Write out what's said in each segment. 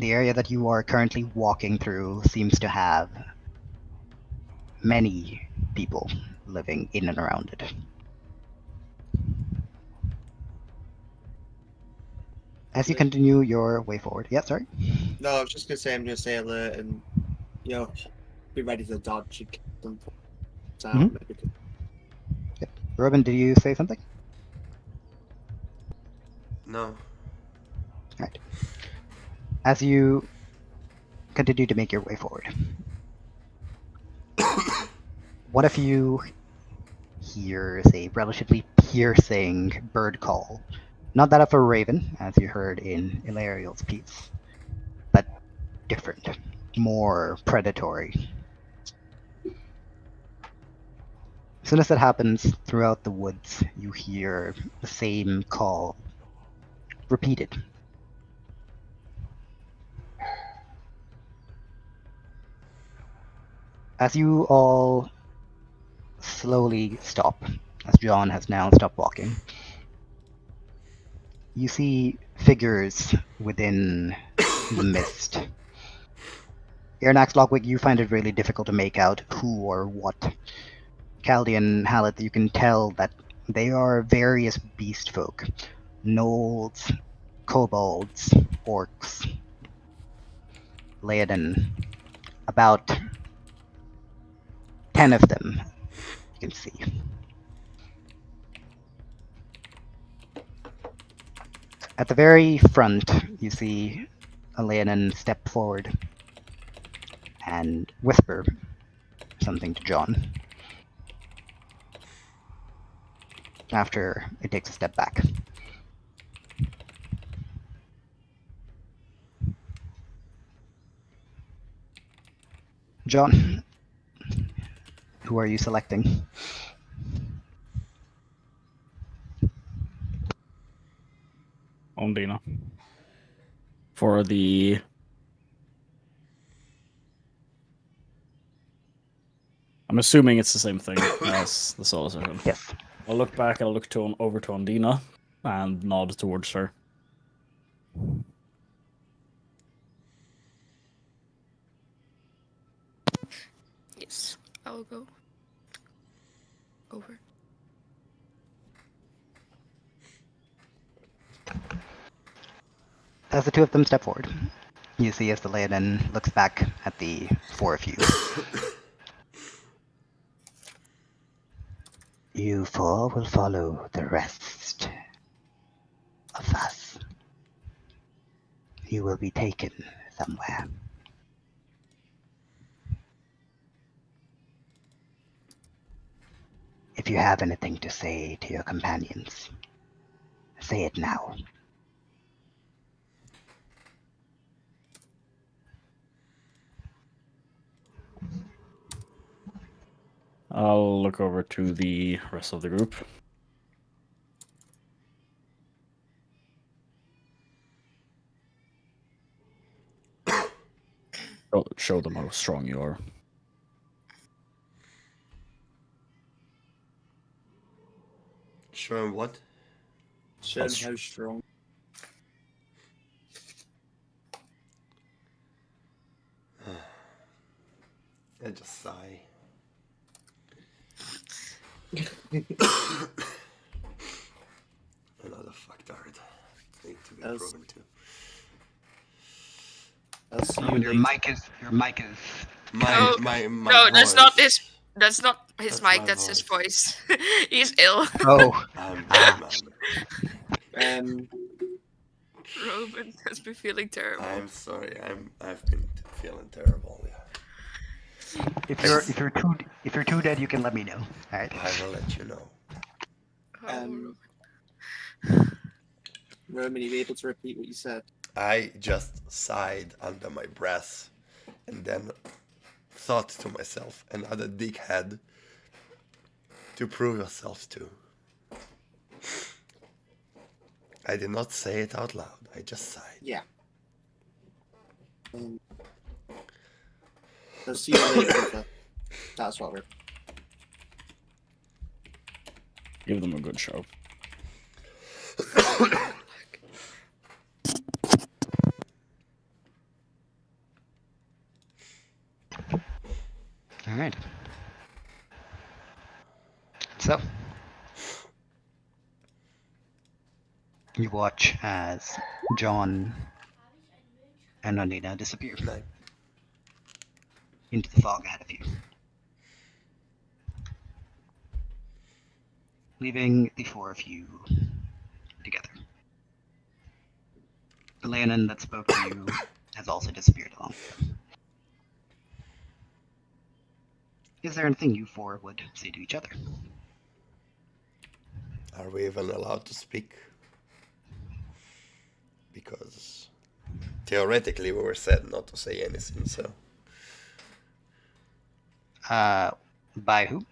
The area that you are currently walking through seems to have many people living in and around it. As you continue your way forward. Yeah, sorry? No, I was just gonna say I'm gonna stay alert and be ready to dodge and kick them down. Mm-hmm. Yep. Robin, did you say something? No. Alright. As you continue to make your way forward, what if you hear a relatively piercing bird call? Not that of a raven, as you heard in Ilariel's piece, but different, more predatory. As soon as that happens throughout the woods, you hear the same call repeated. As you all slowly stop, as John has now stopped walking, you see figures within the mist. Airnax Lockwick, you find it really difficult to make out who or what. Chaldean Hallett, you can tell that they are various beast folk. Gnolls, kobolds, orcs, Laodan. About 10 of them you can see. At the very front, you see Laodan step forward and whisper something to John. After it takes a step back. John, who are you selecting? Ondina. For the... I'm assuming it's the same thing as the Solar Circle. Yes. I'll look back and I'll look over to Ondina and nod towards her. Yes, I'll go over. As the two of them step forward, you see as the Laodan looks back at the four of you. You four will follow the rest of us. You will be taken somewhere. If you have anything to say to your companions, say it now. I'll look over to the rest of the group. Show them how strong you are. Show him what? Show him how strong. I just sigh. Another fucktard. Need to be proven to. I'll see you Your mic is my no, that's voice. not his. That's not his That's mic. my That's his voice. voice. He's ill. Oh. I'm bad, man. Robin has been feeling terrible. I'm sorry. I've been feeling terrible. Yeah. If you're too dead, you can let me know. All right. I will let you know. Roman, are you able to repeat what you said? I just sighed under my breath and then thought to myself, another dickhead to prove yourself to. I did not say it out loud. I just sighed. Yeah. I'll see you later. That's what we're... Give them a good show. All right. So, you watch as John and Anina disappear No. into the fog ahead of you, leaving the four of you together. The Leonin that spoke to you has also disappeared along with them. Is there anything you four would say to each other? Are we even allowed to speak? Because theoretically we were said not to say anything, so... By who?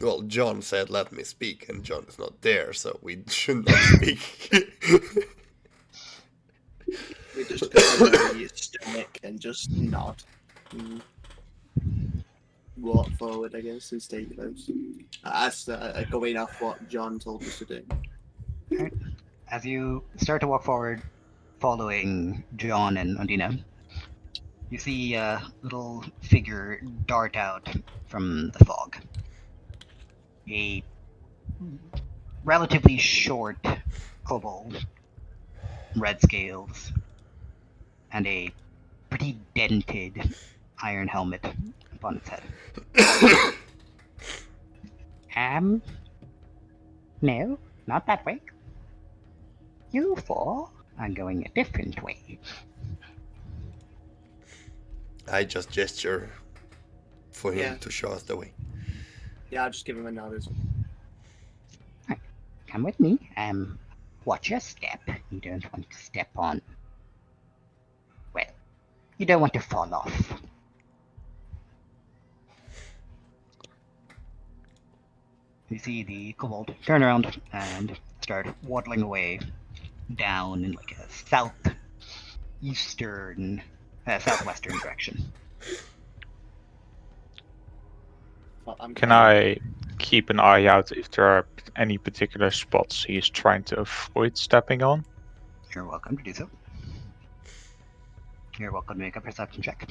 Well, John said let me speak, and John is not there, so we should not speak. We just go very stoic and just nod. Walk forward, I guess, and stay close. As going off what John told us to do. Alright. As you start to walk forward, following John and Undina, you see a little figure dart out from the fog. A relatively short kobold, red scales, and a pretty dented iron helmet upon its head. No, not that way. You four are going a different way. I just gesture for him Yeah. to show us the way. Yeah, I'll just give him a nod as well. Come with me. Watch your step. You don't want to step on. Well, you don't want to fall off. You see the kobold turn around and start waddling away down in like a southwestern direction. But I'm Can I keep an eye out if there are any particular spots he is trying to avoid stepping on? You're welcome to do so. You're welcome to make a perception check.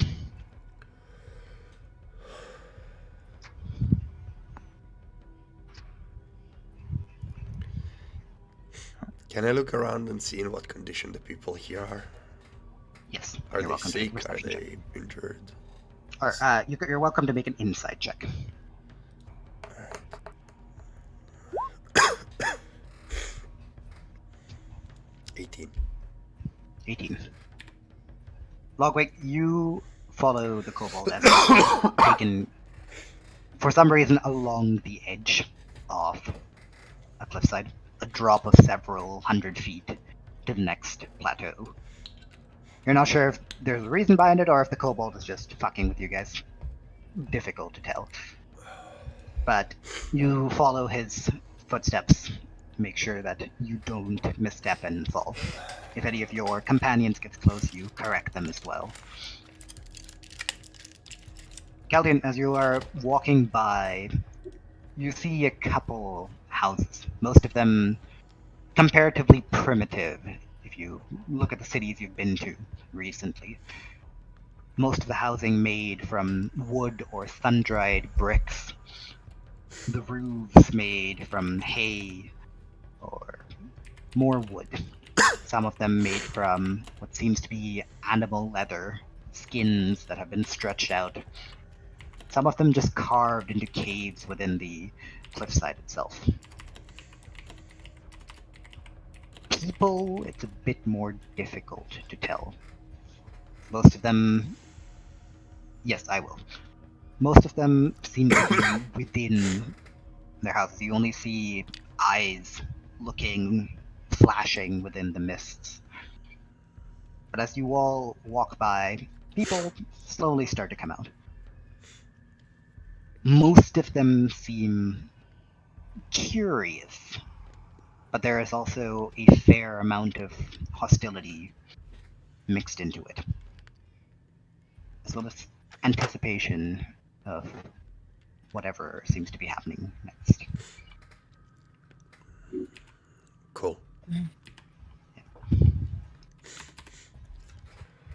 Can I look around and see in what condition the people here are? Yes. Are you're they welcome to make a sick? Are perception check. they injured? Or, you're welcome to make an insight check. 18. Logwig, you follow the kobold as it's taken, for some reason, along the edge of a cliffside, a drop of several hundred feet to the next plateau. You're not sure if there's a reason behind it or if the kobold is just fucking with you guys. Difficult to tell. But you follow his footsteps to make sure that you don't misstep and fall. If any of your companions get close, you correct them as well. Caldian, as you are walking by, you see a couple houses, most of them comparatively primitive if you look at the cities you've been to recently. Most of the housing made from wood or sun-dried bricks. The roofs made from hay or more wood. Some of them made from what seems to be animal leather, skins that have been stretched out. Some of them just carved into caves within the cliffside itself. People, it's a bit more difficult to tell. Most of them... Yes, I will. Most of them seem to be within their houses. You only see eyes looking, flashing within the mists. But as you all walk by, people slowly start to come out. Most of them seem curious, but there is also a fair amount of hostility mixed into it, as well as anticipation of whatever seems to be happening next. Cool.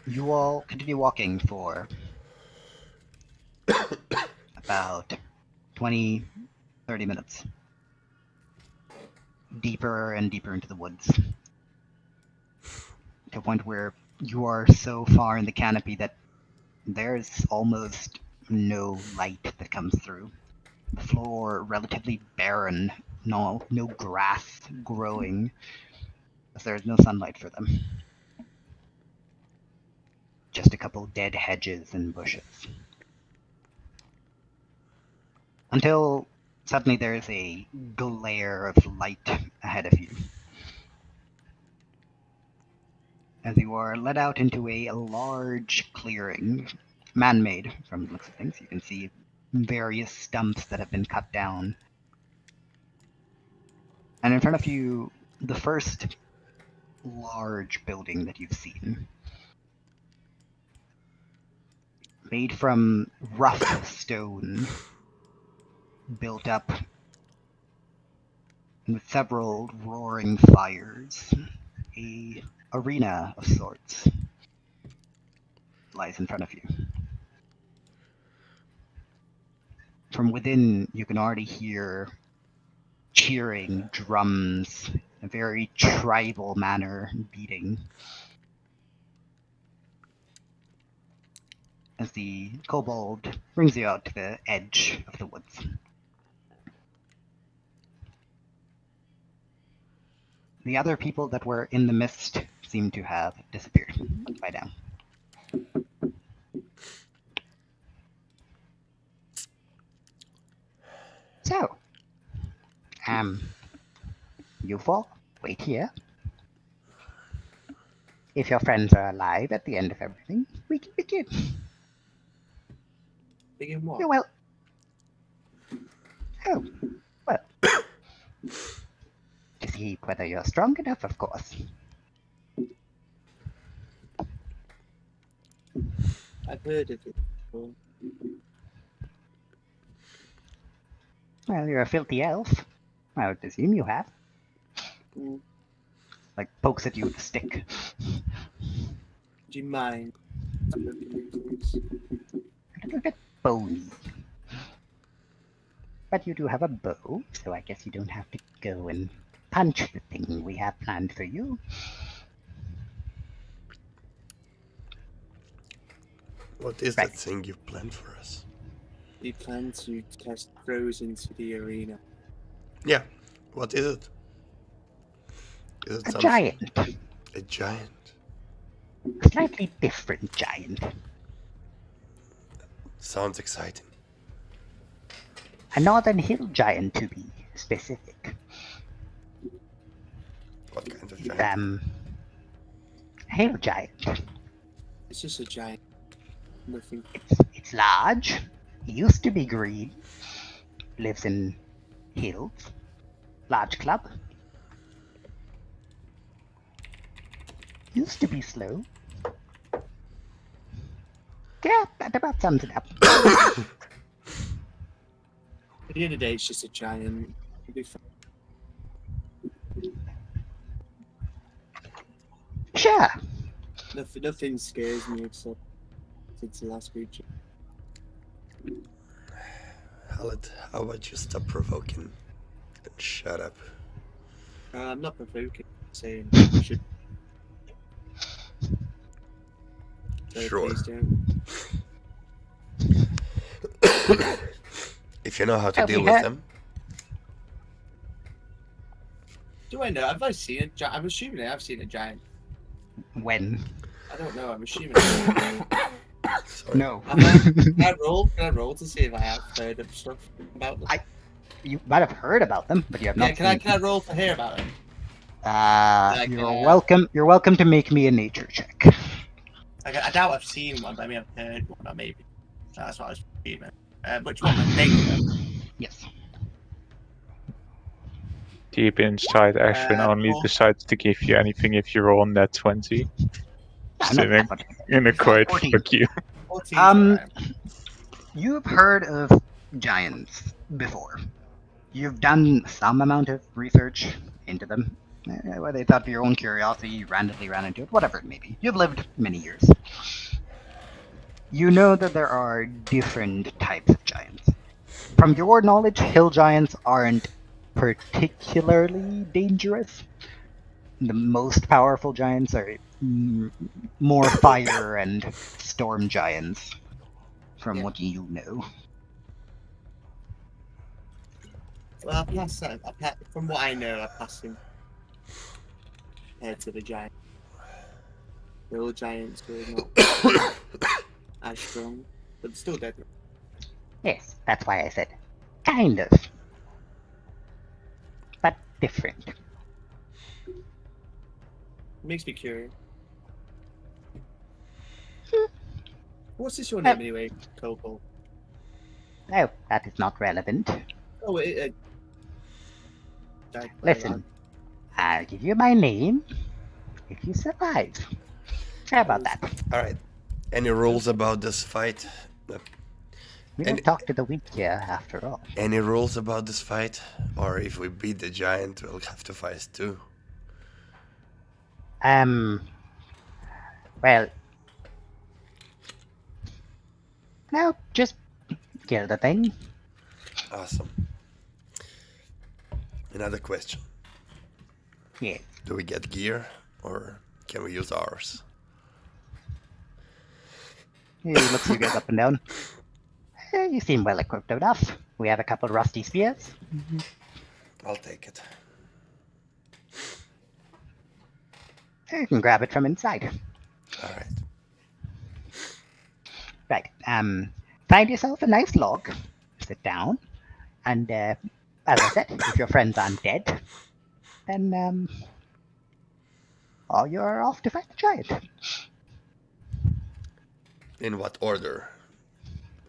You all continue walking for about 20, 30 minutes. Deeper and deeper into the woods. To a point where you are so far in the canopy that there's almost no light that comes through. The floor relatively barren, no grass growing, as there's no sunlight for them. Just a couple dead hedges and bushes. Until suddenly there's a glare of light ahead of you. As you are led out into a large clearing, man-made from the looks of things. You can see various stumps that have been cut down. And in front of you, the first large building that you've seen. Made from rough stone, built up with several roaring fires. A arena of sorts lies in front of you. From within, you can already hear cheering, drums, a very tribal manner beating. As the kobold brings you out to the edge of the woods. The other people that were in the mist seem to have disappeared by now. So, you four, wait here. If your friends are alive at the end of everything, we can begin. Begin what? You're well. Oh, well. To see whether you're strong enough, of course. I've heard of it before. Well, you're a filthy elf. I would presume you have. Mm. Like, pokes at you with a stick. Do you mind? A little bit bony. But you do have a bow, so I guess you don't have to go and punch the thing we have planned for you. What is Right. that thing you've planned for us? We plan to test throws into the arena. Yeah, what is it? Is it A some- giant. A giant. A slightly different giant. Sounds exciting. A northern hill giant, to be specific. What kind of It's, giant? a hill giant. It's just a giant. Nothing. It's large. It used to be green. Lives in hills. Large club. Used to be slow. Yeah, that about sums it up. At the end of the day, it's just a giant. It'll be fine. Sure. Nothing scares me except since the last creature. Hallet, how about you stop provoking and shut up? I'm not provoking. I'm saying you should. So Sure. please don't. If you know how to Have deal we with had- them, Do I know? Have I seen a giant? I'm assuming I've seen a giant. When? I don't know. I'm assuming. sorry. No. Can I roll? Can I roll to see if I have heard of stuff about them? You might have heard about them, but you have Yeah, not can I seen can I roll to hear about them? Like, you're uh, welcome. You're welcome to make me a nature check. I doubt I've seen one, but I mean I've heard one, or maybe. That's what I was feeling. Which one? Nature. Yes. Deep inside, Ashwin only well- decides to give you anything if you roll on that 20. Ah, So no, then- In a quiet 14. fuck you. 14, Um, You've heard of giants before. You've done some amount of research into them. Whether it's out of your own curiosity, you randomly ran into it, whatever it may be. You've lived many years. You know that there are different types of giants. from your knowledge, hill giants aren't particularly dangerous. The most powerful giants are more fire and storm giants, from Yeah. what you know. Well, from what I know, I pass him head to the giant. The old giants were not as strong, but still deadly. Yes, that's why I said kind of, but different. Makes me curious. What's this your name anyway, Cobalt? Oh, that is not relevant. Oh, Listen, I'll give you my name if you survive. How about that? All right. Any rules about this fight? We And- don't talk to the weak here, after all. Any rules about this fight? Or if we beat the giant, we'll have to fight too. Well, no, just kill the thing. Awesome. Another question. Yes. Do we get gear or can we use ours? He looks you guys up and down. You seem well equipped enough. We have a couple rusty spears. I'll take it. You can grab it from inside. All right. Right. Find yourself a nice log. Sit down. And, as I said, if your friends aren't dead, then, you're off to fight the giant. In what order?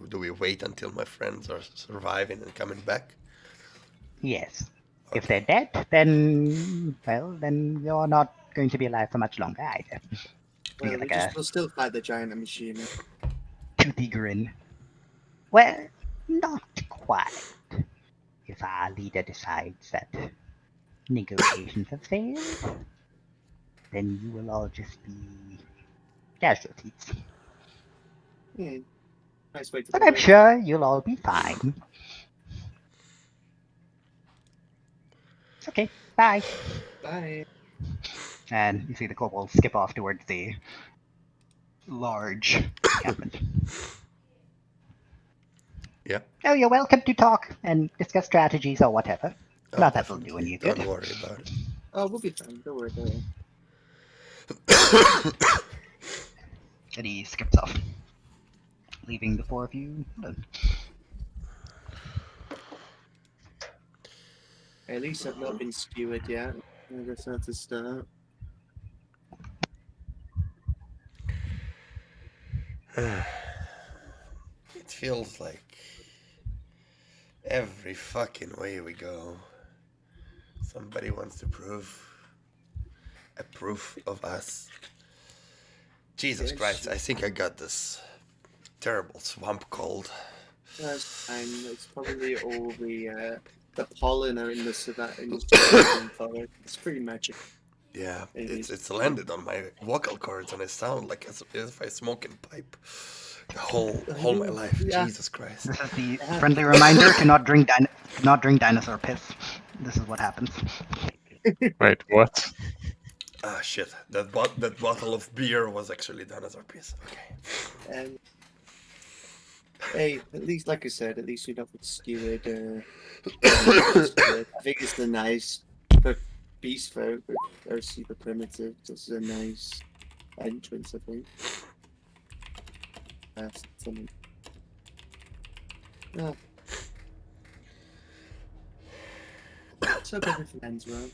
Do we wait until my friends are surviving and coming back? Yes. If they're dead, then, well, then you're not going to be alive for much longer either. Well, You're like we'll still fight the giant, I'm assuming. toothy grin. Well, not quite. If our leader decides that negotiations have failed, then you will all just be casualties. Nice way to But put I'm it. sure you'll all be fine. Okay, bye. Bye. And you see the kobolds skip off towards the large encampment. Yeah. Oh, you're welcome to talk and discuss strategies or whatever. Oh, Not that will do definitely. any good. Don't worry about it. Oh, we'll be fine. Don't worry about it. And he skips off, leaving the four of you alone. At least I've not been skewered yet. I guess that's a start. It feels like every fucking way we go, somebody wants to approve of us. Jesus Yes. Christ, I think I got this terrible swamp cold. That's fine. It's probably all the pollen are in the surrounding forest. It's pretty magic. Yeah, It is. it's landed on my vocal cords and I sound like as if I smoke in pipe the whole my life. Yeah. Jesus Christ. This is the friendly reminder to not drink dinosaur piss. This is what happens. Wait, what? Ah shit, that bottle of beer was actually dinosaur piss. Okay. Hey, at least, like I said, at least you're not skewered. I think it's the nice, but beast folk are super primitive. This is a nice entrance, I think. That's something. Yeah. Let's hope everything ends well.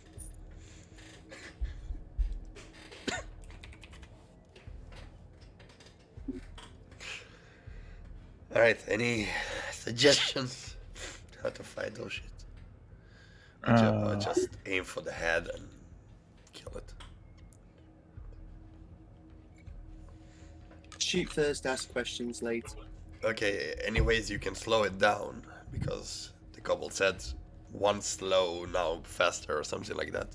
Alright, any suggestions how to fight those shit? Or just aim for the head and kill it. Shoot first, ask questions later. Okay, anyways you can slow it down because the kobold said once slow, now faster or something like that.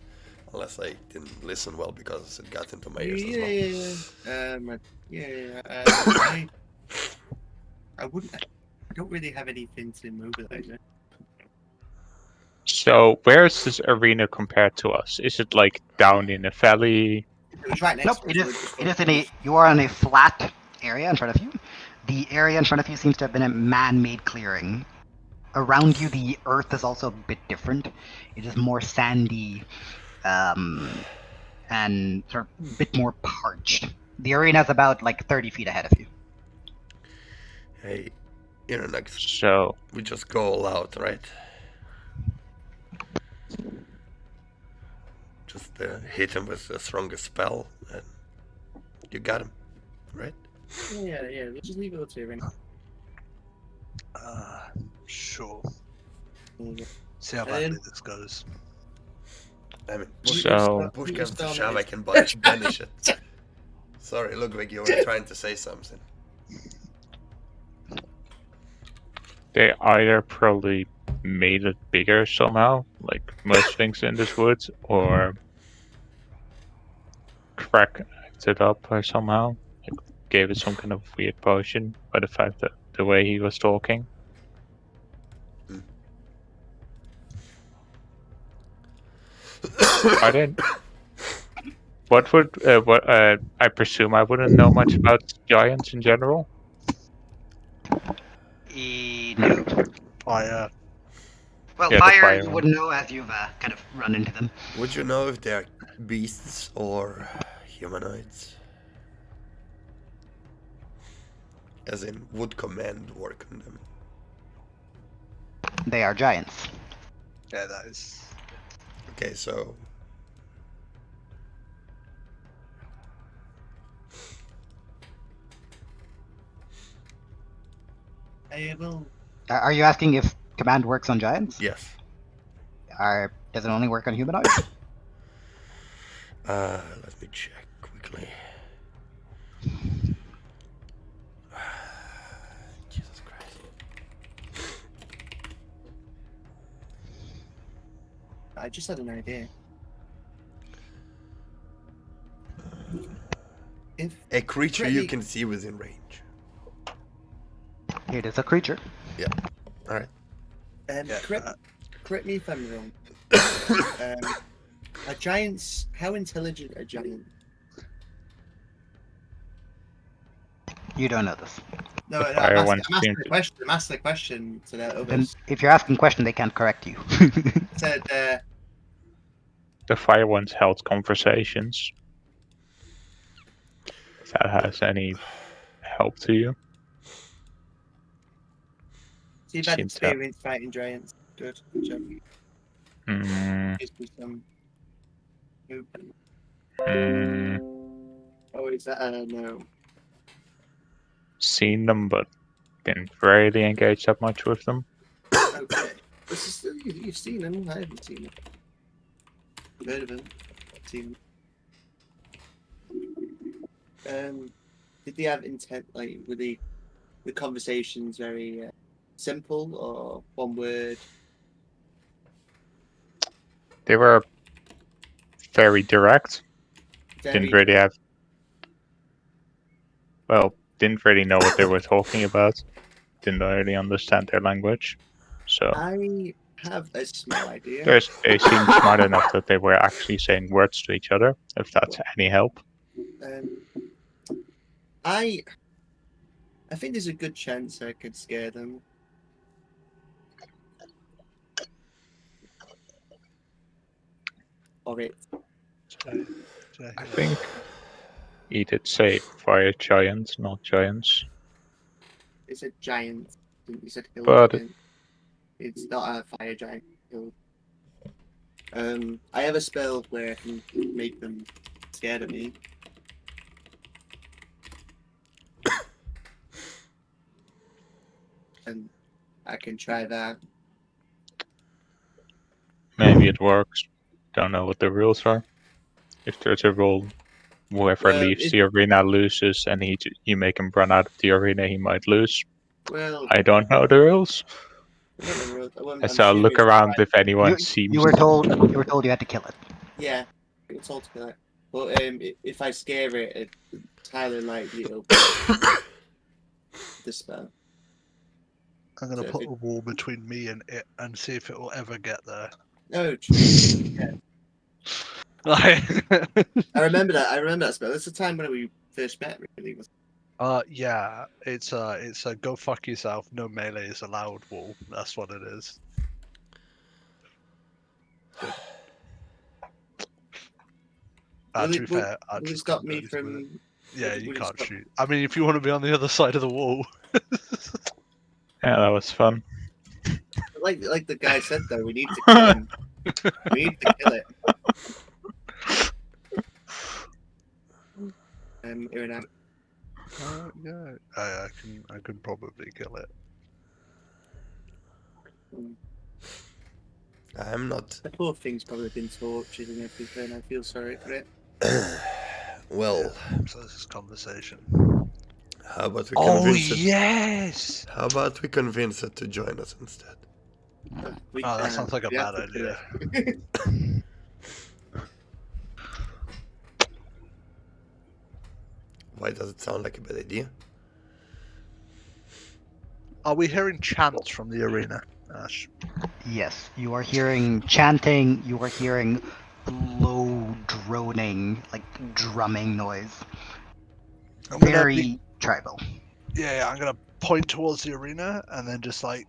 Unless I didn't listen well because it got into my ears as well. I wouldn't. don't really have anything to mobilize it. So where is this arena compared to us? Is it like down in a valley? It was right next Nope, to it us. is. It is in a. You are on a flat area in front of you. The area in front of you seems to have been a man-made clearing. Around you, the earth is also a bit different. It is more sandy, and sort of a bit more parched. The arena is about like 30 feet ahead of you. Hey, Iranax, So we just go all out, right? Just hit him with the strongest spell, and you got him, right? Yeah. We'll just leave it up to you right now. Sure. There you go. See how And badly then- this goes. I mean, So- push You comes to start shove, I it. can banish it. Sorry, Ludwig, you were trying to say something. they either probably made it bigger somehow, like most things in this wood, or cracked it up or somehow. Like, gave it some kind of weird potion by the fact that the way he was talking. I didn't. What would I presume I wouldn't know much about giants in general. No. Fire. Well, Yeah, the fire, fire you one. wouldn't know as you've kind of run into them. Would you know if they're beasts or humanoids? As in, would command work on them? They are giants. Yeah, that is. Okay, so I will. Are you asking if command works on giants? yes. Does it only work on humanoids? Let me check quickly. Jesus Christ. I just had an idea. If A creature you Pretty- can see within range. It is a creature. Alright. Yeah. correct me if I'm wrong. Are giants? How intelligent are giants? You don't know this. No, The no, fire I'm ones asking seem the to- question. I'm asking the question to the Then, others. if you're asking a question, they can't correct you. Said, The fire ones held conversations. If that has any help to you. so you've had Seems to- experience fighting giants. Good job. Gives me some hope. Oh, is that no? Seen them, but didn't really engage that much with them. Okay. This is still, you've seen them. I haven't seen them. I've heard of them. I've seen them. Did they have intent? Like, were the conversations very simple or one word? They were very direct. Didn't really have. Well, didn't really know what they were talking about. Didn't really understand their language. So I have a small idea. they seemed smart enough that they were actually saying words to each other. If that's any help. I think there's a good chance I could scare them. Or it. I think he did say fire giants, not giants. It's a giant. It's a hill But- giant. It's not a fire giant hill. I have a spell where I can make them scared of me. And I can try that. Maybe it works. Don't know what the rules are. If there's a rule, whoever Well, leaves it- the arena loses, and you make him run out of the arena, he might lose. Well, I don't know the rules, so I'll look around if anyone seems. You were told you had to kill it. Yeah, it's told to kill it. But if I scare it, it's highly likely it'll the spell. I'm gonna So put if a wall between me and it and see if it will ever get there. No, yeah. Like, I remember that. I remember that spell. That's the time when we first met. Really, was yeah, it's a go fuck yourself, no melee is allowed wall. That's what it is. Will To it- be will- fair, will Archer it stop couldn't do me anything with it. from? Yeah, will you it can't stop- shoot. I mean, if you want to be on the other side of the wall. Yeah, that was fun. Like the guy said though, we need to kill him. We need to kill it. Iran, Yeah, I can probably kill it. I'm not. the poor thing's probably been tortured and everything. I feel sorry for it. Well, So this is conversation. how about we Oh convince it? yes! How about we convince it to join us instead? We Oh, that can. sounds like a We have bad to kill idea. it. Why does it sound like a bad idea? Are we hearing chants from the arena, Ash? Yes, you are hearing chanting, you are hearing low droning, like drumming noise. I'm gonna Very tribal. yeah, I'm gonna point towards the arena and then just like.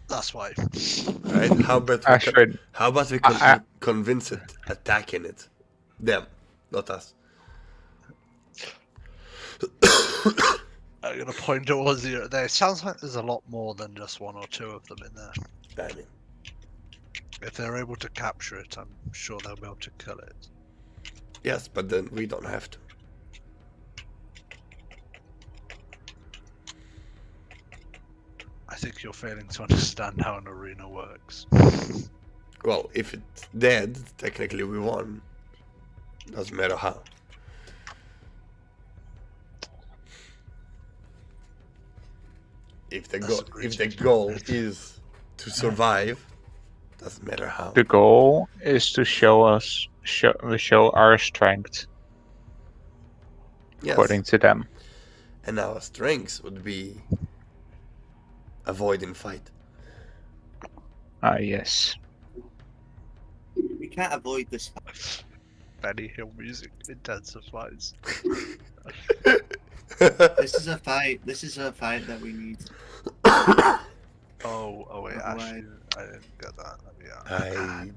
That's why. Right? How about we Actually, how about we I- convince it attacking it? Them, not us. I'm gonna point towards the. There sounds like there's a lot more than just one or two of them in there. I mean, If they're able to capture it, I'm sure they'll be able to kill it. yes, but then we don't have to. I think you're failing to understand how an arena works. Well, if it's dead, technically we won. Doesn't matter how. If the That's goal, a great if the statement. goal is to survive, doesn't matter how. the goal is to show our strength Yes, according to them. and our strengths would be avoiding fight. Ah, yes. We can't avoid this. Benny Hill music intensifies. This is a fight. This is a fight that we need. Oh wait, Ash, Right. I didn't get that. Yeah. I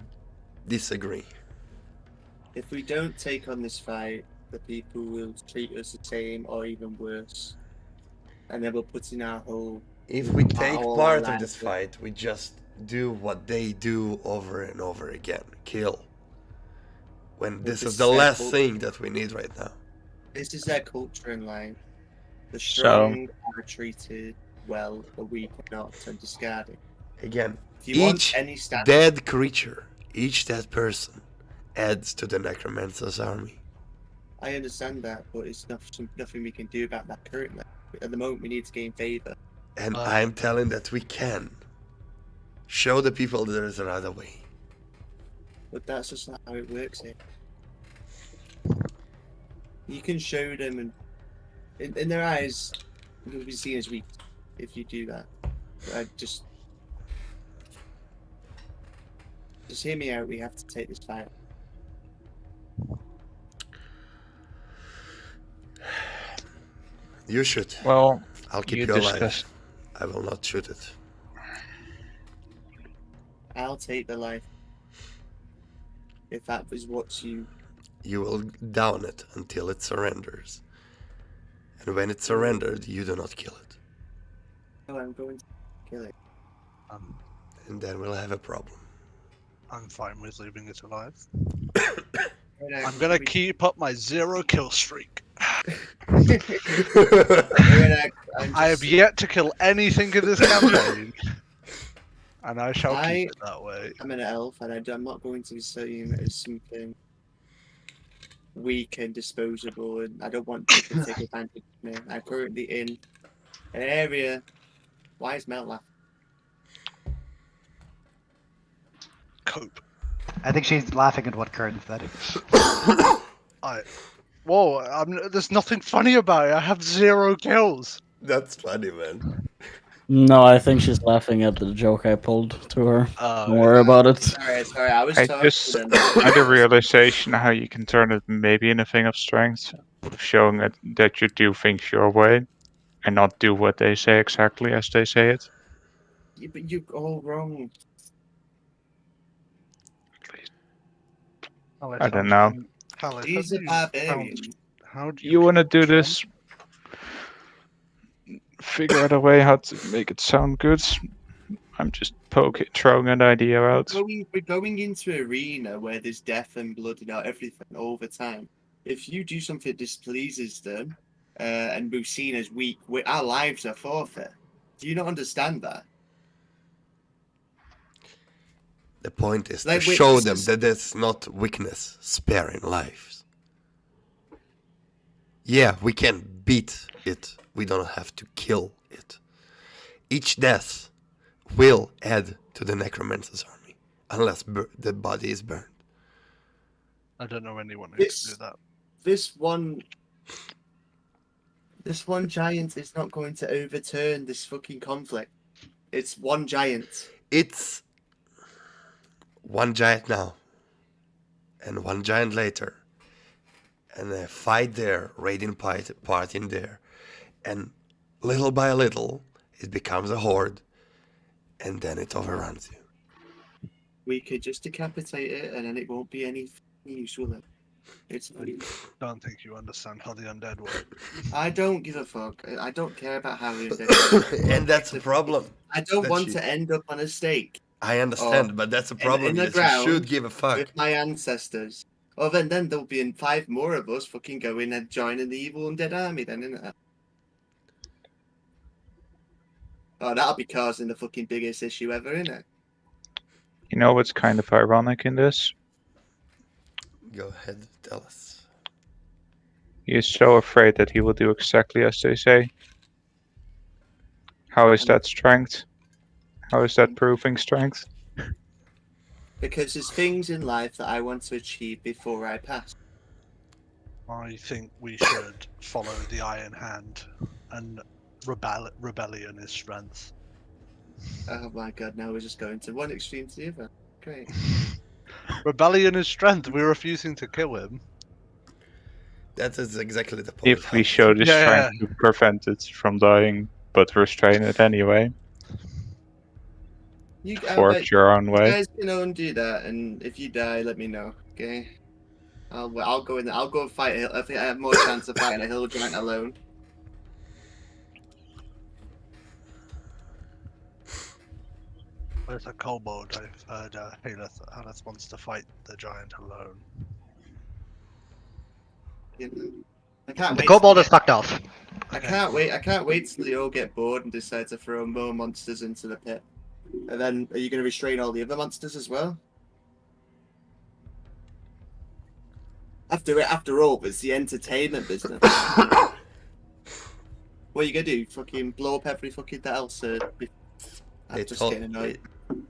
disagree. If we don't take on this fight, the people will treat us the same or even worse, and then we'll put in our whole. If we take all part our of this lives. fight, we just do what they do over and over again. Kill. When this this is the is last simple. thing that we need right now. This is their culture in life. The So- strong are treated well, the weak are not, and discarded. Again, If you want each any stat, dead creature, each dead person adds to the Necromancer's army. I understand that, but it's nothing we can do about that currently. At the moment, we need to gain favor. And I'm telling that we can. Show the people there is another way. But that's just not how it works here. You can show them, and in their eyes, you'll be seen as weak if you do that. I just hear me out. We have to take this fight. You should. Well, I'll keep you you alive. discussed. I will not shoot it. I'll take the life. If that is what you. You will down it until it surrenders. And when it's surrendered, you do not kill it. Oh, I'm going to kill it. And then we'll have a problem. I'm fine with leaving it alive. Right, I'm gonna keep up my 0 kill streak. Right, I have yet to kill anything in this campaign, and I shall I- keep it that way. I'm an elf, and I'm not going to be seen as something weak and disposable, and I don't want people to take advantage of me. I'm currently in an area. Why is Mel laughing? Cope. I think she's laughing at what Kern said. Whoa! There's nothing funny about it. I have 0 kills. That's funny, man. No, I think she's laughing at the joke I pulled to her. Oh, Don't worry about it. Sorry, I was I talking just to them. had a realization how you can turn it maybe in a thing of strength, showing it that you do things your way and not do what they say exactly as they say it. Yeah, but you're all wrong. Alice, I don't how know. do you- Alice, He's how a do you- barbarian. How do You want to kill do this? Figure out a way how to make it sound good. I'm just throwing an idea out. We're going into an arena where there's death and blood and everything all the time. If you do something that displeases them, and we're seen as weak, our lives are forfeit. Do you not understand that? The point is Like to show them witnesses. that it's not weakness sparing lives. Yeah, we can beat it. We don't have to kill it. Each death will add to the necromancer's army, unless the body is burned. I don't know anyone who This- can do that. This one giant is not going to overturn this fucking conflict. It's one giant. It's one giant now, and one giant later, and a fight there, raiding part in there, and little by little, it becomes a horde, and then it overruns you. We could just decapitate it, and then it won't be any use, will it? It's fine. Don't think you understand how the undead work. I don't give a fuck. I don't care about how we do And that's a problem. I don't That want you- to end up on a stake I understand, Oh, but that's a in problem. the That you ground should give a fuck. with my ancestors. Oh, then there'll be 5 more of us fucking going and joining the evil undead army then, innit? Oh, that'll be causing the fucking biggest issue ever, innit? You know what's kind of ironic in this? Go ahead, tell us. He is so afraid that he will do exactly as they say. How is that strength? How is that proving strength? Because there's things in life that I want to achieve before I pass. I think we should follow the Iron Hand, and rebellion is strength. Oh my god, now we're just going to one extreme to the other. Great. Rebellion is strength. We're refusing to kill him. That is exactly the point. If we show the Yeah. strength to prevent it from dying, but restrain it anyway, You forge your own You way. guys can undo that, and if you die, let me know. Okay. I'll go in. I'll go and fight. I think I have more chance of fighting a hill giant alone. There's a kobold. I've heard Haleth wants to fight the giant alone. You know? I can't The wait. kobold till is fucked off. I can't wait. I can't wait till they all get bored and decide to throw more monsters into the pit. And then, are you going to restrain all the other monsters as well? After all, it's the entertainment business. What are you gonna do? Fucking blow up every fucking else? I'm They just told, getting annoyed.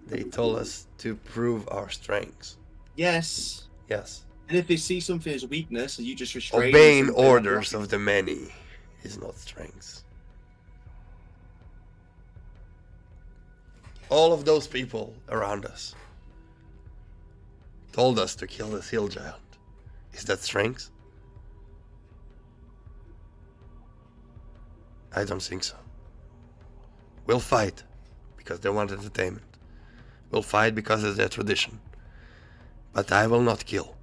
they told us to prove our strengths. Yes. Yes. And if they see something as weakness, and you just restrain Obeying something, orders of the many is not strength. All of those people around us told us to kill this hill giant. Is that strength? I don't think so. We'll fight because they want entertainment. We'll fight because it's their tradition. But I will not kill.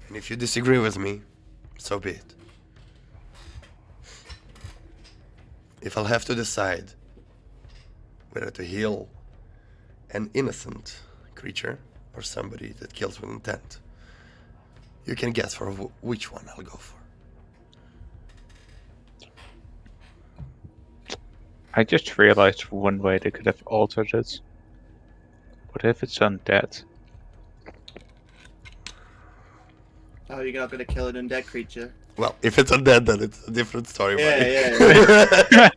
And if you disagree with me, so be it. If I'll have to decide whether to heal an innocent creature or somebody that kills with intent, you can guess for which one I'll go for. I just realized one way they could have altered it. What if it's undead? Oh, you're not gonna kill an undead creature? Well, if it's undead, then it's a different story. Yeah, buddy.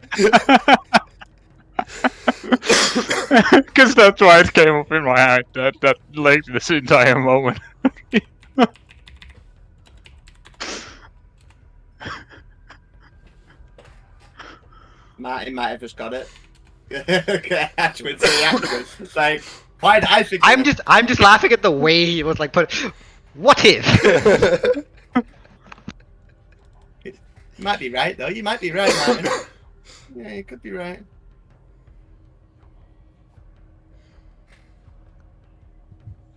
Because that's why it came up in my head. That like this entire moment. Martin might have just got it. Okay, Ashwin's reaction. It's like, why did I think? I'm just laughing at the way he was like put. What if? You might be right though. You might be right, Martin. Yeah, you could be right.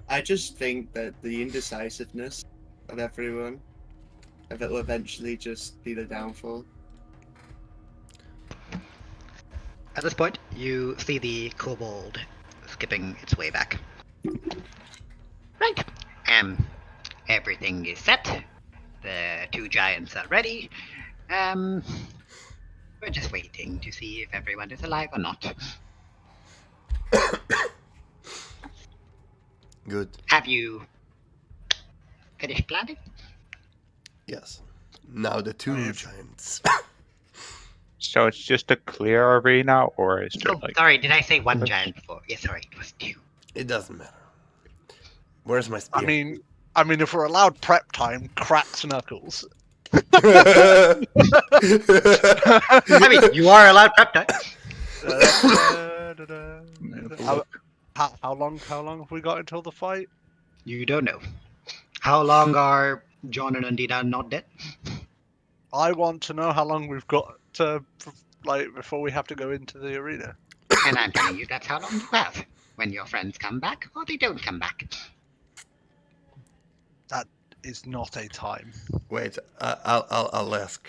I just think that the indecisiveness of everyone, of it will eventually just be the downfall. At this point, you see the kobold skipping its way back. Right. Everything is set. The two giants are ready. We're just waiting to see if everyone is alive or not. Good. Have you finished planning? Yes. Now the two giants. So it's just a clear arena, or is there Oh, like? sorry, did I say one giant before? Yeah, sorry, it was two. It doesn't matter. Where's my spear? I mean, if we're allowed prep time, cracks knuckles. I mean, you are allowed prep time. How long have we got until the fight? You don't know. How long are John and Undina not dead? I want to know how long we've got to, like, before we have to go into the arena. And I'm telling you that's how long you have. When your friends come back, or they don't come back. That is not a time. Wait, I'll ask.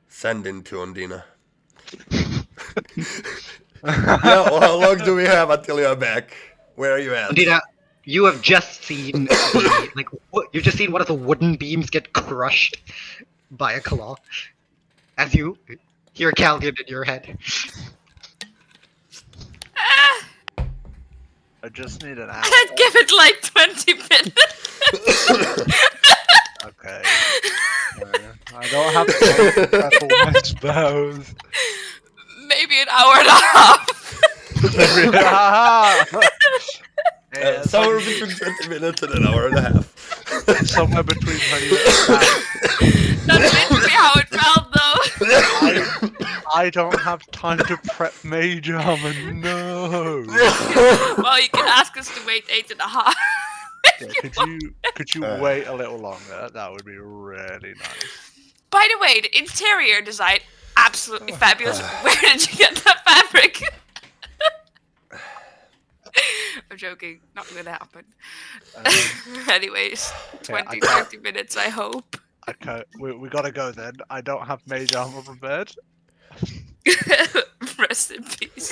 Send in to Undina. Yeah, well, how long do we have until you're back? Where are you at? Undina, you have just seen the, you've just seen one of the wooden beams get crushed by a claw. As you hear Caldian in your head. I just need an hour. I'd give it like 20 minutes. Okay. I don't have to prep all my spells. Maybe an hour and a half. Yeah, Somewhere between 20 minutes and an hour and a half. somewhere between 20 minutes and That's literally how it felt, though. I don't have time to prep Mage Armor, no. Well, you can ask us to wait 8.5. Yeah, could you wait a little longer? That would be really nice. By the way, the interior design, absolutely fabulous. Where did you get that fabric? I'm joking. Not gonna happen. Anyways, 20, 30 minutes, I hope. Okay, we gotta go then. I don't have Mage Armor prepared. Rest in peace.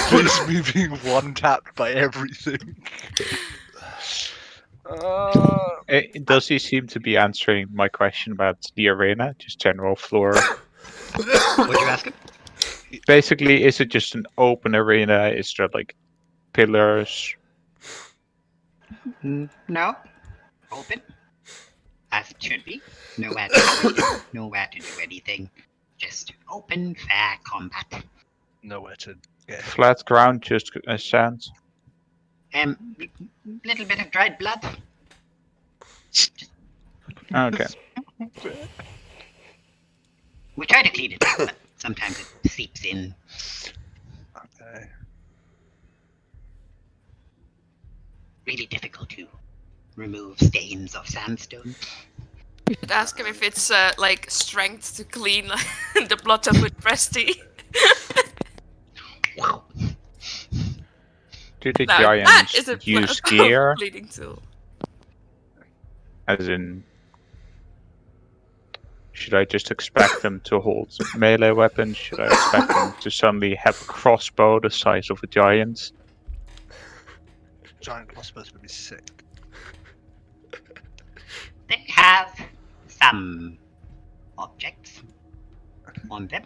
Please me being one-tapped by everything. Does he seem to be answering my question about the arena, just general floor? What'd you ask him? Basically, is it just an open arena? Is there like pillars? No. Open. As it should be. Nowhere to do anything. Just open, fair combat. Nowhere to get. Flat ground, just sand? Little bit of dried blood. Okay. We try to clean it up, but sometimes it seeps in. Okay. Really difficult to remove stains of sandstone. You should ask him if it's like strength to clean the blood up with Presty. Wow. Do the Now, that is giants a use gear? cleaning tool. As in, should I just expect them to hold melee weapons? Should I expect them to suddenly have a crossbow the size of a giant? Giant crossbows would be sick. They have some objects on them.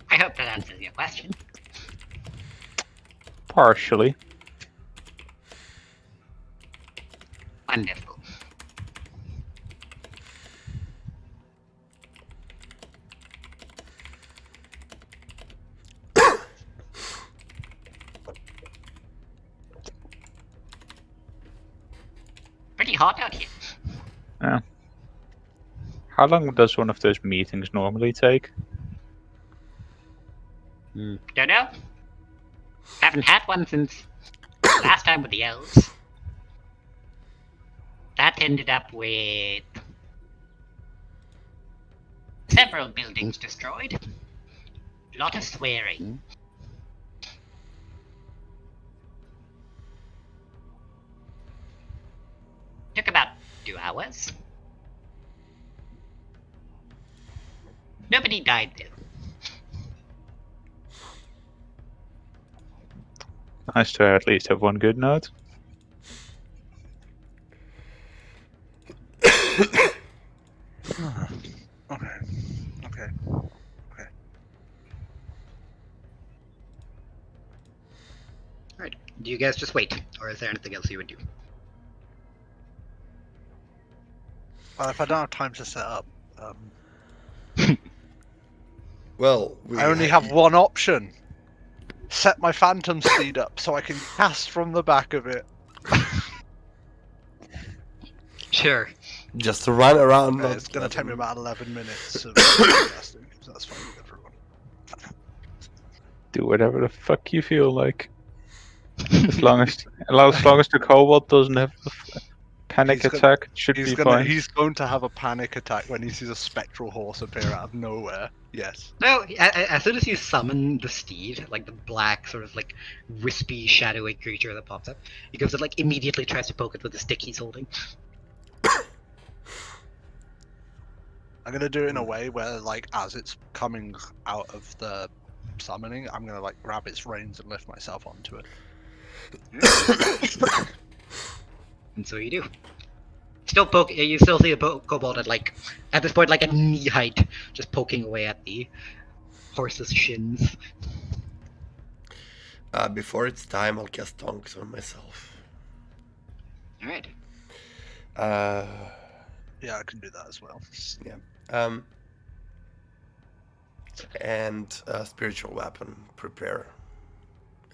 I hope that answers your question. Partially. Wonderful. Pretty hot out here. How long does one of those meetings normally take? Don't know. Haven't had one since last time with the elves. That ended up with several buildings destroyed. A lot of swearing. Took about 2 hours. Nobody died though. Nice to at least have one good note. Okay. Okay. Alright. Do you guys just wait? Or is there anything else you would do? Well, if I don't have time to set up, Well, I only have one option. Set my phantom steed up so I can cast from the back of it. Sure. just to run around. Okay, it's going to take me about 11 minutes of casting, so that's fine with everyone. Do whatever the fuck you feel like. As long as the kobold doesn't have a panic He's gonna- attack, it should be fine. He's going to have a panic attack when he sees a spectral horse appear out of nowhere. Yes. No, as soon as you summon the steed, like the black, sort of like wispy, shadowy creature that pops up, he goes and like immediately tries to poke it with the stick he's holding. I'm going to do it in a way where, like, as it's coming out of the summoning, I'm going to, like, grab its reins and lift myself onto it. And so you do. You still see the kobold at like, at this point, like at knee height, just poking away at the horse's shins. Before it's time, I'll cast Tonks on myself. Alright. Yeah, I can do that as well. And spiritual weapon, prepare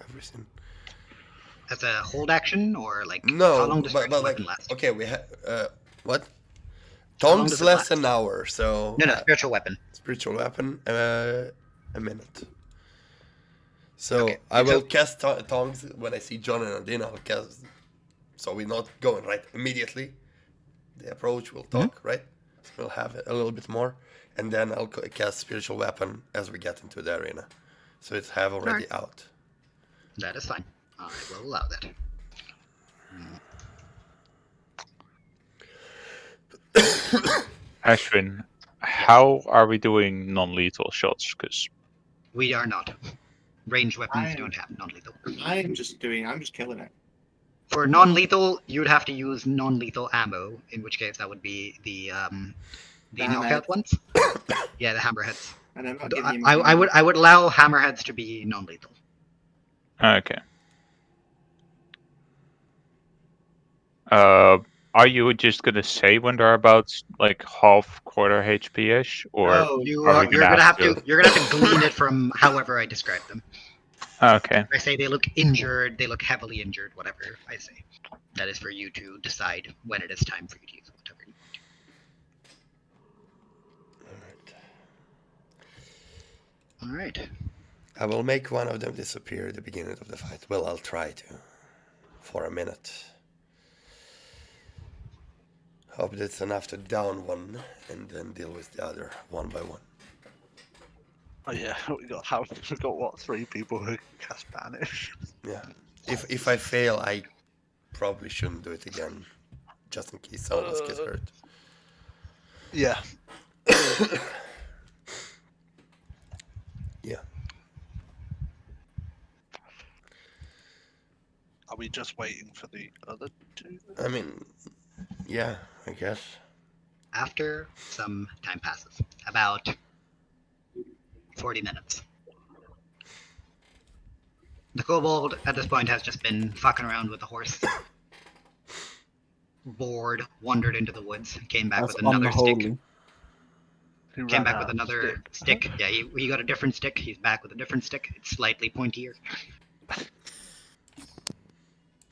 everything. As a hold action, or like, No, how long does but spiritual like, weapon last? okay, we have what? How long Tonks does it less last? an hour, so No, spiritual weapon. spiritual weapon, a minute. So Okay, I will so- cast tongs when I see John and Adina. I'll cast. So we're not going right immediately. The approach will talk, right? So we'll have a little bit more, and then I'll cast spiritual weapon as we get into the arena. So it's have already out. That is fine. I will allow that. Ashwin, how are we doing non-lethal shots? Because We are not. Ranged weapons I- don't have non-lethal. I'm just killing it. For non-lethal, you would have to use non-lethal ammo, in which case that would be the The knockout hammerhead. ones. Yeah, the hammerheads. And I'm not giving you I would allow hammerheads to be non-lethal. okay. Are you just gonna say when they're about like half quarter HP ish, or Oh, You're are we gonna have to glean it from however I describe them. okay? If I say they look injured, they look heavily injured, whatever I say. That is for you to decide when it is time for you to use whatever you want. Alright. I will make one of them disappear at the beginning of the fight. Well, I'll try to. For a minute. Hope that's enough to down one and then deal with the other one by one. Oh yeah, we got what, 3 people who can cast banish. Yeah. If I fail, I probably shouldn't do it again. Just in case someone else gets hurt. Yeah. Yeah. Are we just waiting for the other 2? I mean, yeah, I guess. After some time passes, about 40 minutes. The kobold at this point has just been fucking around with the horse. Bored, wandered into the woods, came back That's with another stick. unholy. Came back with another stick. Yeah, he got a different stick. He's back with a different stick. It's slightly pointier.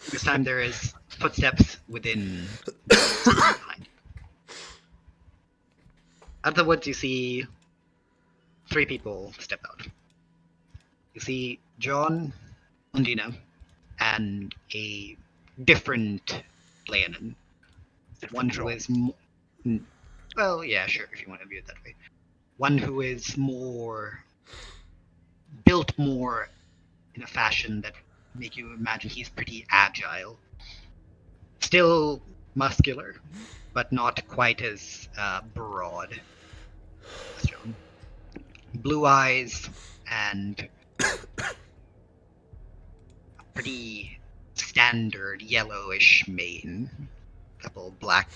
This time there is footsteps within behind. Out of the woods, you see 3 people step out. You see John, Undina, and a different Leonin. One who is well, yeah, sure, if you want to view it that way. One who is built more in a fashion that make you imagine he's pretty agile. Still muscular, but not quite as broad as John. Blue eyes and a pretty standard yellowish mane. Couple black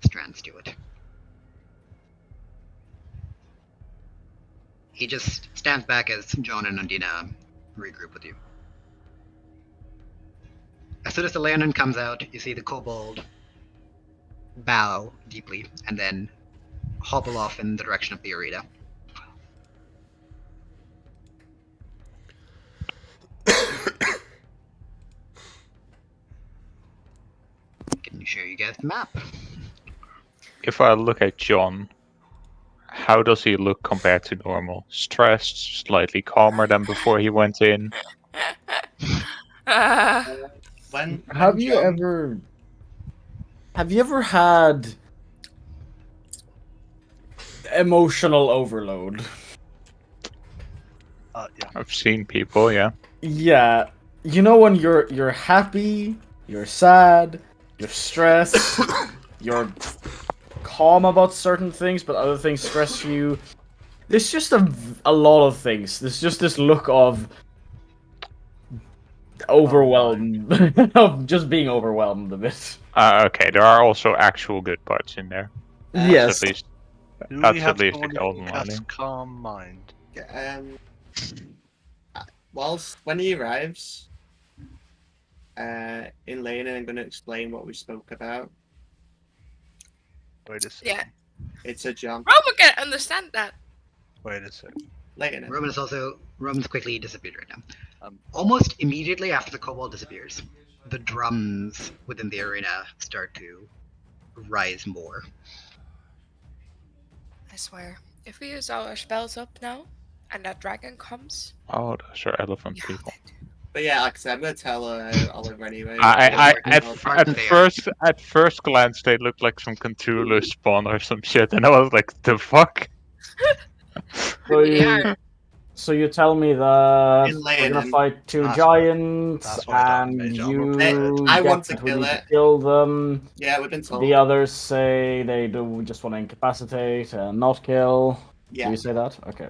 strands to it. He just stands back as John and Undina regroup with you. As soon as the Leonin comes out, you see the kobold bow deeply and then hobble off in the direction of the arena. Can you show you guys the map? If I look at John, how does he look compared to normal? Stressed, slightly calmer than before he went in. When Have you John- ever had emotional overload? Yeah. I've seen people, yeah. Yeah. You know when you're happy, you're sad, you're stressed, you're calm about certain things, but other things stress you. There's just a lot of things. There's just this look of overwhelmed, of just being overwhelmed a bit. Okay, there are also actual good parts in there. Yes. At least, Do That's we at have least someone the who golden can cast lining. Calm Mind? When he arrives in Lena, I'm going to explain what we spoke about. Wait a second. Yeah. It's a jump. Roman can understand that. Wait a second. Lena. Roman's quickly disappeared right now. Um, Almost immediately after the kobold disappears, the drums within the arena start to rise more. I swear. If we use our spells up now, and that dragon comes, Oh, those are elephant you have people. that. But yeah, like I said, I'm going to tell Oliver anyway. At first glance, they looked like some Cthulhu spawn or some shit, and I was like, the fuck? Yeah. So you tell me that In we're gonna Leonin. fight 2 That's giants, that's what I and made up. you I get want to that we kill need it. kill them. Yeah, we've been told. The others say they do just want to incapacitate and not kill. Do Yeah, you say that? Okay.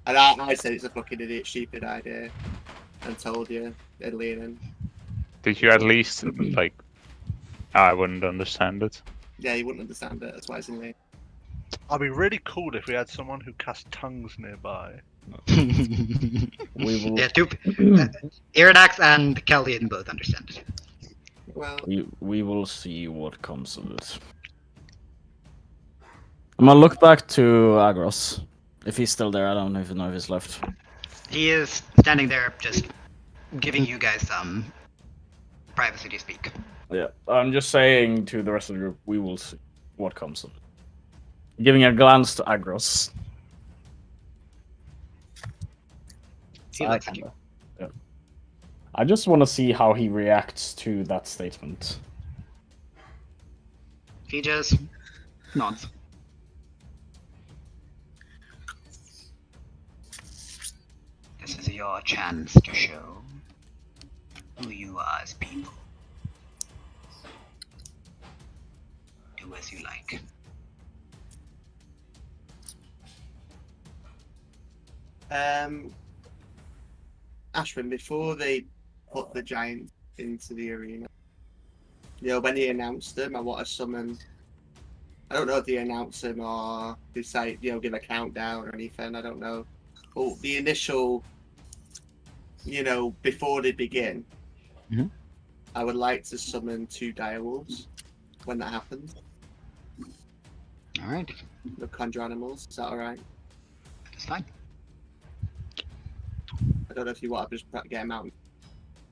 and I said it's a fucking idiot, stupid idea, and told you, Lena. Did you at least, like... I wouldn't understand it. Yeah, you wouldn't understand it. That's why it's in Lena. I'd be really cool if we had someone who cast tongues nearby. We will. Yeah, Iridax and Chaldean both understand it. Well, We will see what comes of it. I'm gonna look back to Agros. If he's still there, I don't even know if he's left. He is standing there just giving you guys some privacy to speak. Yeah, I'm just saying to the rest of the group, we will see what comes of it. Giving a glance to Agros. He looks at you. Yeah. I just want to see how he reacts to that statement. He just nods. This is your chance to show who you are as people. Do as you like. Ashwin, before they put the giants into the arena, when he announced them, I want to summon. I don't know if they announce them or decide, give a countdown or anything. I don't know. But the initial, before they begin, Mhm. I would like to summon 2 direwolves when that happens. Alright, The conjure animals. Is that alright? that's fine. I don't know if you want to just get them out and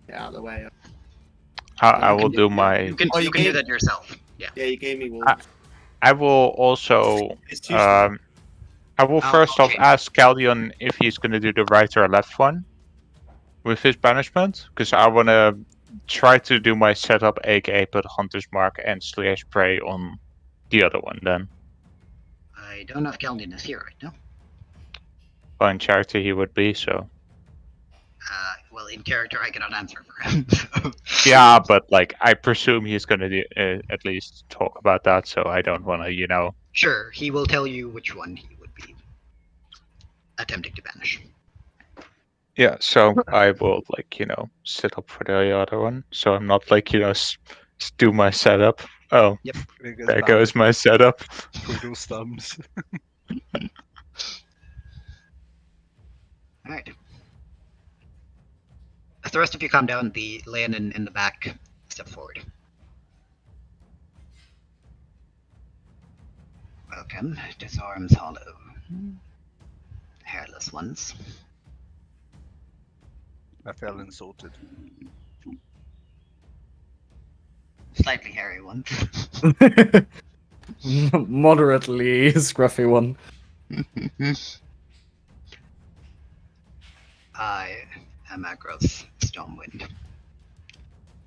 get out of the way. I will do my... You can, Oh, you you can do gave- that yourself. Yeah. Yeah, you gave me wolves. I will also. It's too slow. I will I'll first off change. ask Caldion if he's gonna do the right or left one with his banishment, because I wanna try to do my setup, aka put Hunter's Mark and Slash Prey on the other one then. I don't know if Caldian is here right now. Well, in character he would be, so. Well, in character, I cannot answer for him. So. Yeah, but like, I presume he's gonna do, at least talk about that, so I don't wanna, Sure, he will tell you which one he would be attempting to banish. Yeah, so I will, set up for the other one, so I'm not do my setup. Oh, there goes my setup. Twiddles thumbs. Alright. As the rest of you calm down, the Leonin in the back step forward. Welcome to Zorm's Hollow. Hairless ones. I feel insulted. Slightly hairy ones. Moderately scruffy one. I am Agros Stormwind,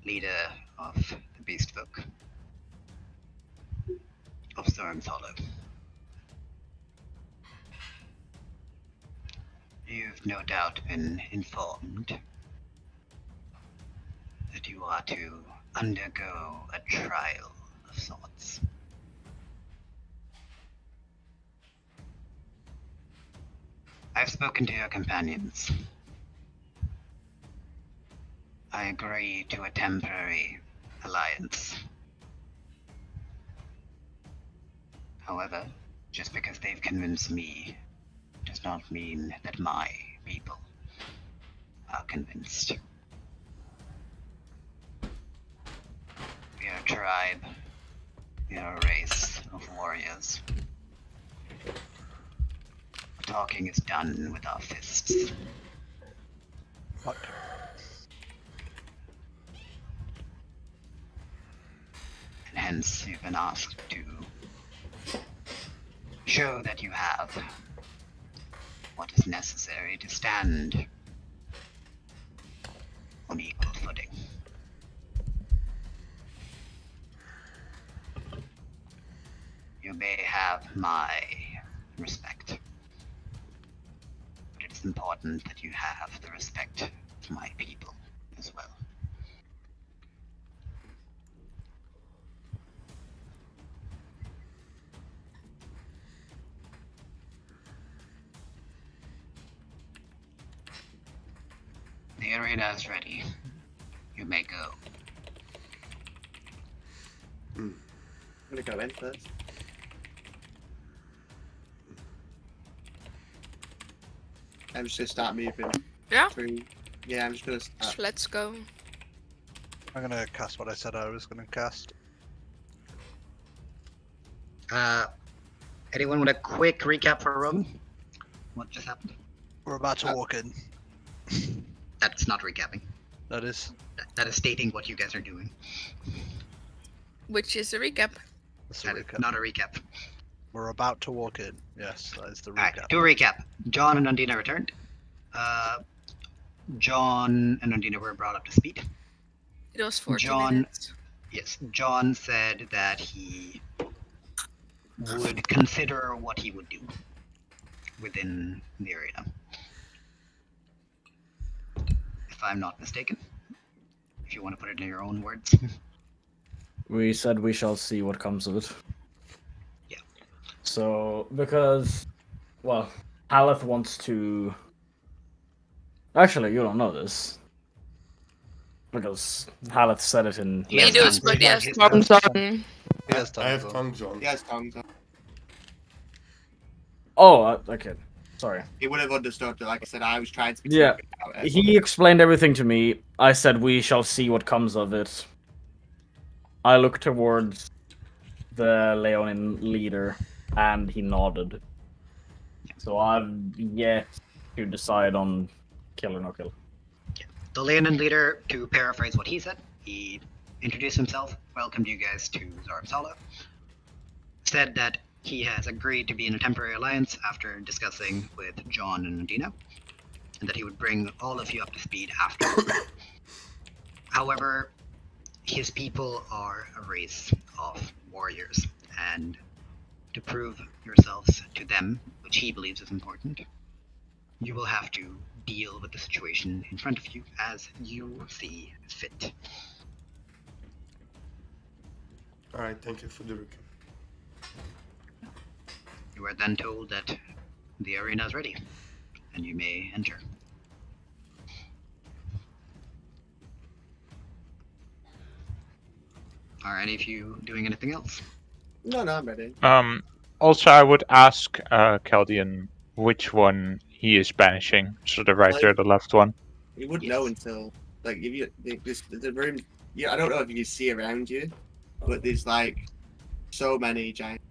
leader of the Beast Folk of Zorm's Hollow. You've no doubt been informed that you are to undergo a trial of sorts. I've spoken to your companions. I agree to a temporary alliance. However, just because they've convinced me does not mean that my people are convinced. We are a tribe. We are a race of warriors. Talking is done with our fists. What? And hence you've been asked to show that you have what is necessary to stand on equal footing. You may have my respect, but it's important that you have the respect of my people as well. The arena is ready. You may go. I'm gonna go in first. I'm just gonna start moving Yeah. through. Yeah, I'm just gonna start. So let's go. I'm gonna cast what I said I was gonna cast. Anyone want a quick recap for Roman? What just happened? We're about to walk in. That's not recapping. That is. That is stating what you guys are doing. Which is a recap. That's a That is recap. not a recap. We're about to walk in. Yes, that is the Alright, recap. to recap. John and Undina returned. John and Undina were brought up to speed. It was 14 John- minutes. Yes, John said that he would consider what he would do within the arena. If I'm not mistaken. If you want to put it in your own words. We said we shall see what comes of it. Yeah. So, because, well, Haleth wants to... Actually, you don't know this. Because Haleth said it in... Yes, He does, I'm but pretty yes, sure Tom's he's- on. He has I have tongues on. tongue, John. He has tongues. Oh, okay. Sorry. He would have understood that, like I said, I was trying to be Yeah. talking about it. He explained everything to me. I said we shall see what comes of it. I looked towards the Leonin leader, and he nodded. So I've yet to decide on kill or no kill. The Leonin leader, to paraphrase what he said, he introduced himself, welcomed you guys to Zorm's Hollow, said that he has agreed to be in a temporary alliance after discussing with John and Nadina, and that he would bring all of you up to speed afterwards. However, his people are a race of warriors, and to prove yourselves to them, which he believes is important, you will have to deal with the situation in front of you as you see fit. Alright, thank you for the recap. You are then told that the arena is ready, and you may enter. Are any of you doing anything else? No, I'm ready. Also, I would ask Caldian which one he is banishing. So the right or the left one. You wouldn't know until like if you the room. Yeah, I don't know if you can see around you, but there's like so many giant.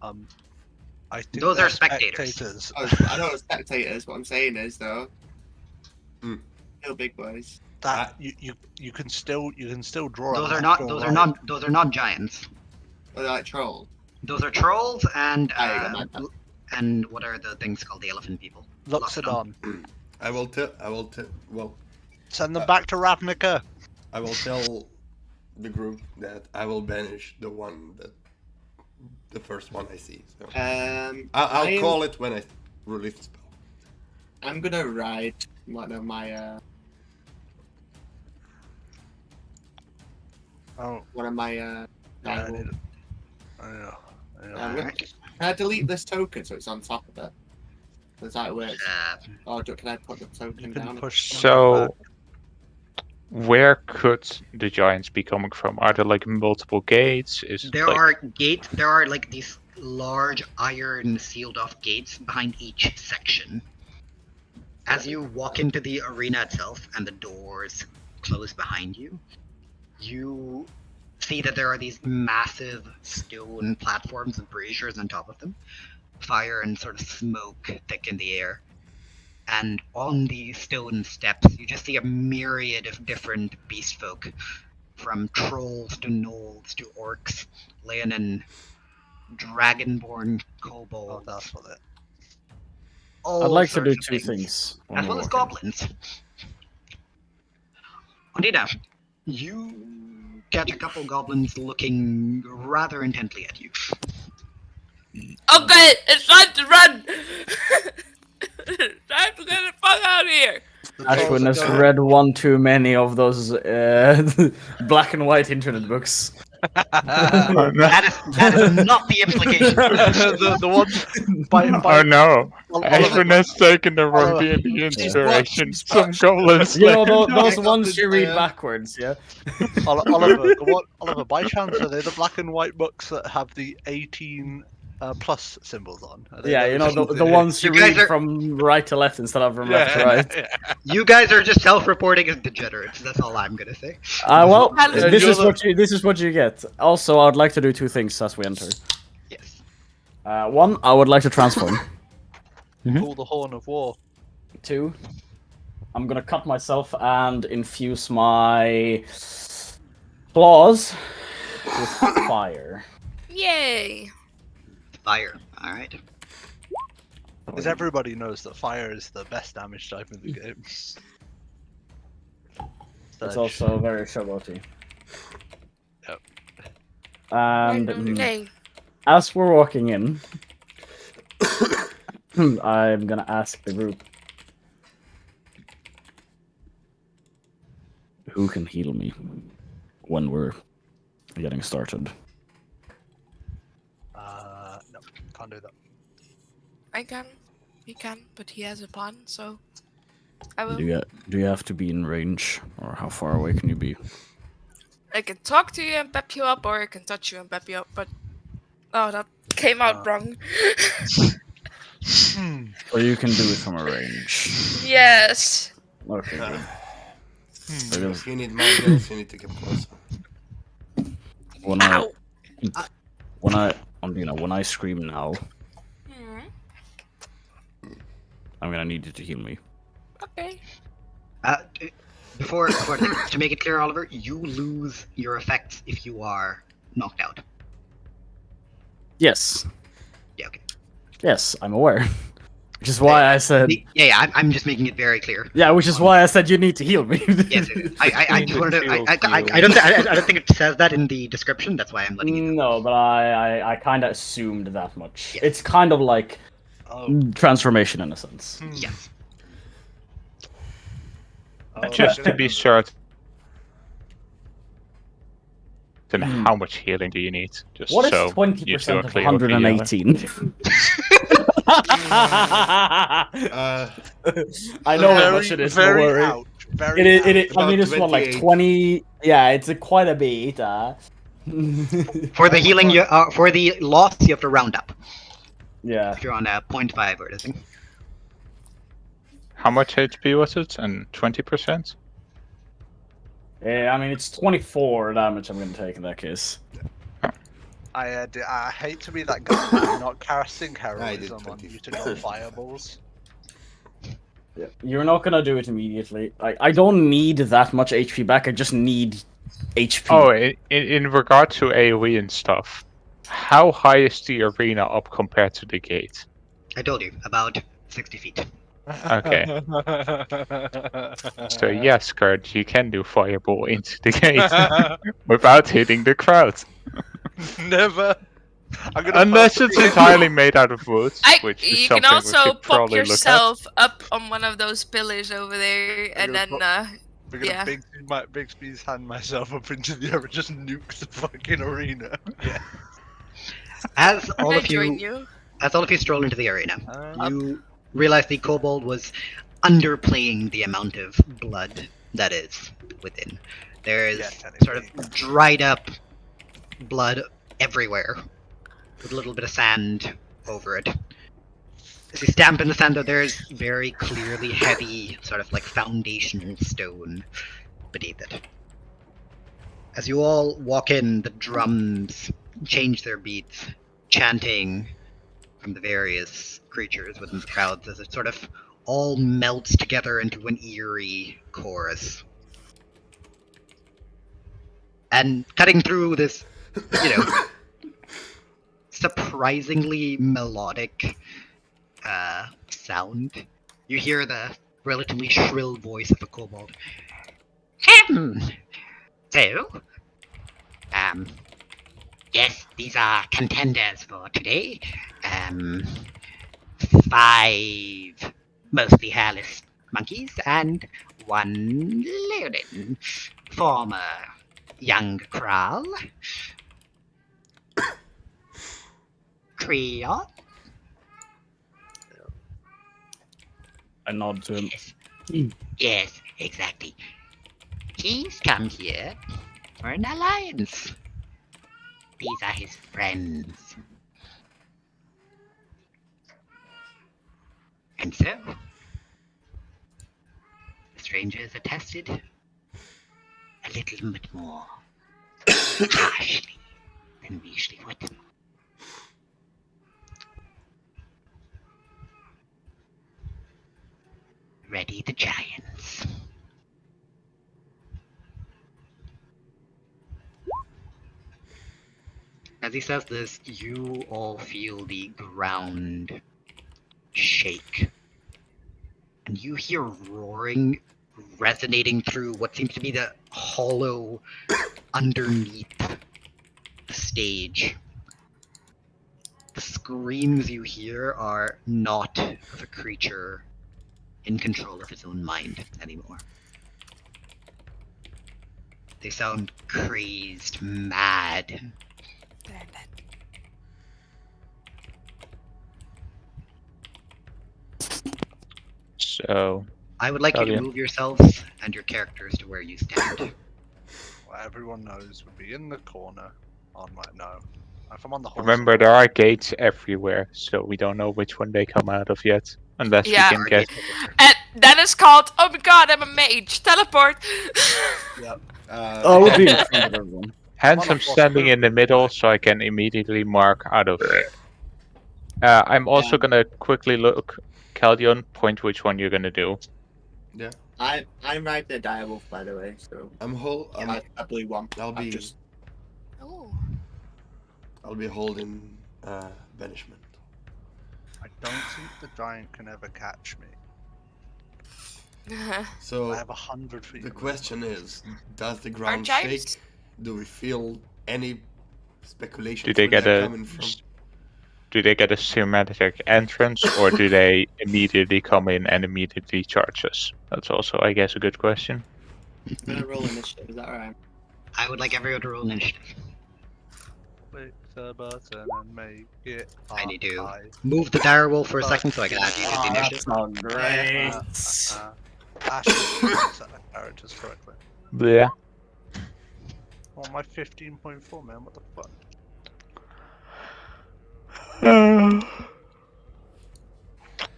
I think Those they're are spectators. Oh, I know it's spectators. What I'm saying is though, Hmm. still big boys. That you can still draw. Those a are left not. or Those right. are not. Those are not giants. Or they're like trolls. Those are trolls and Ah, you got my- and what are the things called? The elephant people. Loxodon. I will tell. Well, Send them back to Ravnica. I will tell the group that I will banish the first one I see. So I'll I'm- call it when I release the spell. I'm gonna ride one of my Oh, one of my yeah, I rival. need it. I know. Alright. Can I delete this token so it's on top of it? That's how it works. Or can I put the token You down? can push. So, where could the giants be coming from? Are there like multiple gates? Is it There like... are gates. There are like these large iron sealed off gates behind each section. As you walk into the arena itself and the doors close behind you, you see that there are these massive stone platforms with braziers on top of them. Fire and sort of smoke thick in the air. And on the stone steps, you just see a myriad of different beast folk, from trolls to gnolls to orcs, Leonin, dragonborn Oh, kobolds. that's what it. all I'd like to do sorts of two things. when as we're well as walking. goblins. Ondina, you catch a couple goblins looking rather intently at you. Okay, it's time to run! Time to get the fuck out of here! Ashwin has read one too many of those black and white internet books. That is not the implication. the one by Oh no! Oliver, Ashwin has taken the wrong Oliver. D&D He's inspiration. watched Some goblins. You know, like- those Yeah, ones you read yeah. backwards, yeah? Oliver, by chance are they the black and white books that have the 18 plus symbols on? Are they Yeah, you know, those the ones you You guys read are- from right to left instead of from left to right. You guys are just self-reporting as degenerates. That's all I'm gonna say. Well, Alice, this you're is what you get. Also, I'd like to do two things as we enter. Yes. One, I would like to transform. Pull the horn of war. Two, I'm gonna cut myself and infuse my claws with fire. Yay! Fire. All right. Because everybody knows that fire is the best damage type in the game. It's Sledge. also very showboaty. Yep. And Nay. as we're walking in, I'm gonna ask the group, who can heal me when we're getting started? No, can't do that. I can. He can, but he has a plan, so I will. Do you have to be in range, or how far away can you be? I can talk to you and pep you up, or I can touch you and pep you up, but... Oh, that came out wrong. Or you can do it from a range. Yes! Okay. Good. Because If you need my heals, you need to get closer. when Ow! when I scream now, Hmm. I'm gonna need you to heal me. Okay. Before to make it clear, Oliver, you lose your effects if you are knocked out. Yes. Yeah, okay. Yes, I'm aware. Which is why I said. I'm just making it very clear. Yeah, which is why I said you need to heal me. Yes, I just wanted to. I don't think it says that in the description. That's why I'm letting you know. No, but I kind of assumed that much. Yes. It's kind of like Oh. transformation in a sense. Yes. Oh, Just to okay. be certain. Then how much healing do you need? Just What is so 20% you two are of clear with the healing. 118? Uh, I know how Very- much it is. Very Don't worry. out. Very It is. out. It is. I About mean, it's what, like 28. 20. Yeah, it's quite a bit. For the healing, for the loss, you have to round up. Yeah. If you're on a 0.5 or anything. How much HP was it? And 20%? Yeah, I mean, it's 24 damage I'm gonna take in that case. I hate to be that guy, but I'm not casting I did heroism on 20. you to go fireballs. Yeah. You're not gonna do it immediately. I don't need that much HP back. I just need HP. Oh, in regard to AoE and stuff, how high is the arena up compared to the gate? I told you, about 60 feet. Okay. So yes, Kurt, you can do fireball into the gate without hitting the crowd. Never. I'm gonna Unless it's purposely- entirely made out of wood, which is You something can we also should pop probably look at. yourself up on one of those pillars over there, and gonna then We're gonna yeah. big speeds hand myself up into the air and just nuke the fucking arena. Yeah. As all I of join you, you. as all of you stroll into the arena, Uh, you realize the kobold was underplaying the amount of blood that is within. There is Yeah, sort of dried up blood everywhere, with a little bit of sand over it. As you stamp in the sand, though, there's very clearly heavy, sort of like foundational stone beneath it. As you all walk in, the drums change their beats, chanting from the various creatures within the crowds as it sort of all melts together into an eerie chorus. And cutting through this, surprisingly melodic sound, you hear the relatively shrill voice of a kobold. So, yes, these are contenders for today. 5 mostly hairless monkeys and 1 Leonin, former young Kral. Creon? I nod to him. Yes. Yes, exactly. He's come here for an alliance. These are his friends. And so, the strangers are tested a little bit more harshly than we usually would. Ready the giants. As he says this, you all feel the ground shake. And you hear roaring resonating through what seems to be the hollow underneath the stage. The screams you hear are not of a creature in control of his own mind anymore. They sound crazed, mad. So, I would like you to Brilliant. move yourselves and your characters to where you stand. What everyone knows would be in the corner. On my no. If I'm on the horse. remember there are gates everywhere, so we don't know which one they come out of yet. Unless Yeah. we can get... And that is called, oh my god, I'm a mage, teleport! I would be in front of everyone. Hence, Come on, I'm boss, standing move. in the middle, so I can immediately mark out of it. I'm also gonna quickly look, Caldion, point which one you're gonna do. Yeah. I'm right there, Direwolf, by the way, so I'm I blew one. I'll I be just Oh. I'll be holding banishment. I don't think the giant can ever catch me. So I have 100 feet. the of question is, does the Are ground giants? shake? Do we feel any speculations Do they where get they're a coming from? cinematic entrance, or do they immediately come in and immediately charge us? That's also, I guess, a good question. I'm gonna roll initiative. Is that alright? I would like everyone to roll initiative. Click the button and make it. I need to high. move the dire wolf for a second so I can add you to the Oh, initiative. that's not great. Actually, set the characters correctly. Yeah. Oh, my 15.4, man. What the fuck?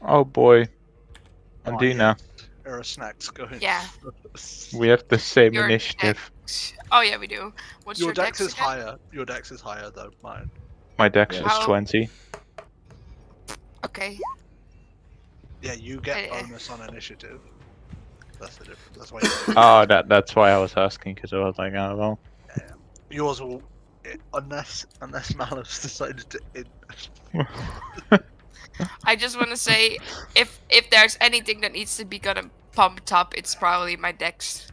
Oh boy. Oh, Andina, There are snacks going. Yeah. we have the same Your initiative. dex. Oh yeah, we do. What's Your your dex is again? higher. Your dex is higher though. Mine. My dex Yeah. is How- 20. Okay. Yeah, you get Eh. bonus on initiative. That's the difference. That's why. Oh, that's why I was asking, because I was like, oh well. Yours will, unless Malice decided to. I just want to say, if there's anything that needs to be gonna pumped up, it's probably my dex,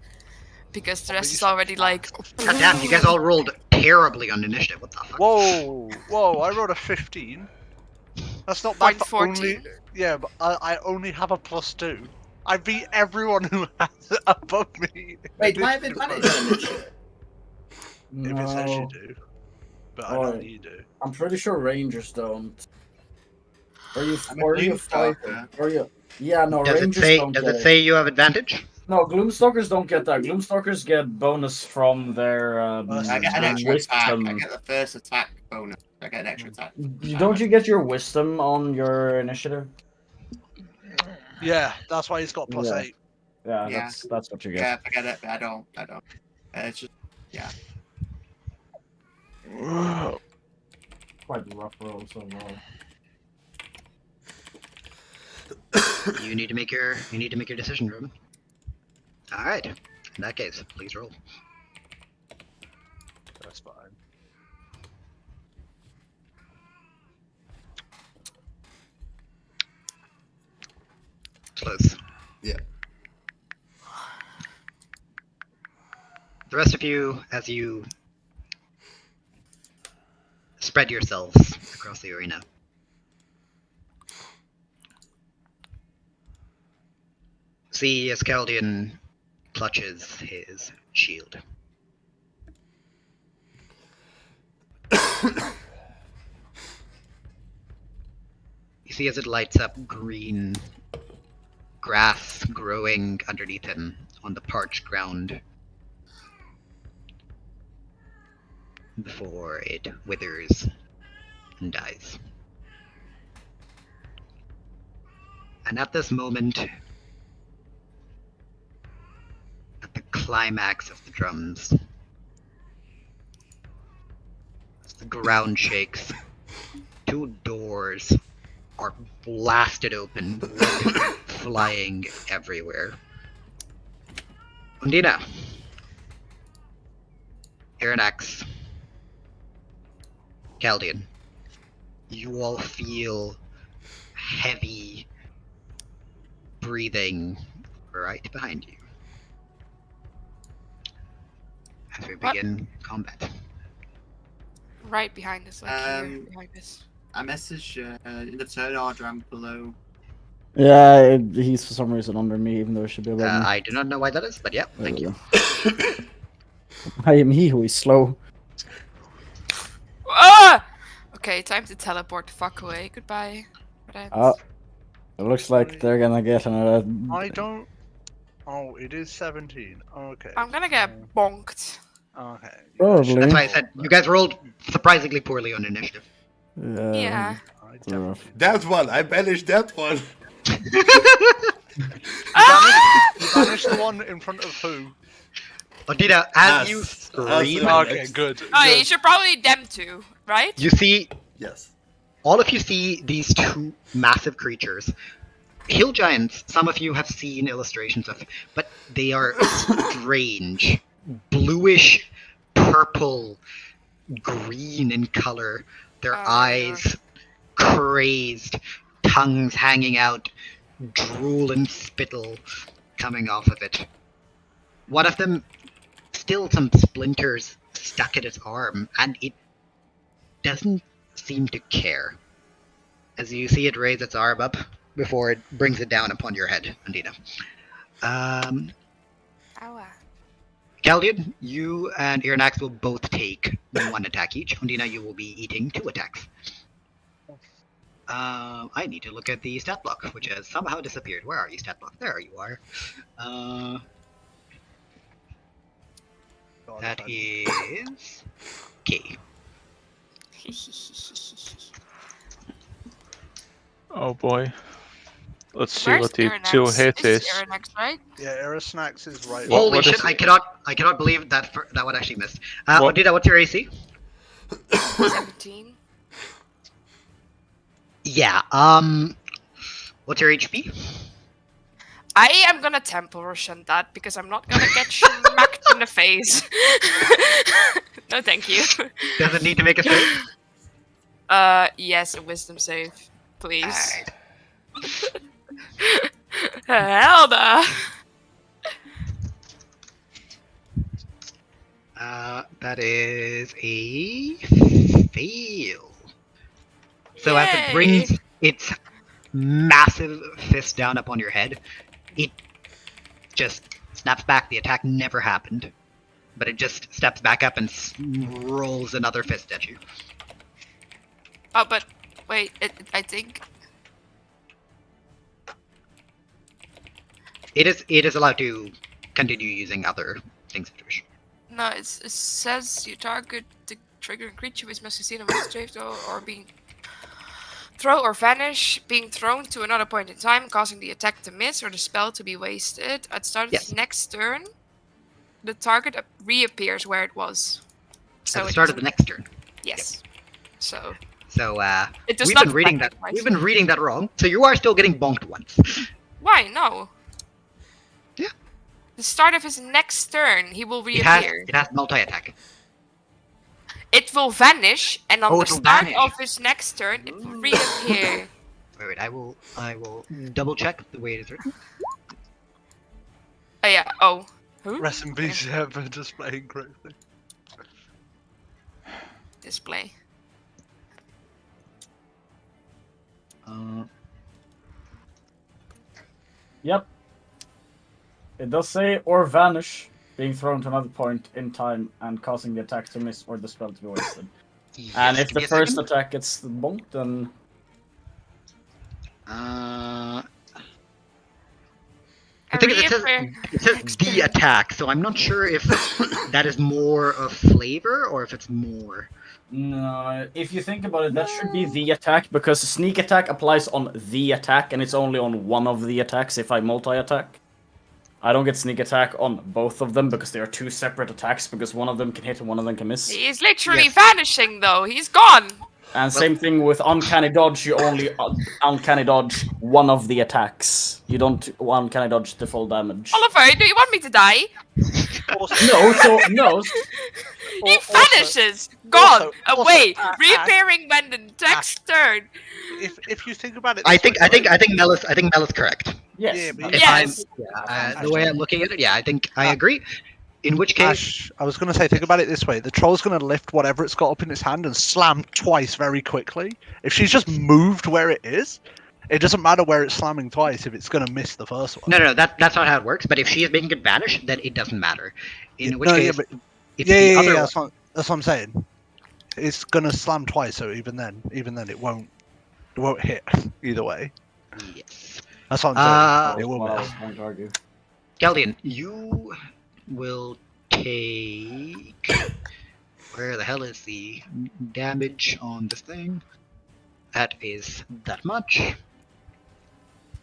because the Oh, but rest you is said already like. God damn, you guys all rolled terribly on initiative. What the fuck? Whoa, whoa! I rolled a 15. That's not bad. Mine For only, 14. yeah, but I only have a +2. I beat everyone who has it above me. Wait, do I have advantage on initiative? If it says you No, do, but I Oh, don't you do. I'm pretty sure rangers don't. Or you, I'm a or you fight, Gloomstalker. or you. Yeah, no, Does it rangers say? don't Does get it say you have advantage? No, Gloomstalkers don't get that. Gloomstalkers get bonus from their I get an extra attack. I get the first attack bonus. I get an extra attack. Don't you get your wisdom on your initiative? Yeah, that's why he's got +8. Yeah, Yeah. that's what you get. Yeah, I get it, but I don't. It's just, yeah. Quite rough roll so You need to make your decision, Ruben. All right. In that case, please roll. That's fine. Close. Yeah. The rest of you, as you spread yourselves across the arena, see as Chaldean clutches his shield. You see as it lights up green grass growing underneath him on the parched ground before it withers and dies. And at this moment, at the climax of the drums, as the ground shakes, two doors are blasted open, blood flying everywhere. Undina, Irinax, Chaldean, you all feel heavy breathing right behind you as we begin combat. Right behind us, like here, Um, behind us. I message in the turn order. I'm below. Yeah, he's for some reason under me, even though it should be above me. I do not know why that is, but yeah, thank you. I am he who is slow. Ah! Okay, time to teleport the fuck away. Goodbye. friends. It looks like they're gonna get another. I don't. Oh, it is 17. Okay. I'm gonna get bonked. Okay. Probably. That's why I said you guys rolled surprisingly poorly on initiative. Yeah. I definitely- That one, I banished that one. Ah! You banished the one in front of who? Odina, as Us. you Us. scream, Okay, good. Oh, good. you should probably them two, right? you see Yes. all of you see these two massive creatures. Hill giants, some of you have seen illustrations of, but they are strange, bluish, purple, green in color, their Oh, eyes crazed, tongues hanging out, drool and spittle coming off of it. One of them, still some splinters stuck in its arm, and it doesn't seem to care. As you see it raise its arm up before it brings it down upon your head, Andina. Ow. Caldian, you and Irnax will both take 1 attack each. Undina, you will be eating 2 attacks. I need to look at the stat block, which has somehow disappeared. Where are you, stat block? There you are. That is... Okay. Oh boy. Let's see Where's what the Irinax? 2 hit This is. Irinax, right? Yeah, Aerosnacks is right. What- Holy what shit, is- I cannot believe that that one actually missed. What- Undina, what's your AC? 17. Yeah, what's your HP? I am gonna temple rush that because I'm not gonna get smacked in the face. No, thank you. Does it need to make a save? Yes, a wisdom save, please. Alright. Helda. That is a fail. So as it Yay! brings its massive fist down upon your head, it just snaps back. The attack never happened, but it just steps back up and rolls another fist at you. Oh, but wait, I think It is allowed to continue using other things if you wish. no. It says you target the triggering creature which must succeed on a straight or being throw or vanish, being thrown to another point in time, causing the attack to miss or the spell to be wasted. At the start of Yes. its next turn, the target reappears where it was. So At the it start of the doesn't- next turn. Yes. So So it does we've not been reading that. affect my- We've been reading that wrong. So you are still getting bonked once. Why? No. Yeah. The start of his next turn, he will It has reappear. multi-attack. It will vanish, and on Oh, the it will start vanish. of his next turn, it will reappear. Wait, I will double check the way it is written. Oh yeah. Oh. Who? Rest in peace, yeah, for displaying correctly. Display. Yep. It does say or vanish, being thrown to another point in time and causing the attack to miss or the spell to be wasted. And if Give the me a first second. attack gets bonked, then I think it says the attack, so I'm not sure if that is more of flavor or if it's more. no. If you think about it, that should be the attack because sneak attack applies on the attack, and it's only on one of the attacks if I multi-attack. I don't get sneak attack on both of them because they are 2 separate attacks because one of them can hit and one of them can miss. He is literally Yes. vanishing, though. He's gone. And same thing with uncanny dodge, you only uncanny dodge one of the attacks. You don't uncanny dodge the full damage. Oliver, do you want me to die? No, so no. He Also- vanishes, gone, also, away, Ash- reappearing when the next turn. If you think about it, I this think way, Mel is correct. Yes. Yeah, but If Yes. the way I'm looking at it, yeah, I think I agree. In which case, Ash, I was going to say, think about it this way: the troll's going to lift whatever it's got up in its hand and slam twice very quickly. If she's just moved where it is, it doesn't matter where it's slamming twice if it's going to miss the first one. no, that's not how it works. But if she is making it vanish, then it doesn't matter. In which No, case, but- if yeah, the yeah, other yeah, one- that's what I'm saying. It's going to slam twice, so even then, it won't hit either way. yes. That's what I'm saying. It will Well, I miss. was going to argue. Galdian, you will take. Where the hell is the damage on this thing? That is that much.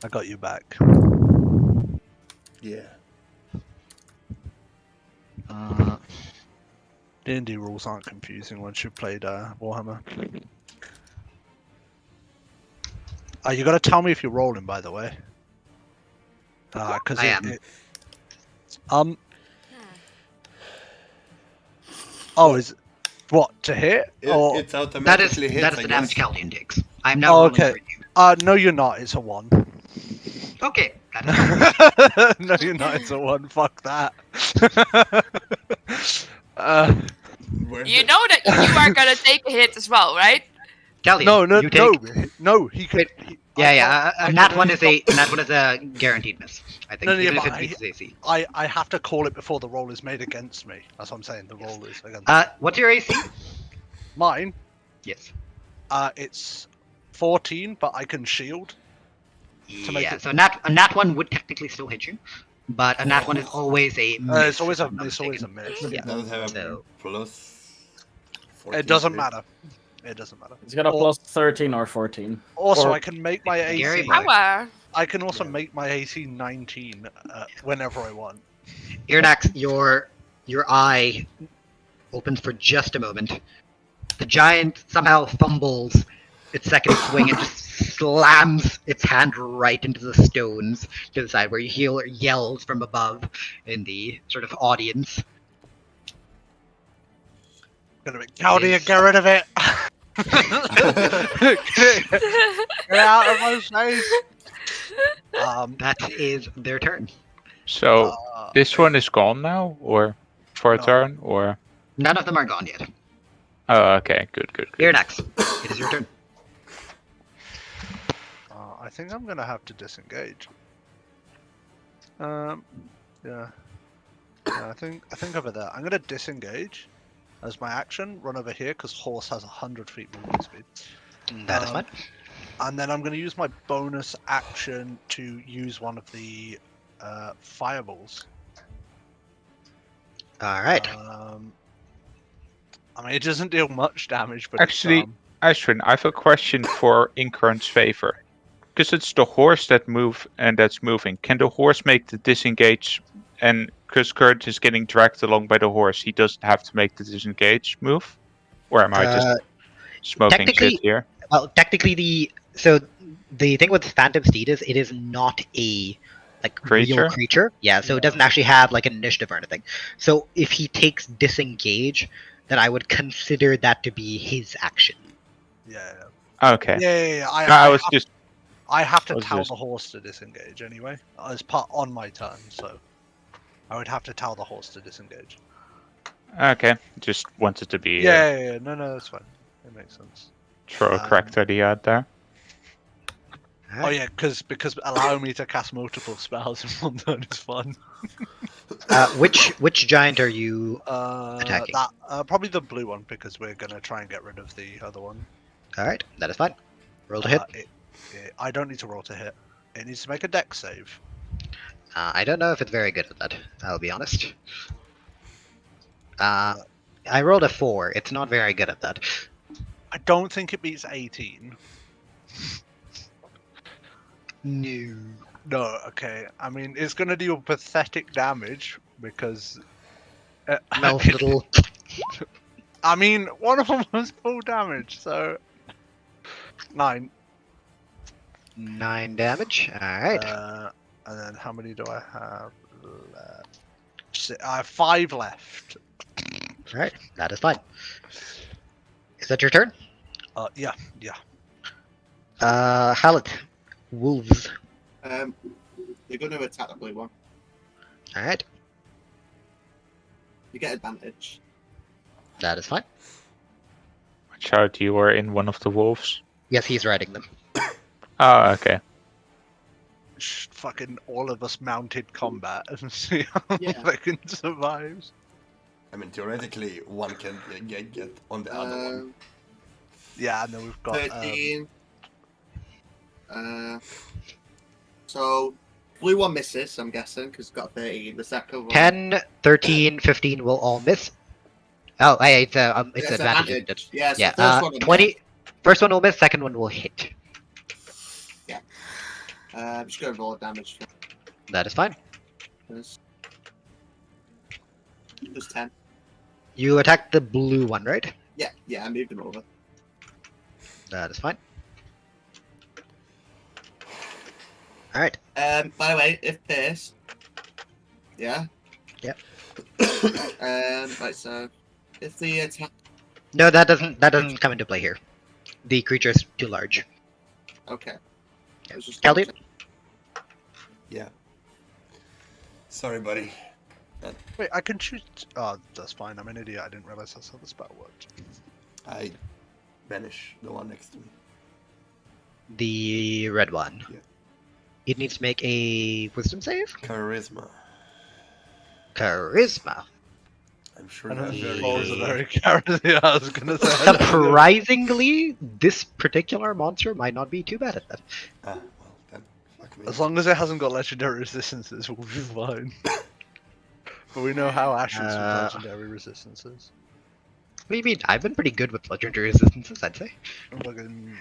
I got you back. Yeah. D&D rules aren't confusing once you've played Warhammer. You got to tell me if you're rolling, by the way. Because I am. Oh, is What, to hit? Or... It That is automatically hits. that is I the damage guess. Caldian takes. I'm now Oh, rolling okay. for you. No, you're not. It's a 1. Okay, that is fine. No, you're not. It's a 1. Fuck that. Where's You the- know that you are gonna take a hit as well, right? Caldian, no, you take... no. He could. Wait, Yeah, I nat can one only is nat one is a guaranteed miss. I think, No, no, even yeah, if but it beats his AC. I have to call it before the roll is made against me. That's what I'm saying. The roll is against What's your AC? mine. Yes. It's 14, but I can shield. To make Yeah, it- so a nat one would technically still hit you, but a nat one is always a miss. It's always if a I'm not mistaken. miss. Yeah. It does have a So- plus. It doesn't 14. matter. It doesn't matter. It's got a Or- plus 13 or 14. Also, Or- I can make my Gary, AC. Mike. I can also make my AC 19 whenever I want. Irnax, your eye opens for just a moment. The giant somehow fumbles its second swing and just slams its hand right into the stones to the side, where you hear yells from above in the sort of audience. Gonna be Cowdy Yes. and get rid of it. Get out of my face. That is their turn. So this one is gone now, or for a No. turn, or None of them are gone yet. oh, okay, good. Irnax, it is your turn. I think I'm gonna have to disengage. Yeah. Yeah, I think over there. I'm gonna disengage as my action. Run over here because horse has 100 feet movement speed. That is Um, fine. And then I'm gonna use my bonus action to use one of the fireballs. All right. I mean, it doesn't deal much damage, but Actually, Ashwin, I have a question for Incurrent's favor. Because it's the horse that's moving. Can the horse make the disengage? And because Current is getting dragged along by the horse, he doesn't have to make the disengage move? Or am I just smoking technically- shit here? Well, technically, the thing with Phantom Steed is it is not a Creature? real creature. Yeah, so it doesn't actually have like an initiative or anything. So if he takes disengage, then I would consider that to be his action. yeah. Okay. Yeah. I I have to was tell just- the horse to disengage anyway, as part on my turn. So I would have to tell the horse to disengage. Okay. Just wanted to be Yeah. No, that's fine. It makes sense. throw a cracked idea out there. Oh yeah, because allowing me to cast multiple spells in one turn is fun. Which giant are you? Attacking. Probably the blue one because we're gonna try and get rid of the other one. All right, that is fine. Roll to hit. I don't need to roll to hit. It needs to make a dex save. I don't know if it's very good at that. I'll be honest. I rolled a 4. It's not very good at that. I don't think it beats 18. No. No, okay. I mean, it's gonna deal pathetic damage because. Mel's little. I mean, one of them was full damage, so 9. 9 damage. All right. And then how many do I have left? I have 5 left. All right, that is fine. Is that your turn? Yeah. Hallett. Wolves. You're going to attack the blue one. All right, You get advantage. that is fine. Watch out, you are in one of the wolves. Yes, he's riding them. Oh, okay. Fucking all of us mounted combat and see how Yeah. they can survive. I mean, theoretically, one can get on the other one. Yeah, and then we've got 13. So, blue one misses, I'm guessing, because it's got 13. The second one. 10, 13, 15 will all miss. Oh, hey, it's It's advantage. advantage. Yeah, so Yeah, first one will 20. First one will miss, second one will hit. I'm just going to roll damage. That is fine. Just 10. You attack the blue one, right? Yeah, I moved him over. That is fine. All right. By the way, if pierced, yeah. Yep. Right. So, if the attack No, that doesn't come into play here. The creature is too large. Okay. I was just Caldian? Yeah. Sorry, buddy. Wait, I can choose. Oh, that's fine. I'm an idiot. I didn't realize that's how the spell worked. I banish the one next to me. The red one. Yeah. It needs to make a wisdom save? Charisma. Charisma. I'm sure I know that's very trolls good. are very charismatic. I was gonna say. Surprisingly, this particular monster might not be too bad at that. Ah, well then, fuck me. As long as it hasn't got legendary resistances, we'll be fine. But we know how Ash is with legendary resistances. What do you mean? I've been pretty good with legendary resistances, I'd say. Fucking...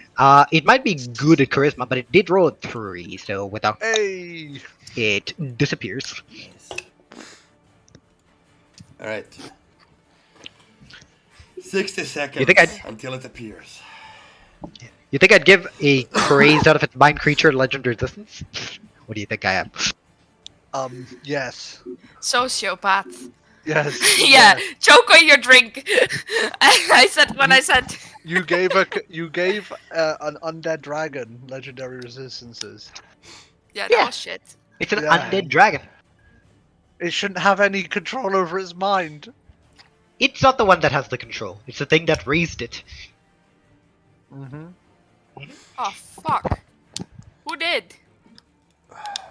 It might be good at charisma, but it did roll a 3, so without Hey! it disappears. Nice. Alright. 60 seconds think I'd- until it appears. You think I'd give a crazed out of its mind creature legendary resistance? What do you think I am? Yes. Sociopath. Yes. Yeah, yes. choke on your drink. I said when I said. You gave an undead dragon legendary resistances. Yeah, that Yeah. was shit. It's an Yeah. undead dragon. It shouldn't have any control over its mind. It's not the one that has the control. It's the thing that raised it. Mm-hmm. Oh fuck. Who did?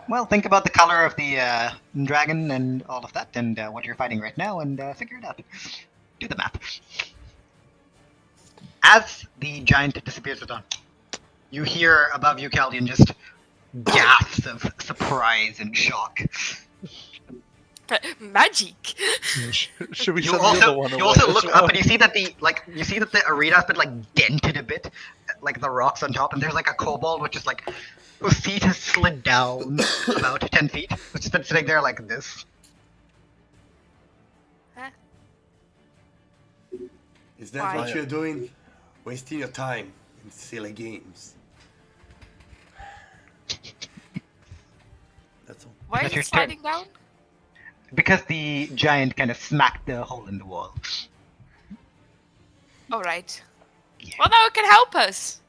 Well, think about the color of the dragon and all of that, and what you're fighting right now, and figure it out. Do the math. As the giant disappears with on, you hear above you, Caldian, just gasps of surprise and shock. Magic. Should we You send the other also, one you away also as look well? up and you see that the arena's been like dented a bit, like the rocks on top, and there's like a kobold which is like whose feet has slid down about 10 feet, which has been sitting there like this. Is that Why? what you're doing? Wasting your time in silly games. That's all. Why Because is you're it sliding down? Because the giant kind of smacked the hole in the wall. Oh right. Yeah. Well, now it can help us.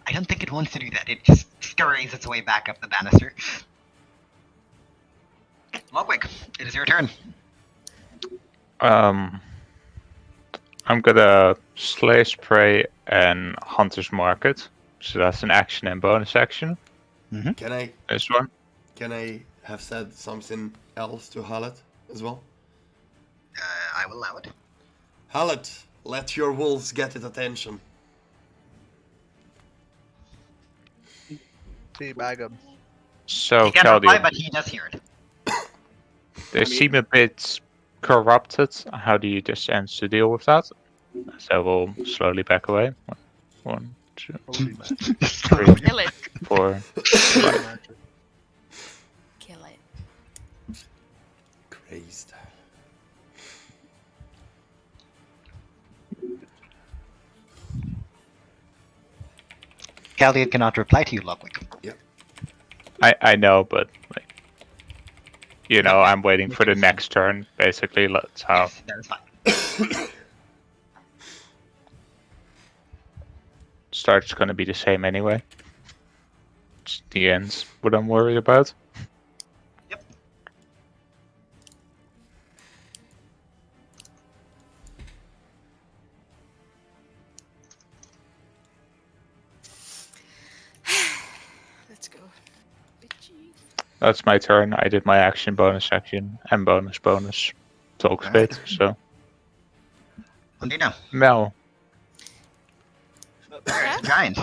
I don't think it wants to do that. It just scurries its way back up the banister. Logwick, it is your turn. I'm gonna slay, spray, and hunter's market. So that's an action and bonus action. Can I This one. have said something else to Hallet as well? I will allow it. Hallet, let your wolves get its attention. Teabag him. So He can't reply, Caldian, but he does hear it. they seem a bit corrupted. How do you intend to deal with that? So we'll slowly back away. One, two, Holy man. Kill it. 4. Kill it. Crazed. Caldian cannot reply to you, Logwick. I know, but like, you know, I'm waiting for the next turn. Basically, that's how. Yes, that is fine. Start's gonna be the same anyway. It's the ends what I'm worried about. Yep. Let's go. Bitchy. That's my turn. I did my action, bonus, and bonus. Talk spit. So Undina, Mel, there's a giant.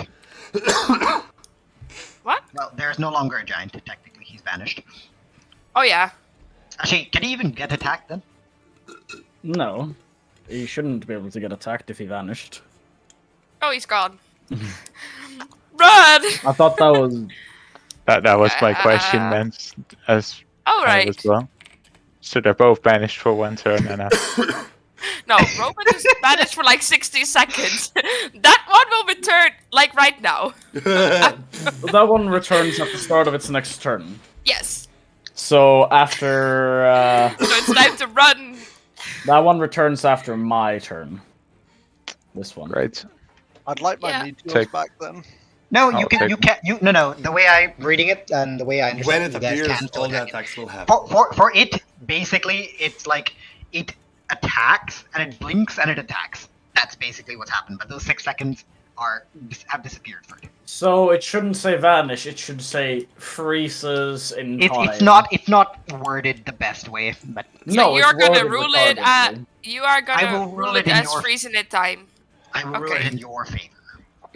What? Well, there's no longer a giant, technically. He's vanished. Oh yeah. Actually, can he even get attacked then? No. He shouldn't be able to get attacked if he vanished. Oh, he's gone. Run! I thought that was... that was my question then, as All I right. as well. So they're both banished for one turn, and No, Roman is banished for like 60 seconds. That one will return like right now. That one returns at the start of its next turn. Yes. So after... So it's time to run. That one returns after my turn. This one. Great. I'd like my Yeah. meteors Take- back then. No, I'll you can. take You them. can't. You no. The way I'm reading it and the way I understand When it you guys appears, can still all the attack it. attacks will happen. For it, basically, it's like it attacks and it blinks and it attacks. That's basically what's happened. But those 6 seconds have disappeared for it. So it shouldn't say vanish. It should say freezes in time. It's not worded the best way, but No, you're it's gonna worded rule it retardedly. You are I gonna will rule rule it it in as your- freezing in time. I will rule Okay. it in your favor.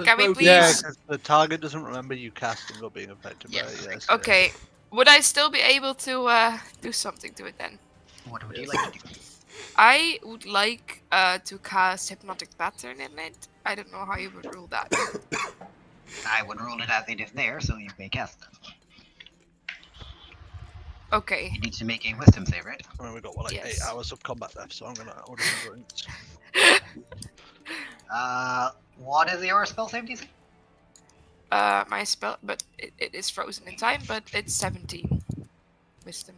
Can we please? Yeah, 'cause the target doesn't remember you casting or being affected by Yes. it. Yes, Okay. Would I still be able to do something to it then? What would you like to do? I would like to cast Hypnotic Pattern in it. I don't know how you would rule that. I would rule it as it is there, so you may cast them. Okay. You need to make a wisdom save, right? I mean, we got like Yes. 8 hours of combat left, so I'm gonna order some drinks. What is your spell save DC? My spell, but it is frozen in time, but it's 17 wisdom.